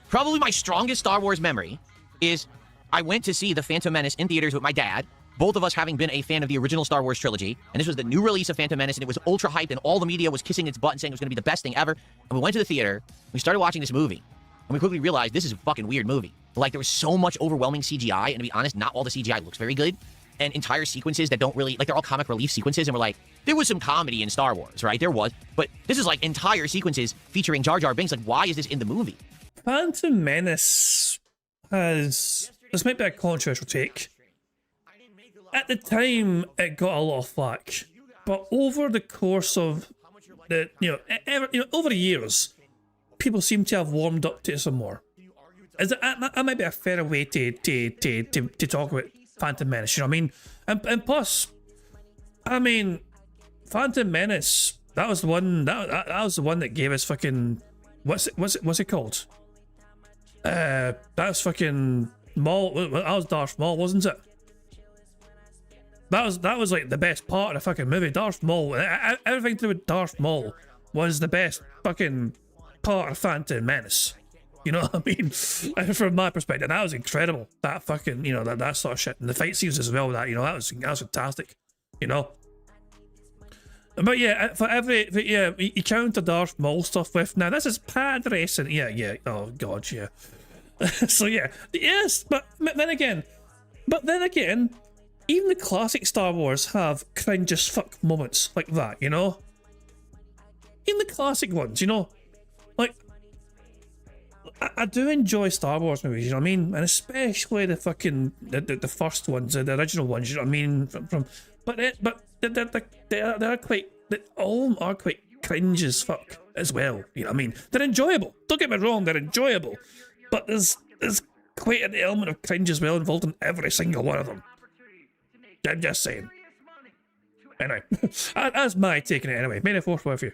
Probably my strongest Star Wars memory is I went to see The Phantom Menace in theaters with my dad, both of us having been a fan of the original Star Wars trilogy, and this was the new release of Phantom Menace, and it was ultra hyped, and all the media was kissing its butt and saying it was going to be the best thing ever. And we went to the theater, we started watching this movie, and we quickly realized this is a fucking weird movie. Like, there was so much overwhelming CGI, and to be honest, not all the CGI looks very good. And entire sequences that don't really, like, they're all comic relief sequences, and we're like, there was some comedy in Star Wars, right? There was, but this is like entire sequences featuring Jar Jar Binks. Like, why is this in the movie? Phantom Menace has, this might be a controversial take. At the time, it got a lot of flack, but over the course of the, over the years, people seem to have warmed up to it some more. Is it, that might be a fair way to talk about Phantom Menace, you know what I mean? And plus, I mean, Phantom Menace. That was the one. That was the one that gave us fucking. What's it called? That was fucking Maul. That was Darth Maul, wasn't it? That was like the best part of the fucking movie. Darth Maul. Everything to do with Darth Maul was the best fucking part of Phantom Menace. You know what I mean? From my perspective, that was incredible. That fucking, that sort of shit, and the fight scenes as well. That that was fantastic. But yeah, you counter Darth Maul stuff with, now this is pad racing. Yeah. Oh god, yeah. So yeah, yes, but then again, even the classic Star Wars have cringe as fuck moments like that. Even the classic ones, like. I do enjoy Star Wars movies, you know what I mean, and especially the fucking the first ones, the original ones, you know what I mean. All of them are quite cringe as fuck as well. You know what I mean? They're enjoyable. Don't get me wrong, they're enjoyable, but there's quite an element of cringe as well involved in every single one of them. I'm just saying. Anyway, that's my take on it. Anyway, may the force with you.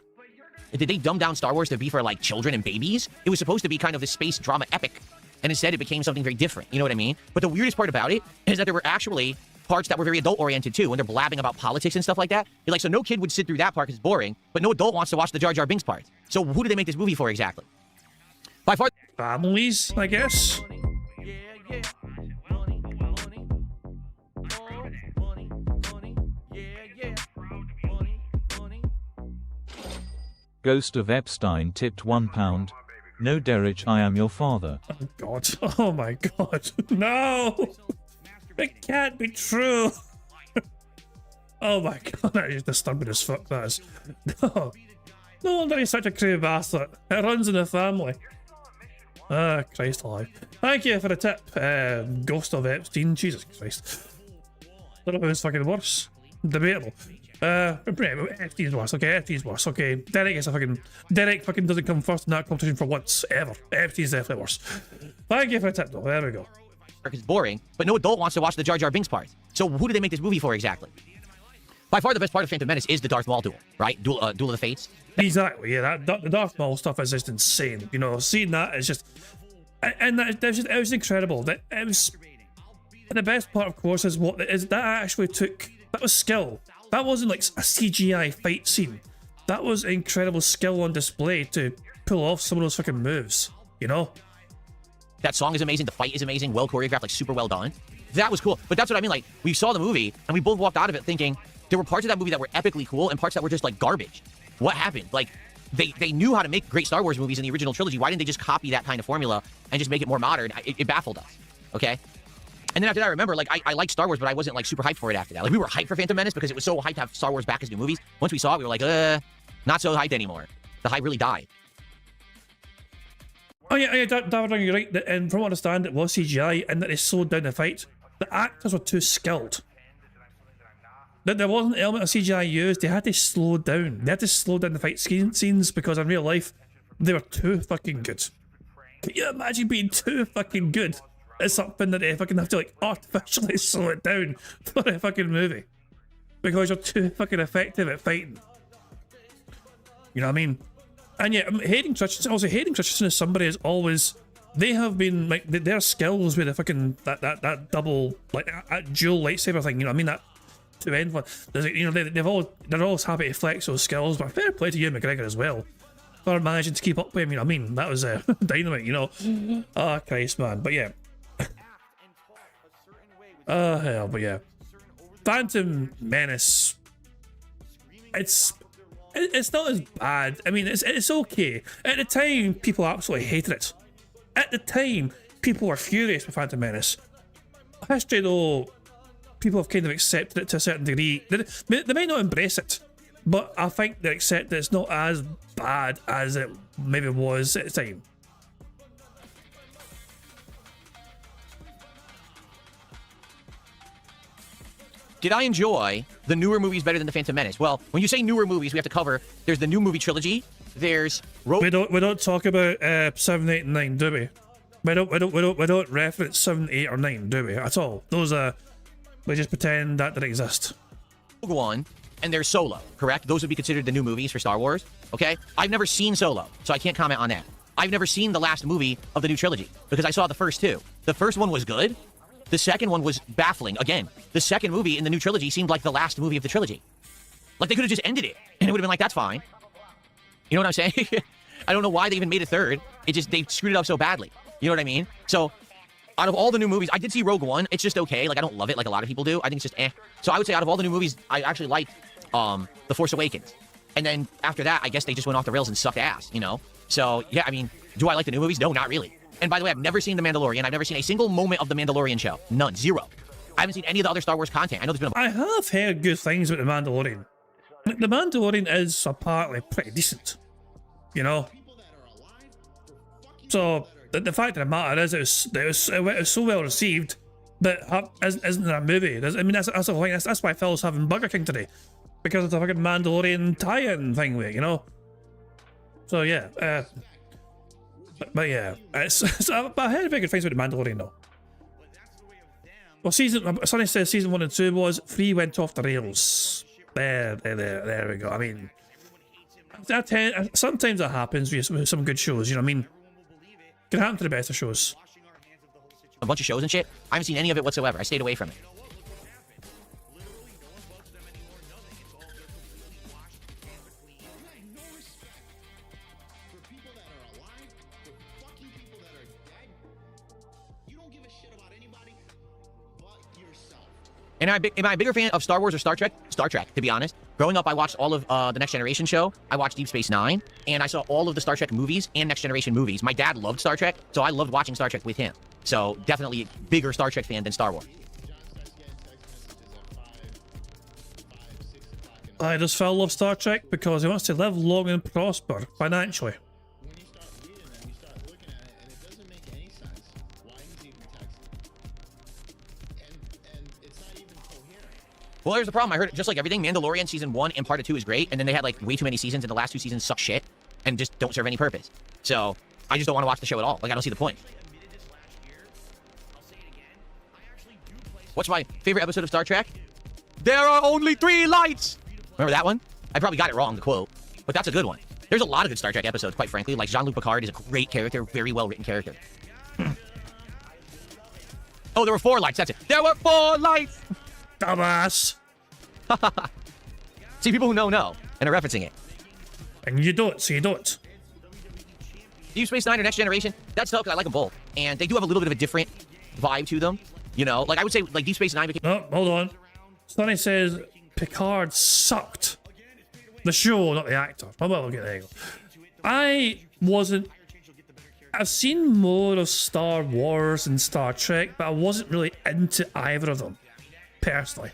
Did they dumb down Star Wars to be for like children and babies? It was supposed to be kind of the space drama epic, and instead it became something very different. You know what I mean? But the weirdest part about it is that there were actually parts that were very adult oriented too, when they're blabbing about politics and stuff like that. You're like, so no kid would sit through that part because it's boring, but no adult wants to watch the Jar Jar Binks part. So who did they make this movie for exactly? By far, families, I guess. Ghost of Epstein tipped £1. No, Derek, I am your father. Oh god. Oh my god. No! It can't be true! Oh my god, that is disturbing as fuck, that is. No. No wonder he's such a cruel bastard. It runs in the family. Ah, Christ alive. Thank you for the tip, Ghost of Epstein. Jesus Christ. Don't know who's fucking worse. Debatable. Epstein's worse, okay, Epstein's worse, okay. Derek fucking doesn't come first in that competition for once, ever. Epstein's definitely worse. Thank you for the tip though, there we go. It's boring, but no adult wants to watch the Jar Jar Binks part. So who did they make this movie for exactly? By far the best part of Phantom Menace is the Darth Maul duel, right? Duel of the Fates. Exactly, yeah, the Darth Maul stuff is just insane. Seeing that is just... And it was incredible. It was... And the best part, of course, is that actually took... That was skill. That wasn't like a CGI fight scene. That was incredible skill on display to pull off some of those fucking moves, That song is amazing, the fight is amazing, well choreographed, like super well done. That was cool, but that's what I mean, like, we saw the movie, and we both walked out of it thinking, there were parts of that movie that were epically cool, and parts that were just like garbage. What happened? Like, they knew how to make great Star Wars movies in the original trilogy, why didn't they just copy that kind of formula and just make it more modern? It baffled us, okay? And then after that, I remember, like, I liked Star Wars, but I wasn't, like, super hyped for it after that. Like, we were hyped for Phantom Menace because it was so hyped to have Star Wars back as new movies. Once we saw it, we were like, not so hyped anymore. The hype really died. Oh yeah, David, you're right. And from what I understand, it was CGI and that they slowed down the fight. The actors were too skilled. That there wasn't an element of CGI used. They had to slow down. They had to slow down the fight scenes because in real life, they were too fucking good. Can you imagine being too fucking good? It's something that they fucking have to like artificially slow it down for a fucking movie because you're too fucking effective at fighting. You know what I mean? And yeah, Hayden Christensen is somebody who's always, they have been like their skills with the fucking that double like that dual lightsaber thing. You know what I mean? That two end one. They're always happy to flex those skills. But fair play to Ewan McGregor as well for managing to keep up with him. You know what I mean? That was dynamite. Oh Christ, man. But yeah. Oh hell, but yeah. Phantom Menace. It's not as bad. I mean, it's okay. At the time, people absolutely hated it. At the time, people were furious with Phantom Menace. History, though, people have kind of accepted it to a certain degree. They might not embrace it, but I think they accept that it's not as bad as it maybe was at the time. Did I enjoy the newer movies better than the Phantom Menace? Well, when you say newer movies, we have to cover, there's the new movie trilogy, there's... We don't talk about 7, 8, and 9, do we? We don't reference 7, 8, or 9, do we? At all. Those are We just pretend that didn't exist. Rogue One, and there's Solo, correct? Those would be considered the new movies for Star Wars, okay? I've never seen Solo, so I can't comment on that. I've never seen the last movie of the new trilogy because I saw the first two. The first one was good. The second one was baffling. Again, the second movie in the new trilogy seemed like the last movie of the trilogy. Like, they could have just ended it, and it would have been like, that's fine. You know what I'm saying? I don't know why they even made a third. It just, they screwed it up so badly. You know what I mean? So, out of all the new movies, I did see Rogue One. It's just okay. Like, I don't love it like a lot of people do. I think it's just eh. So I would say out of all the new movies, I actually liked The Force Awakens. And then after that, I guess they just went off the rails and sucked ass, you know? So, yeah, I mean, do I like the new movies? No, not really. And by the way, I've never seen The Mandalorian. I've never seen a single moment of The Mandalorian show. None. Zero. I haven't seen any of the other Star Wars content. I know there's been I have heard good things about The Mandalorian. The Mandalorian is apparently pretty decent, you know? So, the fact of the matter is, it was so well received that isn't there a movie? I mean, that's the whole thing. That's why Phil's having Burger King today. Because of the fucking Mandalorian tie-in thing with it, you know? So, yeah. But yeah. But I heard very good things about the Mandalorian, though. Well, Sonny says season 1 and 2 was, 3 went off the rails. There we go. I mean, sometimes that happens with some good shows, you know what I mean? Can happen to the best of shows. a bunch of shows and shit. I haven't seen any of it whatsoever. I stayed away from it. And am I a bigger fan of Star Wars or Star Trek? Star Trek, to be honest. Growing up, I watched all of the Next Generation show. I watched Deep Space Nine, and I saw all of the Star Trek movies and Next Generation movies. My dad loved Star Trek, so I loved watching Star Trek with him. So definitely a bigger Star Trek fan than Star Wars. Does Phil love Star Trek? Because he wants to live long and prosper financially. Well, here's the problem. I heard, just like everything, Mandalorian Season 1 and Part 2 is great, and then they had, like, way too many seasons, and the last 2 seasons suck shit, and just don't serve any purpose. So, I just don't want to watch the show at all. Like, I don't see the point. What's my favorite episode of Star Trek? There are only 3 lights! Remember that one? I probably got it wrong, the quote, but that's a good one. There's a lot of good Star Trek episodes, quite frankly. Like, Jean-Luc Picard is a great character, very well-written character. Oh, there were 4 lights, that's it. There were 4 lights! Dumbass. See, people who know and are referencing it. And you don't, so you don't. Deep Space Nine or Next Generation, that's tough because I like them both. And they do have a little bit of a different vibe to them. You know, like I would say, like Deep Space Nine became... Oh, hold on. Sonny says Picard sucked. The show, not the actor. Oh, well, okay, there you go. I've seen more of Star Wars and Star Trek, but I wasn't really into either of them, personally.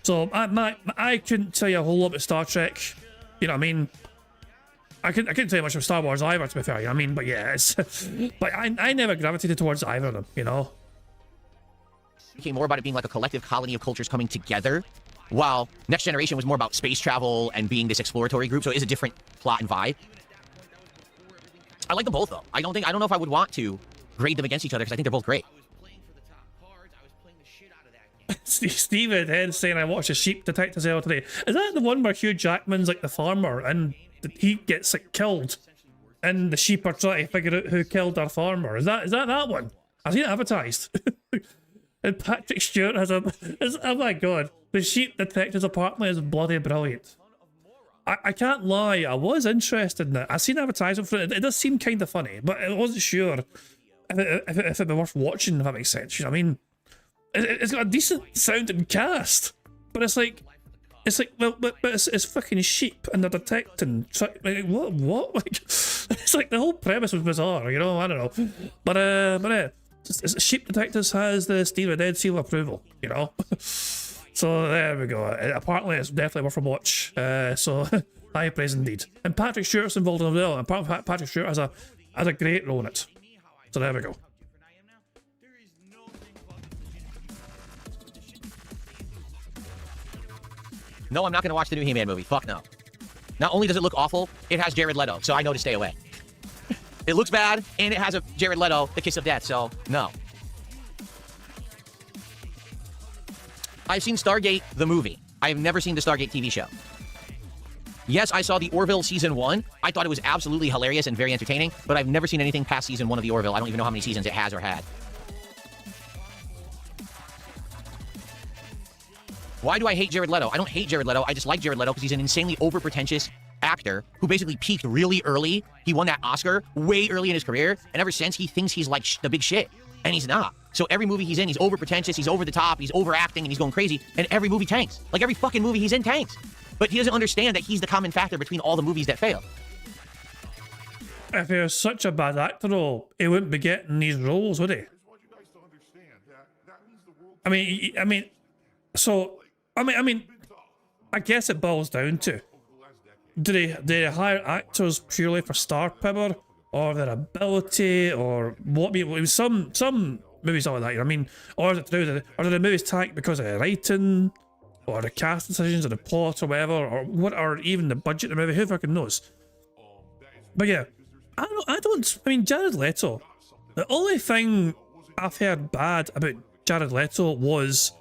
So I couldn't tell you a whole lot about Star Trek. You know what I mean? I couldn't tell you much about Star Wars either, to be fair. You know what I mean? But yeah, it's but I never gravitated towards either of them. You know? Became more about it being like a collective colony of cultures coming together, while Next Generation was more about space travel and being this exploratory group. So it is a different plot and vibe. I like them both though. I don't know if I would want to grade them against each other because I think they're both great. Steven Head saying I watched a Sheep Detective Zero today. Is that the one where Hugh Jackman's like the farmer and he gets like killed and the sheep are trying to figure out who killed their farmer? Is that one? I've seen it advertised. And Patrick Stewart has oh my god, the Sheep Detective's apartment is bloody brilliant. I can't lie, I was interested in it. I've seen advertising for it. It does seem kind of funny, but I wasn't sure if it'd be worth watching, if that makes sense. You know what I mean? It's got a decent sounding cast, but it's like well, but it's fucking sheep and they're detecting. Like, what? Like, it's like the whole premise was bizarre, you know. I don't know, but Sheep Detectives has the Steven Dead seal of approval, you know. So there we go. Apparently, it's definitely worth a watch. So high praise indeed. And Patrick Stewart's involved in it as well. And Patrick Stewart has a great role in it. So there we go. No, I'm not going to watch the new He-Man movie. Fuck no. Not only does it look awful, it has Jared Leto, so I know to stay away. It looks bad, and it has a Jared Leto, the kiss of death, so no. I've seen Stargate, the movie. I have never seen the Stargate TV show. Yes, I saw the Orville Season 1. I thought it was absolutely hilarious and very entertaining, but I've never seen anything past Season 1 of the Orville. I don't even know how many seasons it has or had. Why do I hate Jared Leto? I don't hate Jared Leto. I just like Jared Leto because he's an insanely over-pretentious actor who basically peaked really early. He won that Oscar way early in his career, and ever since, he thinks he's like the big shit, and he's not. So every movie he's in, he's over-pretentious, he's over the top, he's overacting, and he's going crazy, and every movie tanks. Like, every fucking movie he's in tanks. But he doesn't understand that he's the common factor between all the movies that fail. If he was such a bad actor, though, he wouldn't be getting these roles, would he? I mean, I guess it boils down to, do they hire actors purely for star power, or their ability, or what? Some movies are like that, you know what I mean? Or is it to do with or do the movies tank because of the writing, or the cast decisions, or the plot, or whatever, or what, or even the budget of the movie? Who fucking knows? But yeah, I mean, Jared Leto. The only thing I've heard bad about Jared Leto was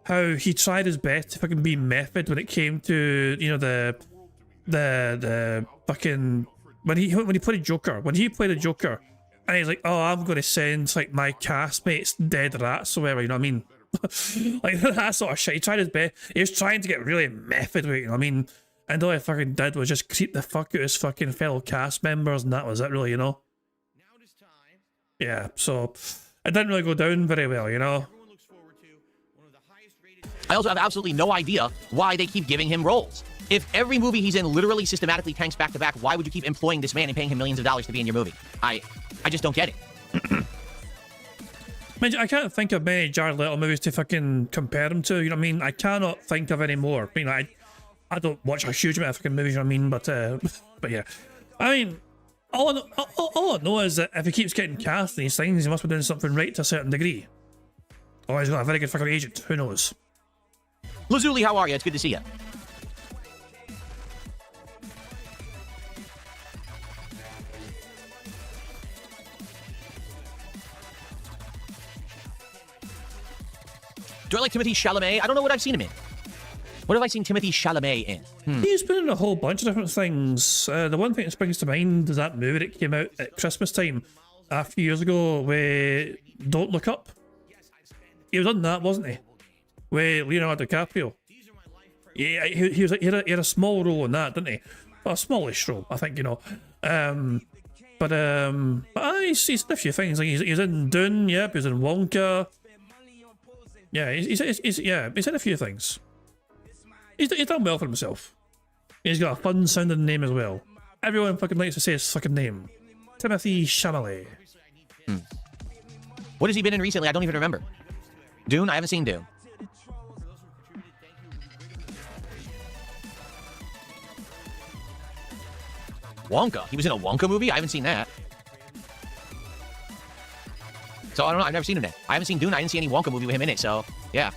how he tried his best to fucking be method when it came to, you know, the fucking when he played Joker. When he played a Joker, and he's like, oh, I'm gonna send like my castmates dead rats or whatever, you know what I mean? Like that sort of shit. He tried his best. He was trying to get really method with it, you know what I mean? And all he fucking did was just creep the fuck out his fucking fellow cast members, and that was it, really, you know? Yeah, so it didn't really go down very well, you know? I also have absolutely no idea why they keep giving him roles. If every movie he's in literally systematically tanks back to back, why would you keep employing this man and paying him millions of dollars to be in your movie? I just don't get it. I can't think of many Jared Leto movies to fucking compare him to, you know what I mean? I cannot think of any more. I mean, I don't watch a huge amount of fucking movies, you know what I mean? But yeah. I mean, all I know is that if he keeps getting cast in these things, he must be doing something right to a certain degree. Or he's got a very good fucking agent, who knows? Lazuli, how are you? It's good to see you. Do I like Timothée Chalamet? I don't know what I've seen him in. What have I seen Timothée Chalamet in? He's been in a whole bunch of different things. The one thing that springs to mind is that movie that came out at Christmas time a few years ago with Don't Look Up. He was on that, wasn't he? With Leonardo DiCaprio. Yeah, he had a small role in that, didn't he? Well, a smallish role, I think, you know. But he's in a few things. Like he's in Dune, yep, he's in Wonka. Yeah, he's in a few things. He's done well for himself. He's got a fun sounding name as well. Everyone fucking likes to say his fucking name. Timothée Chalamet. What has he been in recently? I don't even remember. Dune? I haven't seen Dune. Wonka? He was in a Wonka movie? I haven't seen that. So I don't know. I've never seen him in it. I haven't seen Dune. I didn't see any Wonka movie with him in it. So yeah.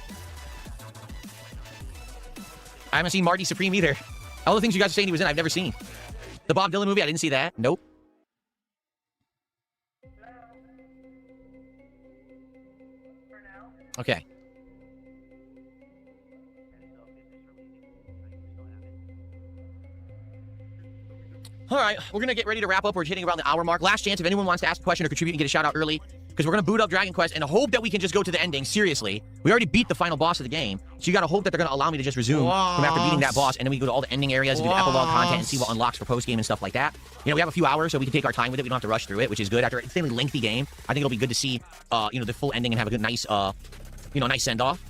I haven't seen Marty Supreme either. All the things you guys are saying he was in, I've never seen. The Bob Dylan movie, I didn't see that. Nope. Okay. All right, we're going to get ready to wrap up. We're hitting around the hour mark. Last chance if anyone wants to ask a question or contribute and get a shout out early, because we're going to boot up Dragon Quest and hope that we can just go to the ending. Seriously. We already beat the final boss of the game, so you got to hope that they're going to allow me to just resume from after beating that boss, and then we go to all the ending areas and do the epilogue content and see what unlocks for post-game and stuff like that. You know, we have a few hours, so we can take our time with it. We don't have to rush through it, which is good. After an extremely lengthy game, I think it'll be good to see, the full ending and have a good, nice, nice send-off.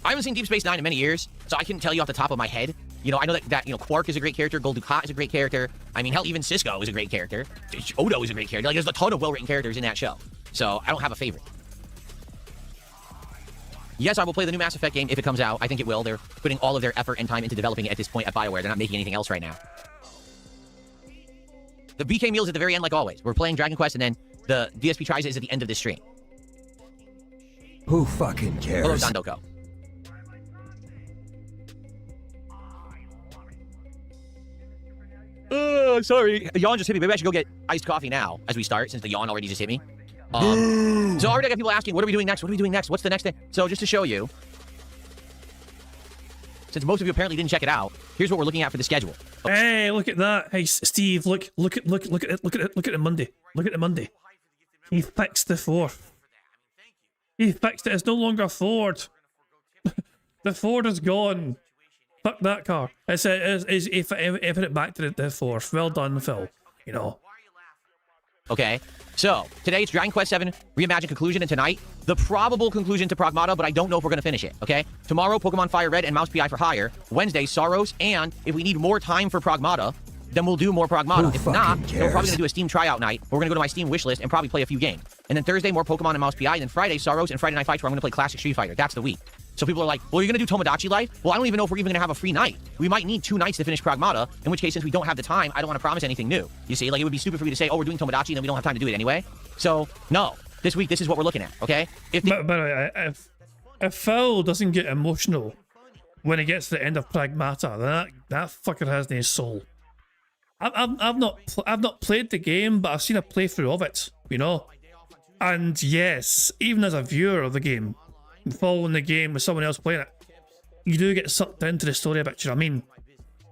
I haven't seen Deep Space Nine in many years, so I couldn't tell you off the top of my head. You know, I know that Quark is a great character, Gul Dukat is a great character. I mean, hell, even Cisco is a great character. Odo is a great character. Like, there's a ton of well-written characters in that show. So, I don't have a favorite. Yes, I will play the new Mass Effect game if it comes out. I think it will. They're putting all of their effort and time into developing it at this point at BioWare. They're not making anything else right now. The BK meal is at the very end, like always. We're playing Dragon Quest, and then the DSP tries it is at the end of this stream. Who fucking cares? Hello, Dondoko. sorry. Yawn just hit me. Maybe I should go get iced coffee now as we start, since the yawn already just hit me. So already I got people asking, what are we doing next? What are we doing next? What's the next thing? So just to show you, since most of you apparently didn't check it out, here's what we're looking at for the schedule. Hey, look at that. Hey, Steve, look at it. Look at the Monday. Look at the Monday. He fixed the 4th. He fixed it. It's no longer Ford. The Ford is gone. Fuck that car. He put it back to the 4th. Well done, Phil. You know. Okay, so today it's Dragon Quest VII Reimagined Conclusion, and tonight, the probable conclusion to Pragmata, but I don't know if we're going to finish it, okay? Tomorrow, Pokemon Fire Red and Mouse PI for Hire. Wednesday, Saros, and if we need more time for Pragmata, then we'll do more Pragmata. If not, then we're probably going to do a Steam tryout night. We're going to go to my Steam wishlist and probably play a few games. And then Thursday, more Pokemon and Mouse PI. And then Friday, Saros, and Friday Night Fights, where I'm going to play Classic Street Fighter. That's the week. So people are like, well, you're going to do Tomodachi Life? Well, I don't even know if we're even going to have a free night. We might need 2 nights to finish Pragmata, in which case, since we don't have the time, I don't want to promise anything new. You see, like, it would be stupid for me to say, oh, we're doing Tomodachi, and then we don't have time to do it anyway. So, no. This week, this is what we're looking at, okay? But if Phil doesn't get emotional when he gets to the end of Pragmata, then that fucker has no soul. I've not played the game, but I've seen a playthrough of it, you know? And yes, even as a viewer of the game, following the game with someone else playing it, you do get sucked into the story a bit, you know what I mean?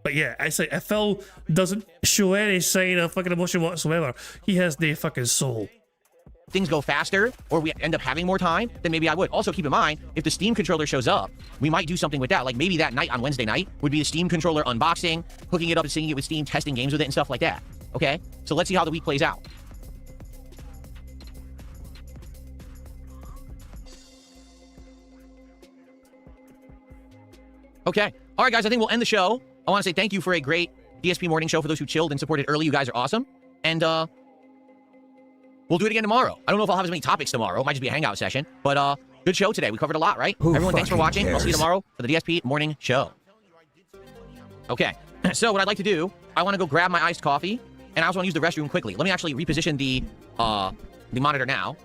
But yeah, it's like, if Phil doesn't show any sign of fucking emotion whatsoever, he has no fucking soul. Things go faster, or we end up having more time, then maybe I would. Also, keep in mind, if the Steam controller shows up, we might do something with that. Like, maybe that night on Wednesday night would be the Steam controller unboxing, hooking it up and syncing it with Steam, testing games with it and stuff like that. Okay? So let's see how the week plays out. Okay. All right, guys, I think we'll end the show. I want to say thank you for a great DSP morning show for those who chilled and supported early. You guys are awesome. And, we'll do it again tomorrow. I don't know if I'll have as many topics tomorrow. It might just be a hangout session. But good show today. We covered a lot, right? Everyone, thanks for watching. I'll see you tomorrow for the DSP morning show. Okay. So what I'd like to do, I want to go grab my iced coffee, and I also want to use the restroom quickly. Let me actually reposition the monitor now.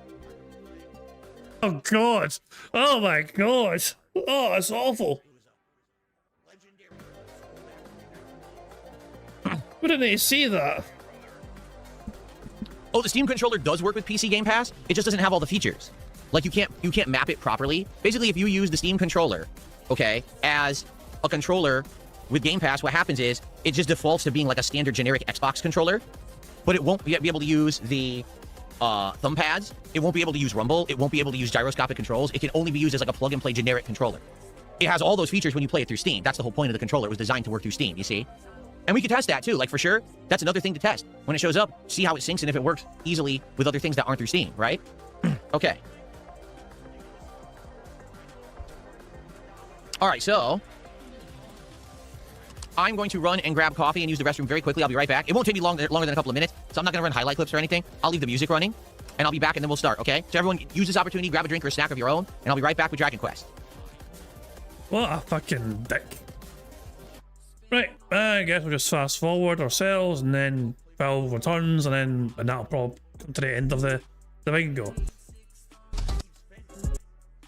Oh, God. Oh, my God. Oh, it's awful. Why didn't they see that? Oh, the Steam controller does work with PC Game Pass. It just doesn't have all the features. Like, you can't map it properly. Basically, if you use the Steam controller, okay, as a controller with Game Pass, what happens is it just defaults to being like a standard generic Xbox controller, but it won't be able to use the thumb pads. It won't be able to use rumble. It won't be able to use gyroscopic controls. It can only be used as like a plug and play generic controller. It has all those features when you play it through Steam. That's the whole point of the controller. It was designed to work through Steam, you see? And we can test that too, like for sure. That's another thing to test. When it shows up, see how it syncs and if it works easily with other things that aren't through Steam, right? Okay. All right, so I'm going to run and grab coffee and use the restroom very quickly. I'll be right back. It won't take me longer than a couple of minutes, so I'm not going to run highlight clips or anything. I'll leave the music running, and I'll be back, and then we'll start, okay? So everyone, use this opportunity, grab a drink or a snack of your own, and I'll be right back with Dragon Quest. What a fucking dick. Right, I guess we'll just fast forward ourselves, and then Phil returns, and that'll probably come to the end of the bingo.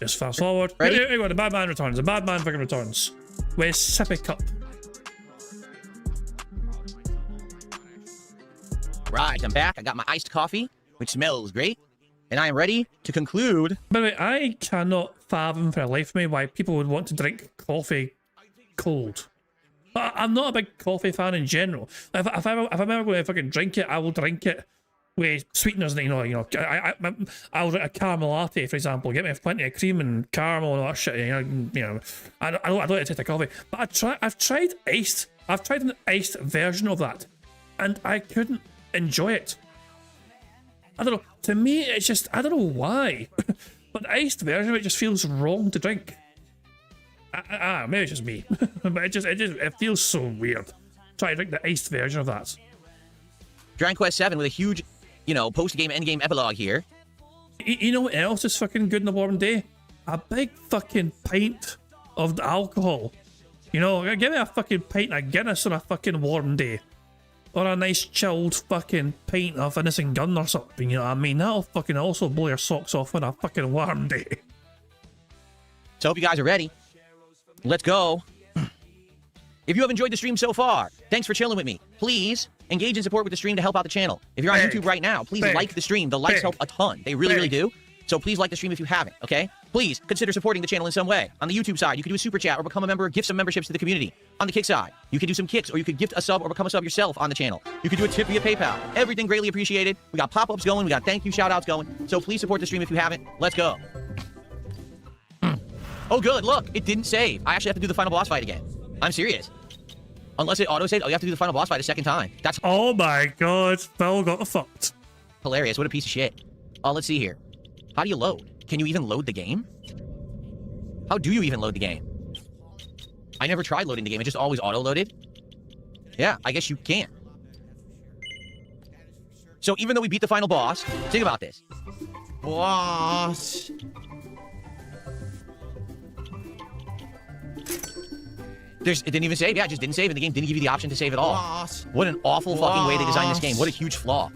Just fast forward. Ready? Here we go, the bad man returns. The bad man fucking returns. With sippy cup. Right, I'm back. I got my iced coffee, which smells great, and I am ready to conclude. By the way, I cannot fathom for the life of me why people would want to drink coffee cold. I'm not a big coffee fan in general. If I'm ever going to fucking drink it, I will drink it with sweeteners. I'll drink a caramel latte, for example. Get me plenty of cream and caramel and all that shit. I don't like the taste of coffee. But I've tried iced. I've tried an iced version of that, and I couldn't enjoy it. I don't know. To me, it's just, I don't know why, but the iced version of it just feels wrong to drink. Maybe it's just me, but it feels so weird. Try to drink the iced version of that. Dragon Quest VII with a huge, post-game, end-game epilogue here. You know what else is fucking good in a warm day? A big fucking pint of alcohol. Give me a fucking pint of Guinness on a fucking warm day. Or a nice chilled fucking pint of Innocent Gun or something, you know what I mean? That'll fucking also blow your socks off on a fucking warm day. So I hope you guys are ready. Let's go. If you have enjoyed the stream so far, thanks for chilling with me. Please engage and support with the stream to help out the channel. If you're on Big. YouTube right now, please Big. like the stream. The likes Big. help a ton. They really, really Big. do. So please like the stream if you haven't, okay? Please consider supporting the channel in some way. On the YouTube side, you can do a super chat or become a member, gift some memberships to the community. On the Kick side, you can do some kicks or you could gift a sub or become a sub yourself on the channel. You can do a tip via PayPal. Everything greatly appreciated. We got pop-ups going. We got thank you shout-outs going. So please support the stream if you haven't. Let's go. Oh, good. Look, it didn't save. I actually have to do the final boss fight again. I'm serious. Unless it auto-saved, oh, you have to do the final boss fight a second time. That's Oh my god, Phil got fucked. hilarious. What a piece of shit. Let's see here. How do you load? Can you even load the game? How do you even load the game? I never tried loading the game. It just always auto-loaded. Yeah, I guess you can. So even though we beat the final boss, think about this. Boss. It didn't even save. Yeah, it just didn't save, and the game didn't give you the option to save at all. Boss. What an awful fucking way they designed this Boss. game. What a huge flaw.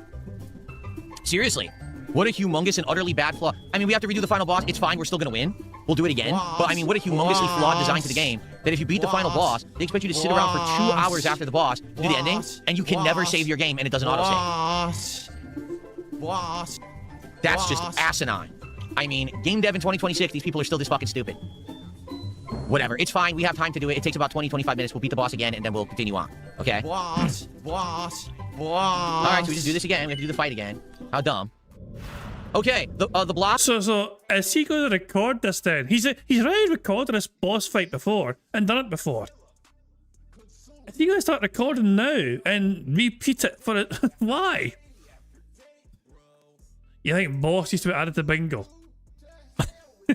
Seriously. What a humongous and utterly bad flaw. I mean, we have to redo the final boss. It's fine. We're still going to win. We'll do it again. But I mean, what a humongously flawed design to the game that if you beat the final boss, they expect you to sit around for 2 hours after the boss to do the ending, and you can never save your game, and it doesn't autosave. Boss. That's just asinine. I mean, game dev in 2026, these people are still this fucking stupid. Whatever. It's fine. We have time to do it. It takes about 20, 25 minutes. We'll beat the boss again, and then we'll continue on. Okay? Boss. Boss. All right, so we just do this again. We have to do the fight again. How dumb. Okay, the block. So is he going to record this then? He's already recorded this boss fight before and done it before. Is he going to start recording now and repeat it for it? Why? You think boss used to be added to bingo?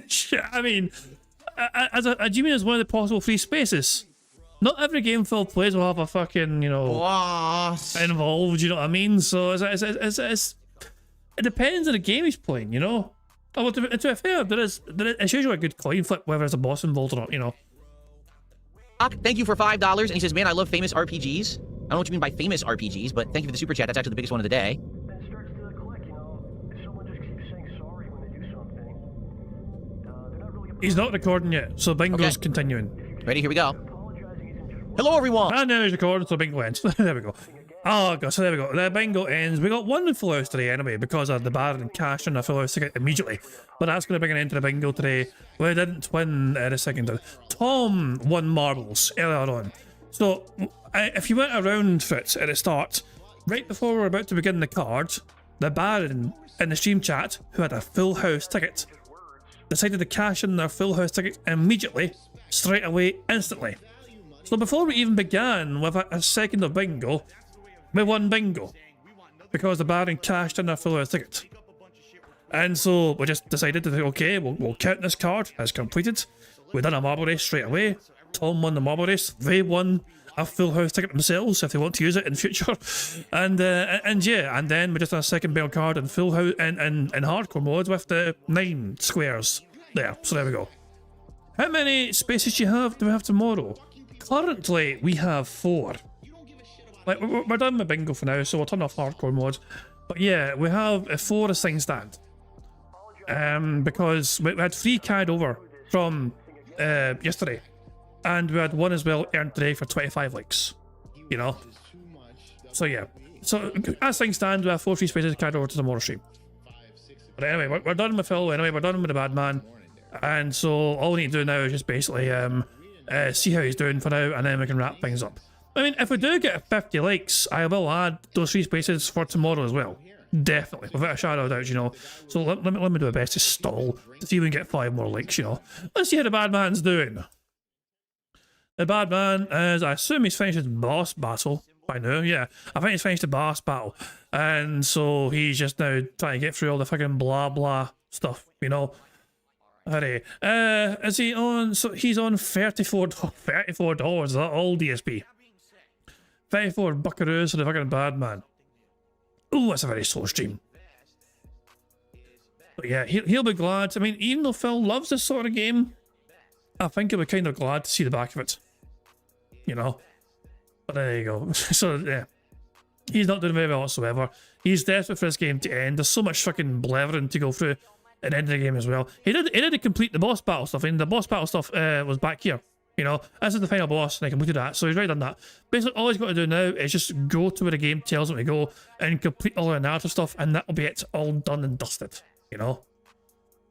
Shit, I mean, do you mean as one of the possible free spaces? Not every game Phil plays will have a fucking, you know, boss involved. You know what I mean? So it depends on the game he's playing, you know. Oh, well, to be fair, it's usually a good coin flip whether there's a boss involved or not, you know. Thank you for $5, and he says, "Man, I love famous RPGs." I don't know what you mean by famous RPGs, but thank you for the super chat. That's actually the biggest one of the day. He's not recording yet, so bingo's continuing. Ready? Here we go. Hello, everyone. And now he's recording, so bingo ends. There we go. Oh god, so there we go. The bingo ends. We got one full house today anyway because of the Baron cash and a full house ticket immediately. But that's going to bring an end to the bingo today. We didn't win the second. Tom won marbles earlier on. So if you went around Fritz at the start, right before we were about to begin the card, the Baron in the stream chat, who had a full house ticket, decided to cash in their full house ticket immediately, straight away, instantly. So before we even began with a second of bingo, we won bingo because the Baron cashed in their full house ticket. And so we just decided to think, okay, we'll count this card as completed. We done a marble race straight away. Tom won the marble race. They won a full house ticket themselves if they want to use it in future. And yeah, and then we just done a second bingo card in full house in hardcore mode with the 9 squares there. So there we go. How many spaces do we have tomorrow? Currently, we have 4. Like, we're done with bingo for now, so we'll turn off hardcore mode. But yeah, we have 4 as things stand. Because we had 3 carried over from yesterday. And we had 1 as well earned today for 25 likes. You know? So yeah. So as things stand, we have 4 free spaces carried over to tomorrow's stream. But anyway, we're done with Phil. Anyway, we're done with the bad man. And so all we need to do now is just basically see how he's doing for now, and then we can wrap things up. I mean, if we do get 50 likes, I will add those 3 spaces for tomorrow as well. Definitely, without a shadow of a doubt, you know. So let me do my best to stall to see if we can get 5 more likes, you know. Let's see how the bad man's doing. The bad man is, I assume he's finished his boss battle by now. Yeah, I think he's finished the boss battle, and so he's just now trying to get through all the fucking blah blah stuff, you know. Alright, is he on? So he's on $34. Is that all, DSP? 34 buckaroos for the fucking bad man. Ooh, that's a very slow stream. But yeah, he'll be glad. I mean, even though Phil loves this sort of game, I think he'll be kind of glad to see the back of it. You know? But there you go. So yeah, he's not doing very well whatsoever. He's desperate for this game to end. There's so much fucking blethering to go through at the end of the game as well. He did complete the boss battle stuff, and the boss battle stuff was back here. You know, this is the final boss, and I completed that, so he's already done that. Basically, all he's got to do now is just go to where the game tells him to go and complete all the narrative stuff, and that'll be it, all done and dusted, you know?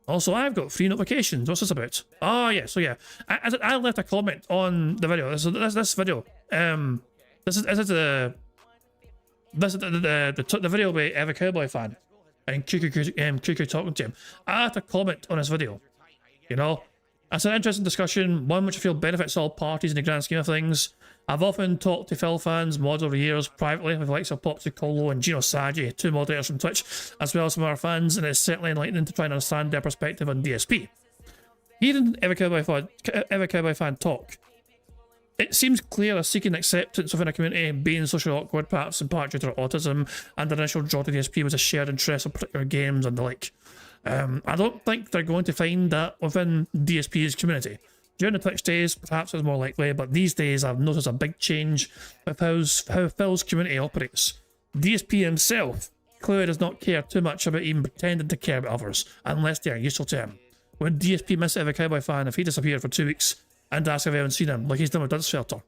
Also, I've got 3 notifications. What's this about? Oh, yeah, so yeah. I left a comment on the video. This video. This is the video with Ever Cowboy fan and QQ talking to him. I left a comment on this video, you know? It's an interesting discussion, one which I feel benefits all parties in the grand scheme of things. I've often talked to Phil fans, mods over the years, privately, with the likes of Popsy Colo and Gino Sagi, 2 moderators from Twitch, as well as some of our fans, and it's certainly enlightening to try and understand their perspective on DSP. Hearing Ever Cowboy fan talk, it seems clear a seeking acceptance within a community, being socially awkward, perhaps in part due to their autism, and the initial draw to DSP was a shared interest in particular games and the like. I don't think they're going to find that within DSP's community. During the Twitch days, perhaps it was more likely, but these days I've noticed a big change with how Phil's community operates. DSP himself clearly does not care too much about even pretending to care about others, unless they are useful to him. When DSP misses every Cowboy fan if he disappeared for 2 weeks and asks if anyone's seen him, like he's done with Dunsfelter.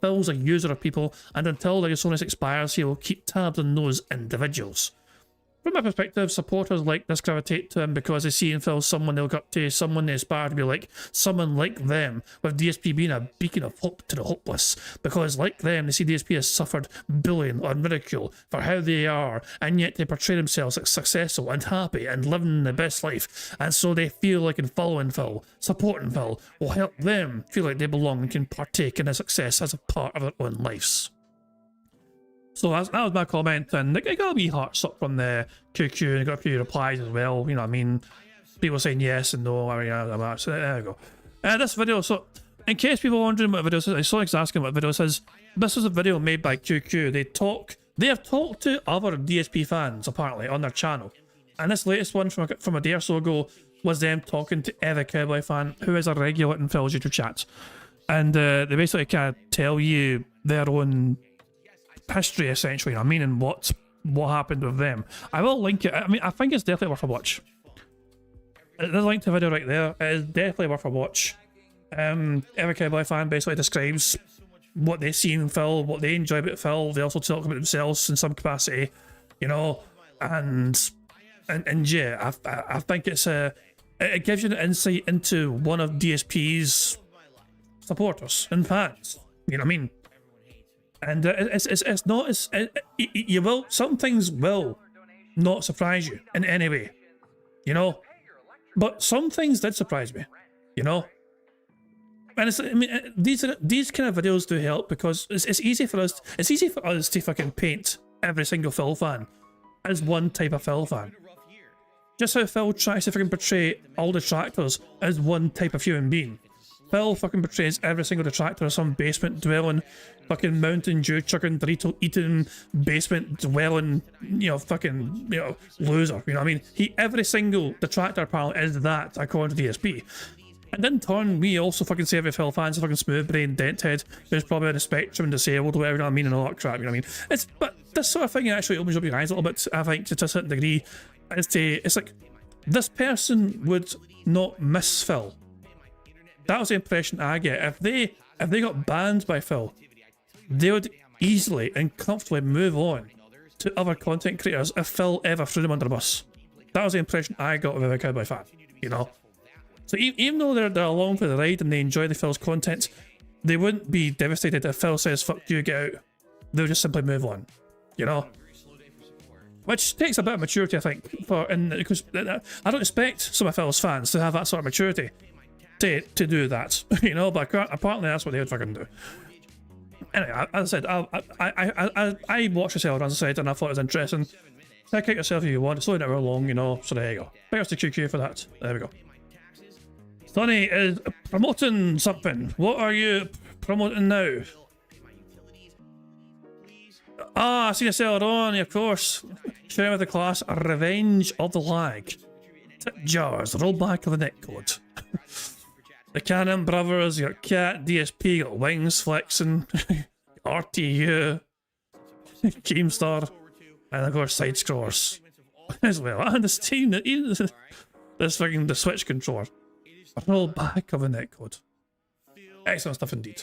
Phil's a user of people, and until their usefulness expires, he will keep tabs on those individuals. From my perspective, supporters like this gravitate to him because they see in Phil someone they look up to, someone they aspire to be like, someone like them, with DSP being a beacon of hope to the hopeless. Because like them, they see DSP has suffered bullying or ridicule for how they are, and yet they portray themselves as successful and happy and living the best life. And so they feel like in following Phil, supporting Phil, will help them feel like they belong and can partake in their success as a part of their own lives. So that was my comment, and it got a wee hearts up from the QQ, and it got a few replies as well, you know what I mean? People saying yes and no, so there we go. This video, so in case people are wondering what video this is, Sonic's asking what video this is. This is a video made by QQ. They have talked to other DSP fans, apparently, on their channel. And this latest one from a day or so ago was them talking to Ever Cowboy fan, who is a regular in Phil's YouTube chat. And they basically kind of tell you their own history, essentially, I mean, and what happened with them. I will link it. I mean, I think it's definitely worth a watch. There's a link to the video right there. It is definitely worth a watch. Ever Cowboy fan basically describes what they see in Phil, what they enjoy about Phil. They also talk about themselves in some capacity, you know, and yeah, I think it gives you an insight into one of DSP's supporters and fans. You know what I mean? And it's not as you will. Some things will not surprise you in any way, you know. But some things did surprise me, you know. And I mean, these kind of videos do help because it's easy for us. It's easy for us to fucking paint every single Phil fan as one type of Phil fan. Just how Phil tries to fucking portray all detractors as one type of human being. Phil fucking portrays every single detractor as some basement dwelling, fucking Mountain Dew chugging, Dorito eating, basement dwelling, you know, fucking, you know, loser. You know what I mean? Every single detractor apparently is that, according to DSP. And in turn, we also fucking say every Phil fan's a fucking smooth brain denthead who's probably on the spectrum and disabled, whatever, you know what I mean, and all that crap, you know what I mean? But this sort of thing actually opens up your eyes a little bit, I think, to a certain degree. It's like, this person would not miss Phil. That was the impression I get. If they got banned by Phil, they would easily and comfortably move on to other content creators if Phil ever threw them under the bus. That was the impression I got of a Cowboy fan, you know. So even though they're along for the ride and they enjoy the Phil's content, they wouldn't be devastated if Phil says "fuck you, get out." They'll just simply move on, you know. Which takes a bit of maturity, I think, because I don't expect some of Phil's fans to have that sort of maturity to do that, you know. But apparently that's what they would fucking do. Anyway, as I said, I watched this episode, as I said, and I thought it was interesting. Check out yourself if you want. It's only not very long, you know. So there you go. Thanks to QQ for that. There we go. Sonny is promoting something. What are you promoting now? Ah, I see a seller on, of course. Sharing with the class, Revenge of the Lag. Tip jars, rollback of the netcode. The Cannon Brothers, you got Cat, DSP, you got Wings flexing, RTU, Keemstar, and of course side scrollers as well. And the Steam, this fucking the Switch controller. Roll back of a netcode. Excellent stuff indeed.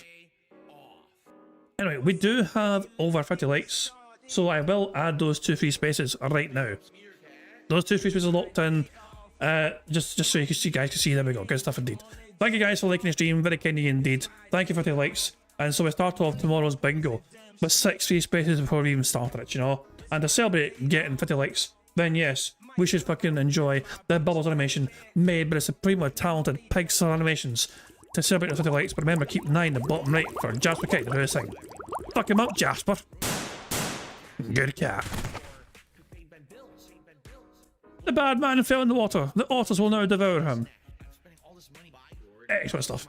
Anyway, we do have over 50 likes, so I will add those 2 free spaces right now. Those 2 free spaces are locked in, just so you guys can see. There we go, good stuff indeed. Thank you guys for liking the stream, very kind of you indeed. Thank you for the likes. And so we start off tomorrow's bingo with 6 free spaces before we even started it, you know. And to celebrate getting 50 likes, then yes, we should fucking enjoy the Bubbles animation made by the supremely talented Pixar Animations to celebrate the 50 likes. But remember, keep 9 in the bottom right for Jasper Kite to do his thing. Fuck him up, Jasper. Good cat. The bad man fell in the water. The otters will now devour him. Excellent stuff.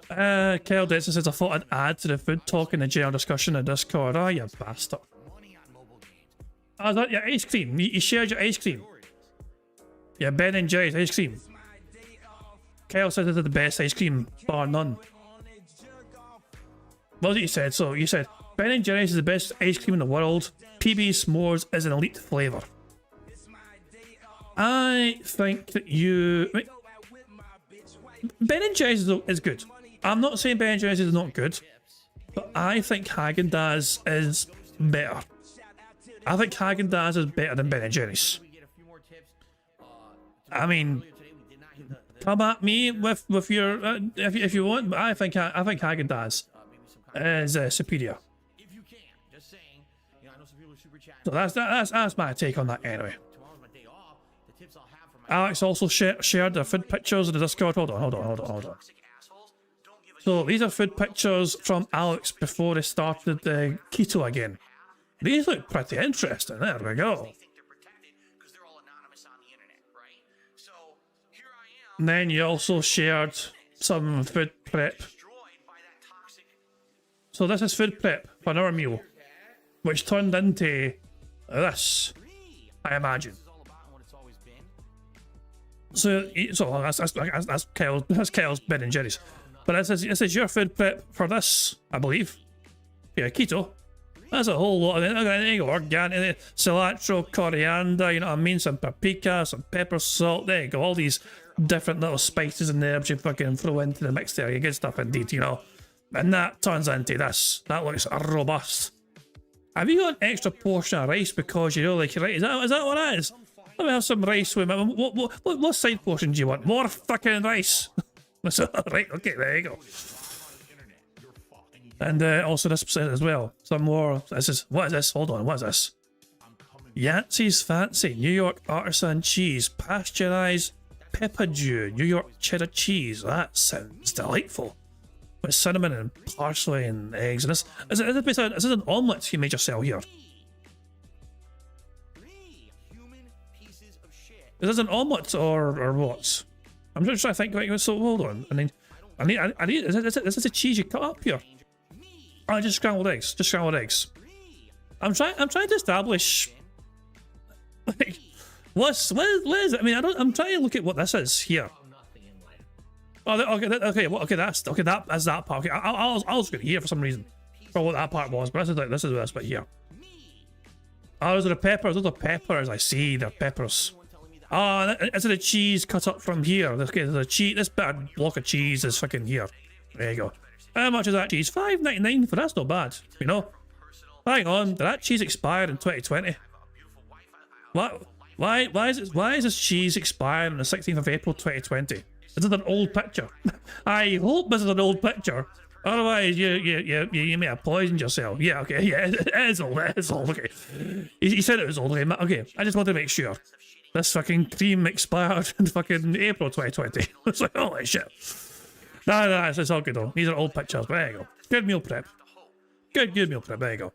Kyle Denson says, I thought I'd add to the food talk in the general discussion in Discord. Ah, you bastard. Oh, is that your ice cream? You shared your ice cream. Yeah, Ben and Jerry's ice cream. Kyle said this is the best ice cream, bar none. What was it you said? So, you said, Ben and Jerry's is the best ice cream in the world. PB S'mores is an elite flavour. I think that you... Wait. Ben and Jerry's is good. I'm not saying Ben and Jerry's is not good, but I think Häagen-Dazs is better. I think Häagen-Dazs is better than Ben and Jerry's. I mean, come at me with your if you want, but I think Häagen-Dazs is superior. So that's my take on that anyway. Alex also shared their food pictures in the Discord. Hold on. So these are food pictures from Alex before they started the keto again. These look pretty interesting. There we go. And then you also shared some food prep. So this is food prep for another meal, which turned into this, I imagine. So that's Kyle's Ben and Jerry's. But this is your food prep for this, I believe. Yeah, keto. That's a whole lot of it. There you go, organic, cilantro, coriander, you know what I mean? Some paprika, some pepper, salt. There you go, all these different little spices and herbs you fucking throw into the mix there. You good stuff indeed, you know. And that turns into this. That looks robust. Have you got an extra portion of rice because you know, like, right? Is that what it is? Let me have some rice with me. What side portion do you want? More fucking rice. Right, okay, there you go. And also this as well. Some more. What is this? Hold on, what is this? Yancey's Fancy New York Artisan Cheese, pasteurized pepperdew, New York cheddar cheese. That sounds delightful. With cinnamon and parsley and eggs. And is this an omelette you made yourself here? Is this an omelette or what? I'm just trying to think. Like, so hold on. I need. Is this a cheese you cut up here? Oh, just scrambled eggs. Just scrambled eggs. I'm trying to establish. Like, what is it? I mean, I'm trying to look at what this is here. Oh, okay. That's that part. Okay, I was good here for some reason for what that part was, but this is this bit here. Oh, those are the peppers. Those are peppers. I see. They're peppers. Oh, is it a cheese cut up from here? Okay, there's a cheese. This bit of block of cheese is fucking here. There you go. How much is that cheese? $5.99 for that's not bad. You know. Hang on, did that cheese expire in 2020? What? Why is this cheese expired on the 16th of April 2020? Is it an old picture? I hope this is an old picture. Otherwise, you may have poisoned yourself. Yeah, okay, yeah, it is old. It is old. Okay, he said it was old. Okay, I just wanted to make sure. This fucking cream expired in fucking April 2020. It's like, holy shit. No, it's all good though. These are old pictures, but there you go. Good meal prep. Good meal prep. There you go.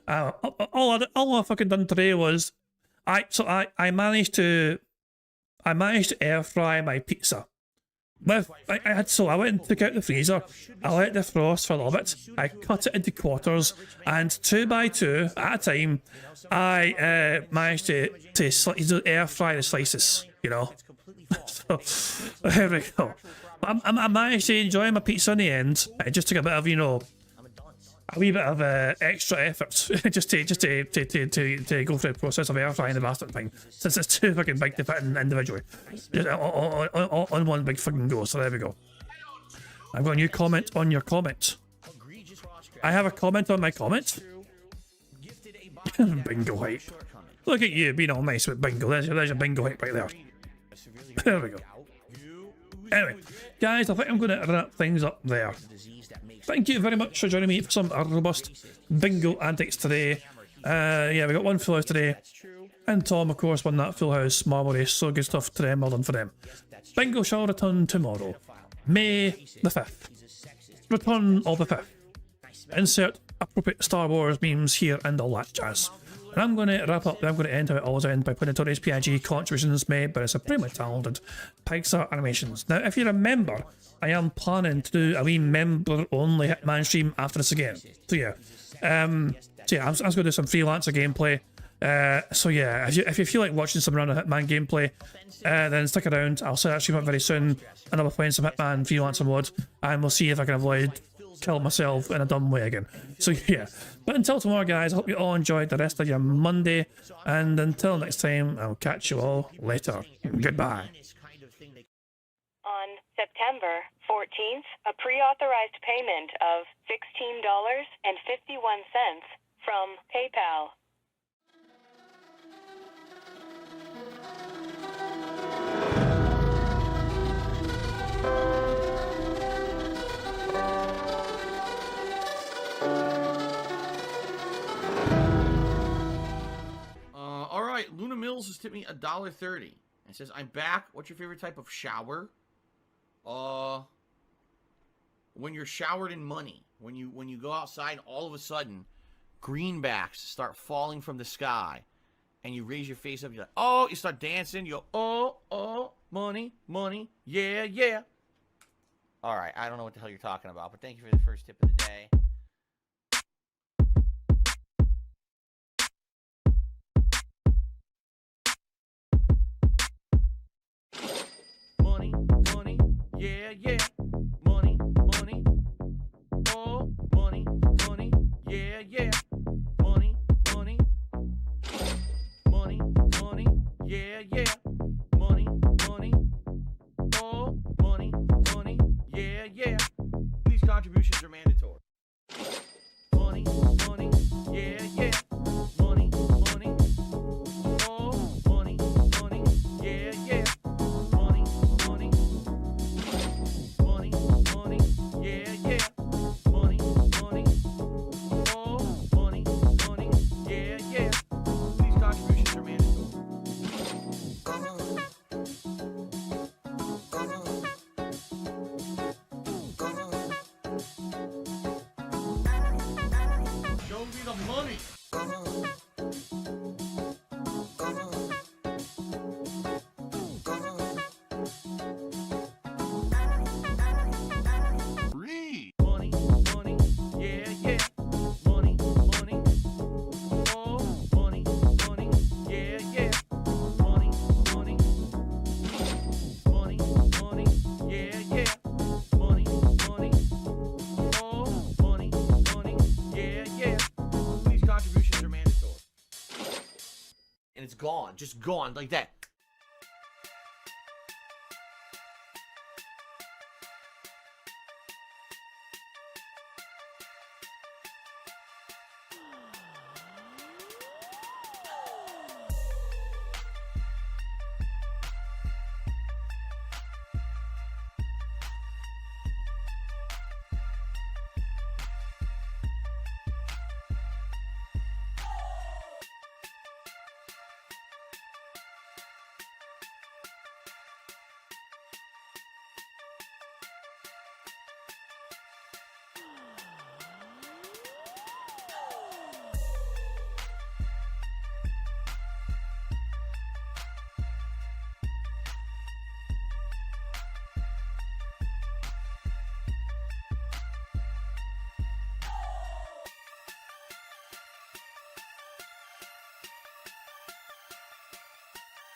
All I fucking done today was, I managed to air fry my pizza. I went and took out the freezer. I let it defrost for a little bit. I cut it into quarters, and 2 by 2 at a time, I managed to air fry the slices. You know. So there we go. I managed to enjoy my pizza in the end. It just took a bit of, you know, a wee bit of extra effort just to go through the process of air frying the bastard thing, since it's too fucking big to fit in individually, just on one big fucking go. So there we go. I've got a new comment on your comment. I have a comment on my comment. Bingo hype. Look at you being all nice with bingo. There's your bingo hype right there. There we go. Anyway, guys, I think I'm going to wrap things up there. Thank you very much for joining me for some robust bingo antics today. Yeah, we got one full house today. And Tom, of course, won that full house marble race. So good stuff to them. Well done for them. Bingo shall return tomorrow, May the 5th. Return of the 5th. Insert appropriate Star Wars memes here and all that jazz. And I'm going to wrap up, I'm going to end how it always ends by putting today's PIG contributions made by a supremely talented Pixar Animations. Now, if you remember, I am planning to do a wee member-only Hitman stream after this again. So yeah, I'm just going to do some freelancer gameplay. So yeah, if you feel like watching some random Hitman gameplay, then stick around. I'll set that stream up very soon, and I'll be playing some Hitman freelancer mode, and we'll see if I can avoid kill myself in a dumb way again. So yeah, but until tomorrow, guys, I hope you all enjoyed the rest of your Monday, and until next time, I'll catch you all later. Goodbye. On September 14th, a pre-authorized payment of $16.51 from PayPal. All right, Luna Mills has tipped me $1.30. It says, "I'm back. What's your favorite type of shower?" When you're showered in money. When you go outside and all of a sudden greenbacks start falling from the sky and you raise your face up, you're like, oh, you start dancing, you go, oh, money, money, yeah, yeah. All right, I don't know what the hell you're talking about, but thank you for the first tip of the day. Money, money, yeah, yeah. Money, money, oh, money, money, yeah, yeah. Money, money, money, money, yeah, yeah. Money, money, oh, money, money, yeah, yeah. These contributions are mandatory. Money, money, yeah, yeah. Money, money, oh, money, money, yeah, yeah. Money, money, money, money, yeah, yeah. Money, money, oh, money, money, yeah, yeah. These contributions are mandatory. Show me the money. Free. Money, money, yeah, yeah. Money, money, oh, money, money, yeah, yeah. Money, money, money, money, yeah, yeah. Money, money, oh, money, money, yeah, yeah. These contributions are mandatory. And it's gone, just gone like that.